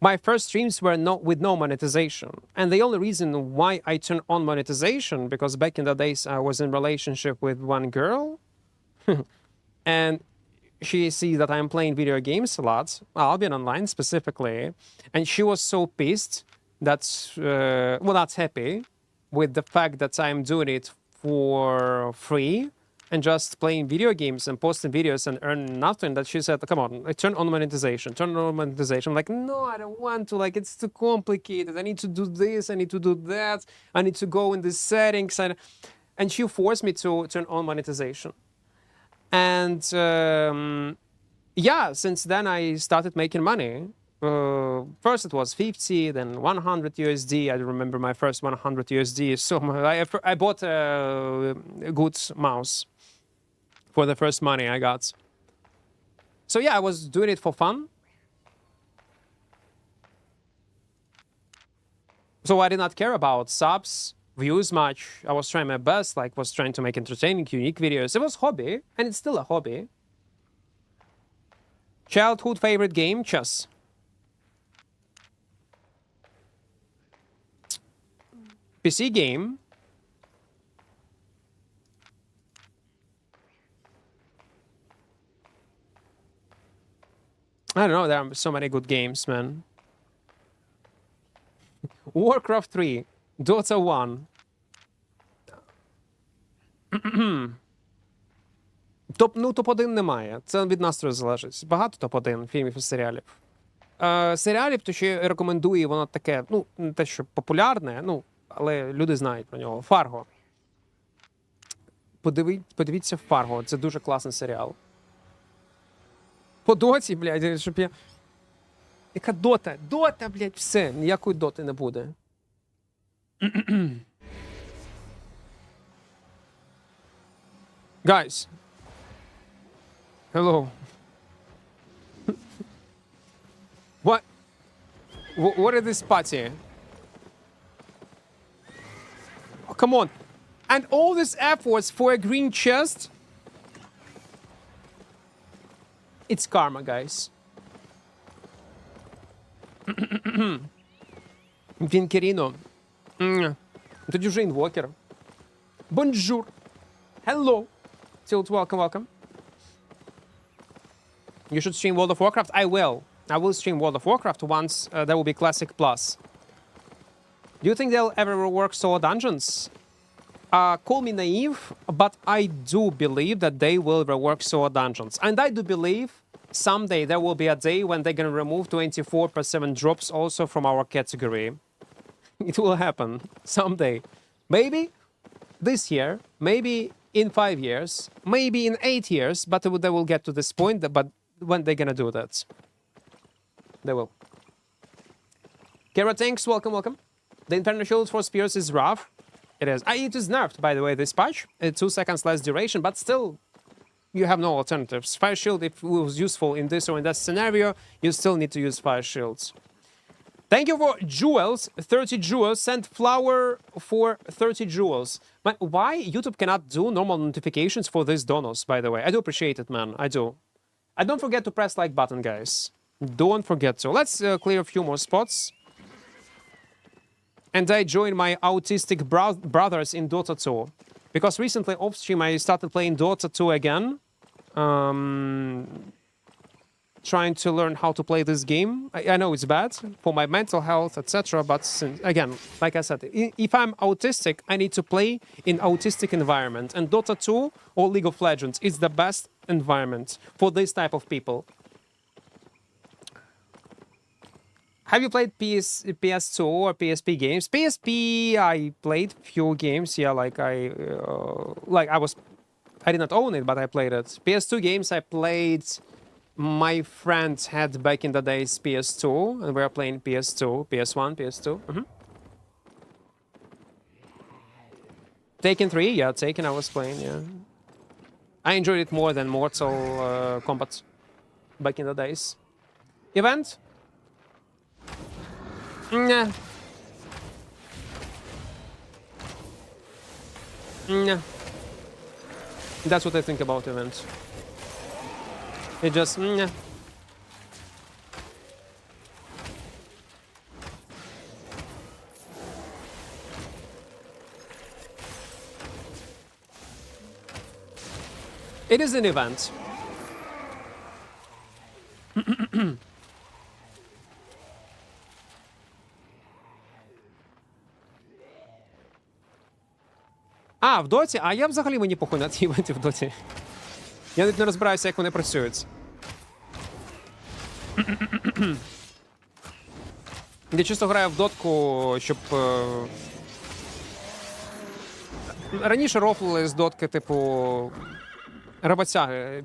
My first streams were with no monetization. And the only reason why I turned on monetization, because back in the days I was in relationship with one girl, and she sees that I'm playing video games a lot, Albion Online specifically, and she was so pissed that, not happy with the fact that I'm doing it for free, and just playing video games and posting videos and earn nothing, that she said, come on, turn on monetization. I'm like, no, I don't want to, like, it's too complicated. I need to do this, I need to do that, I need to go in the settings. And she forced me to turn on monetization. And yeah, since then I started making money. First it was 50, then 100 USD. I remember my first 100 USD. So I bought a good mouse for the first money I got. So yeah, I was doing it for fun. So I did not care about subs, views much. I was trying my best, like was trying to make entertaining, unique videos. It was hobby, and it's still a hobby. Childhood favorite game, chess. PC game. I don't know, there are so many good games, man. Warcraft 3, Dota 1. Топ-1 немає. Це від настрою залежить. Багато топ-1 фільмів і серіалів. Серіалів, то ще рекомендую, воно таке, не те, що популярне, але люди знають про нього. Фарго. Подивіться Фарго, це дуже класний серіал. По доті, блядь, щоб я... Яка дота? Дота, блядь, все. Ніякої доти не буде. Guys. Hello. What is this party? Oh, come on. And all this efforts for a green chest? It's karma, guys. Вінкеріно. Тоді вже інвокер. Бонжур. Hello. Tilt, welcome. You should stream World of Warcraft? I will. I will stream World of Warcraft once there will be Classic Plus. Do you think they'll ever rework solo dungeons? Call me naive, but I do believe that they will rework solo dungeons. And I do believe someday there will be a day when they're gonna remove 24/7 drops also from our category. It will happen someday. Maybe this year, maybe in 5 years, maybe in 8 years, but they will get to this point, but when they're gonna do that? They will. Kara Tanks, welcome. The Inferno Shield for Spears is rough. It is. It is nerfed, by the way, this patch. 2 seconds less duration, but still, you have no alternatives. Fire Shield, if it was useful in this or in that scenario, you still need to use Fire Shields. Thank you for jewels, 30 jewels. Send flower for 30 jewels. But why YouTube cannot do normal notifications for these donos, by the way? I do appreciate it, man. I do. And don't forget to press like button, guys. Don't forget to. Let's clear a few more spots. And I joined my autistic brothers in Dota 2. Because recently off stream I started playing Dota 2 again. trying to learn how to play this game. I know it's bad for my mental health, etc. But again, like I said, if I'm autistic, I need to play in autistic environment. And Dota 2 or League of Legends is the best environment for this type of people. Have you played PS2 or PSP games? PSP, I played few games. Yeah, I did not own it, but I played it. PS2 games I played. My friends had back in the days PS2, and we were playing PS2, PS1, PS2. Taken 3, yeah, Taken I was playing, yeah. I enjoyed it more than Mortal Kombat back in the days. Event? Nah. Nah. That's what I think about events. It just, nah. It is an event. А, в доті? А я взагалі мені похуй на ті івенти в доті. Я навіть не розбираюся, як вони працюють. Я чисто граю в дотку, щоб... Раніше рофлили з дотки, типу... Роботяги.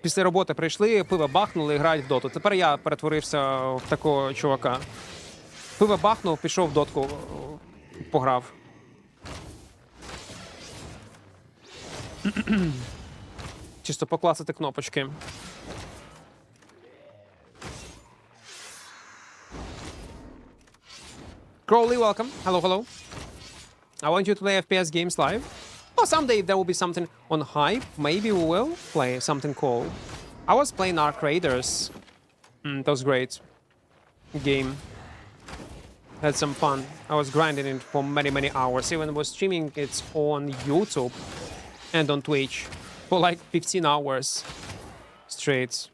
Після роботи прийшли, пиво бахнули і грають в доту. Тепер я перетворився в такого чувака. Пиво бахнув, пішов в дотку, пограв. Чисто покласити кнопочки. Crowley, welcome. Hello, hello. I want you to play FPS games live. Oh, someday there will be something on hype. Maybe we will play something cool. I was playing Ark Raiders. That was great. Game. Had some fun. I was grinding it for many, many hours. Even was streaming it on YouTube and on Twitch for like 15 hours straight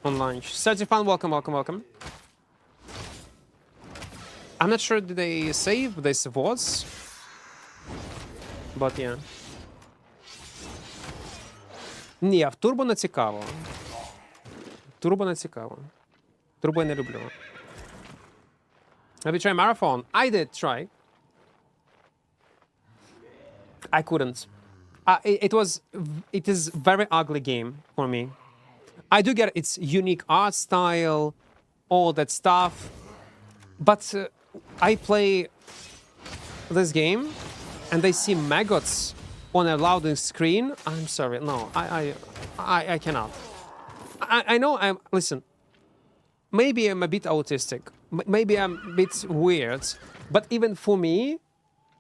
on lunch. Certifan, welcome, welcome, welcome. I'm not sure did they save this was, but yeah. Ні, в турбо не цікаво. Турбо не цікаво. Турбо я не люблю. Have you tried Marathon? I did try. I couldn't. It is very ugly game for me. I do get its unique art style, all that stuff, but I play this game and I see maggots on a loading screen. I'm sorry, no, I cannot. I know listen, maybe I'm a bit autistic, maybe I'm a bit weird, but even for me,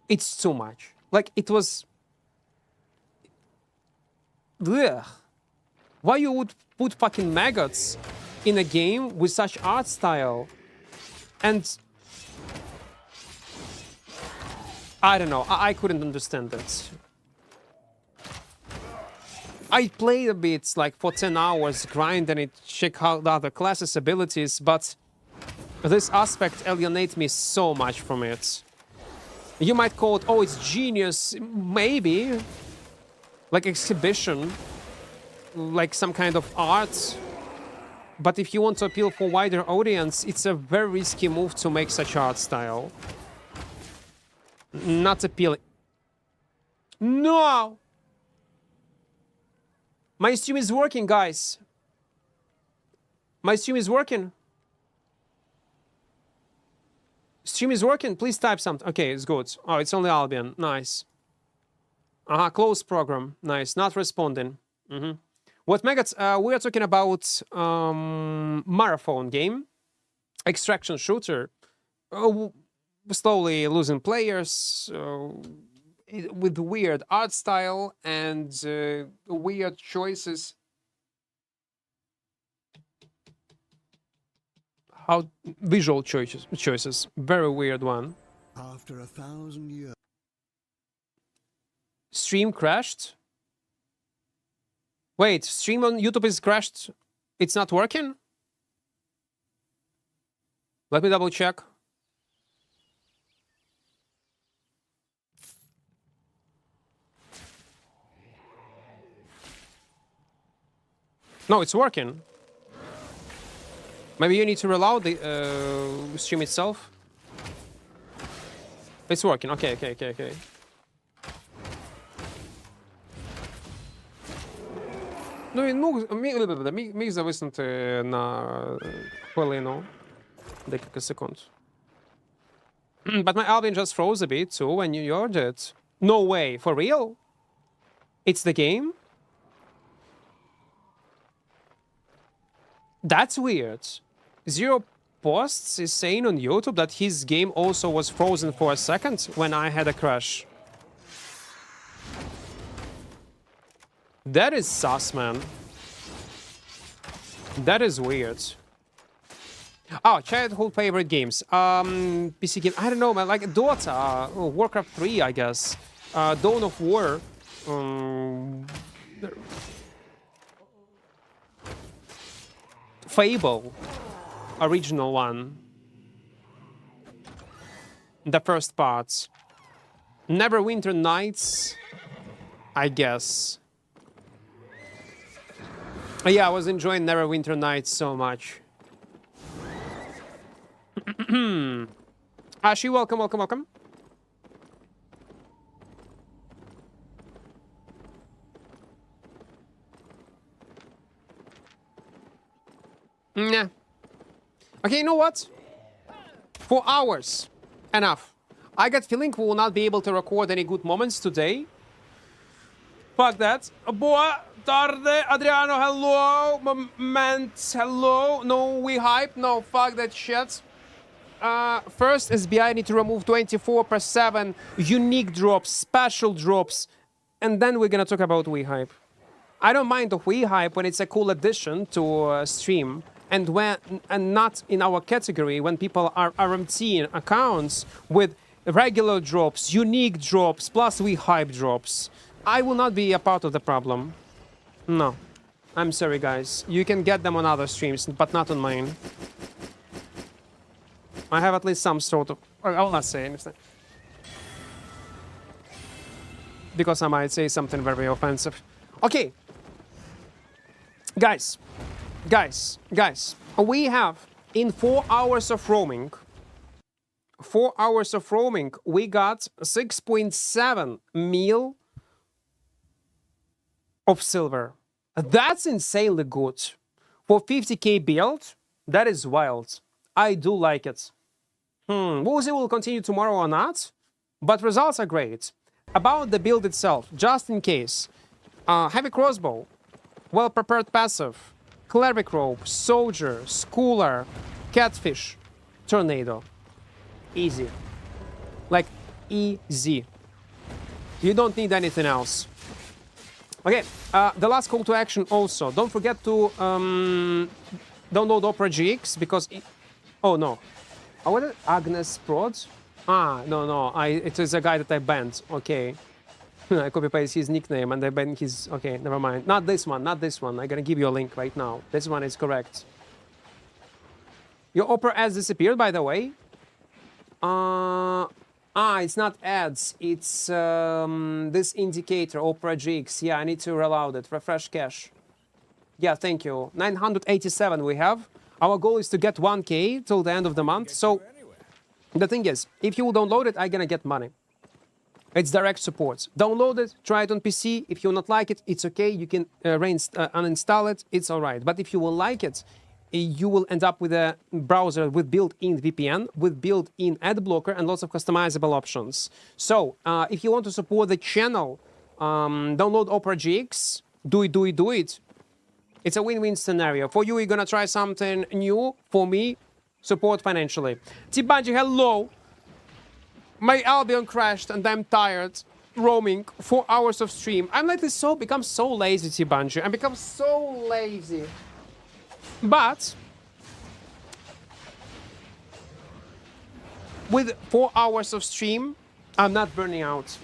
it's too much. Like, it was... Ugh. Why you would put fucking maggots in a game with such art style? And I don't know, I couldn't understand it. I played a bit, like for 10 hours, grinding it, check out the other classes' abilities, but this aspect alienates me so much from it. You might call it, oh, it's genius, maybe. Like exhibition, like some kind of art. But if you want to appeal for wider audience, it's a very risky move to make such art style. Not appealing. No! My stream is working, guys. My stream is working. Stream is working. Please type something. Okay, it's good. Oh, it's only Albion. Nice. Close program. Nice. Not responding. What maggots? We are talking about marathon game, extraction shooter. Slowly losing players with weird art style and weird choices. How visual choices. Very weird one. After 1,000 years. Stream crashed? Wait, stream on YouTube is crashed? It's not working? Let me double check. No, it's working. Maybe you need to reload the stream itself. It's working. Okay. Ну, він міг зависнути на хвилину. Декілька секунд. But my Albion just froze a bit too when you heard it. No way. For real? It's the game? That's weird. Zero Posts is saying on YouTube that his game also was frozen for a second when I had a crash. That is sus, man. That is weird. Oh, childhood favorite games. PC game. I don't know, man. Like Dota, Warcraft 3, I guess. Dawn of War. Fable. Original one. The first part. Neverwinter Nights, I guess. Yeah, I was enjoying Neverwinter Nights so much. Ashi, welcome. Nah. Okay, you know what? 4 hours. Enough. I got feeling we will not be able to record any good moments today. Fuck that. Boa tarde, Adriano, hello. Moment, hello. No, we hype. No, fuck that shit. First, SBI need to remove 24/7 unique drops, special drops, and then we're gonna talk about we hype. I don't mind the we hype when it's a cool addition to stream, and not in our category when people are RMT accounts with regular drops, unique drops, plus we hype drops. I will not be a part of the problem. No. I'm sorry, guys. You can get them on other streams, but not on mine. I have at least some sort of... I will not say anything. Because I might say something very offensive. Okay. Guys. We have, in 4 hours of roaming, we got 6.7 mil of silver. That's insanely good. For 50k build, that is wild. I do like it. We'll see if we'll continue tomorrow or not, but results are great. About the build itself, just in case. Heavy crossbow, well-prepared passive, cleric rope, soldier, schooler, catfish, tornado. Easy. Like, easy. You don't need anything else. Okay, the last call to action also. Don't forget to download Opera GX because... Oh, no. Oh, what is it? Agnes Prod? No. It is a guy that I banned. Okay. I copy-paste his nickname and I banned his... Okay, never mind. Not this one. I'm gonna give you a link right now. This one is correct. Your Opera ads disappeared, by the way. It's not ads. It's this indicator, Opera GX. Yeah, I need to reload it. Refresh cache. Yeah, thank you. 987 we have. Our goal is to get 1k till the end of the month. So the thing is, if you download it, I'm gonna get money. It's direct support. Download it, try it on PC. If you not like it, it's okay. You can uninstall it. It's all right. But if you will like it, you will end up with a browser with built-in VPN, with built-in ad blocker, and lots of customizable options. So if you want to support the channel, download Opera GX. Do it. It's a win-win scenario. For you, you're gonna try something new. For me, support financially. T-Bungie, hello. My Albion crashed and I'm tired. Roaming 4 hours of stream. I'm lately become so lazy, T-Bungie. I become so lazy. But with 4 hours of stream, I'm not burning out.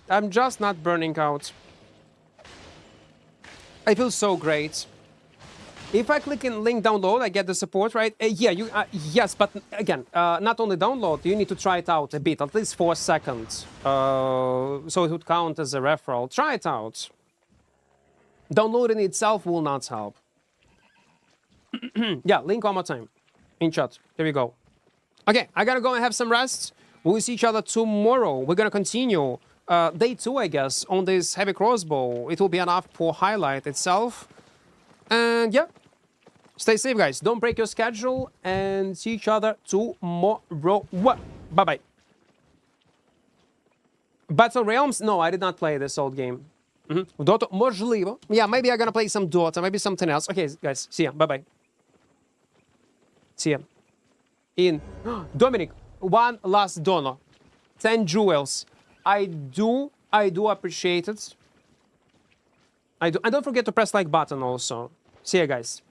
I'm just not burning out. I feel so great. If I click in link download, I get the support, right? Yeah, yes, but again, not only download, you need to try it out a bit, at least 4 seconds. So it would count as a referral. Try it out. Downloading itself will not help. Yeah, link one more time. In chat. Here we go. Okay, I gotta go and have some rest. We'll see each other tomorrow. We're gonna continue day 2, I guess, on this heavy crossbow. It will be enough for highlight itself. And yeah, stay safe, guys. Don't break your schedule, and see each other tomorrow. Bye-bye. Battle Realms? No, I did not play this old game. Dota, можливо. Yeah, maybe I'm gonna play some Dota, maybe something else. Okay, guys, see ya. Bye-bye. See ya. Dominic, one last donor. 10 jewels. I do appreciate it. I do. And don't forget to press like button also. See ya, guys.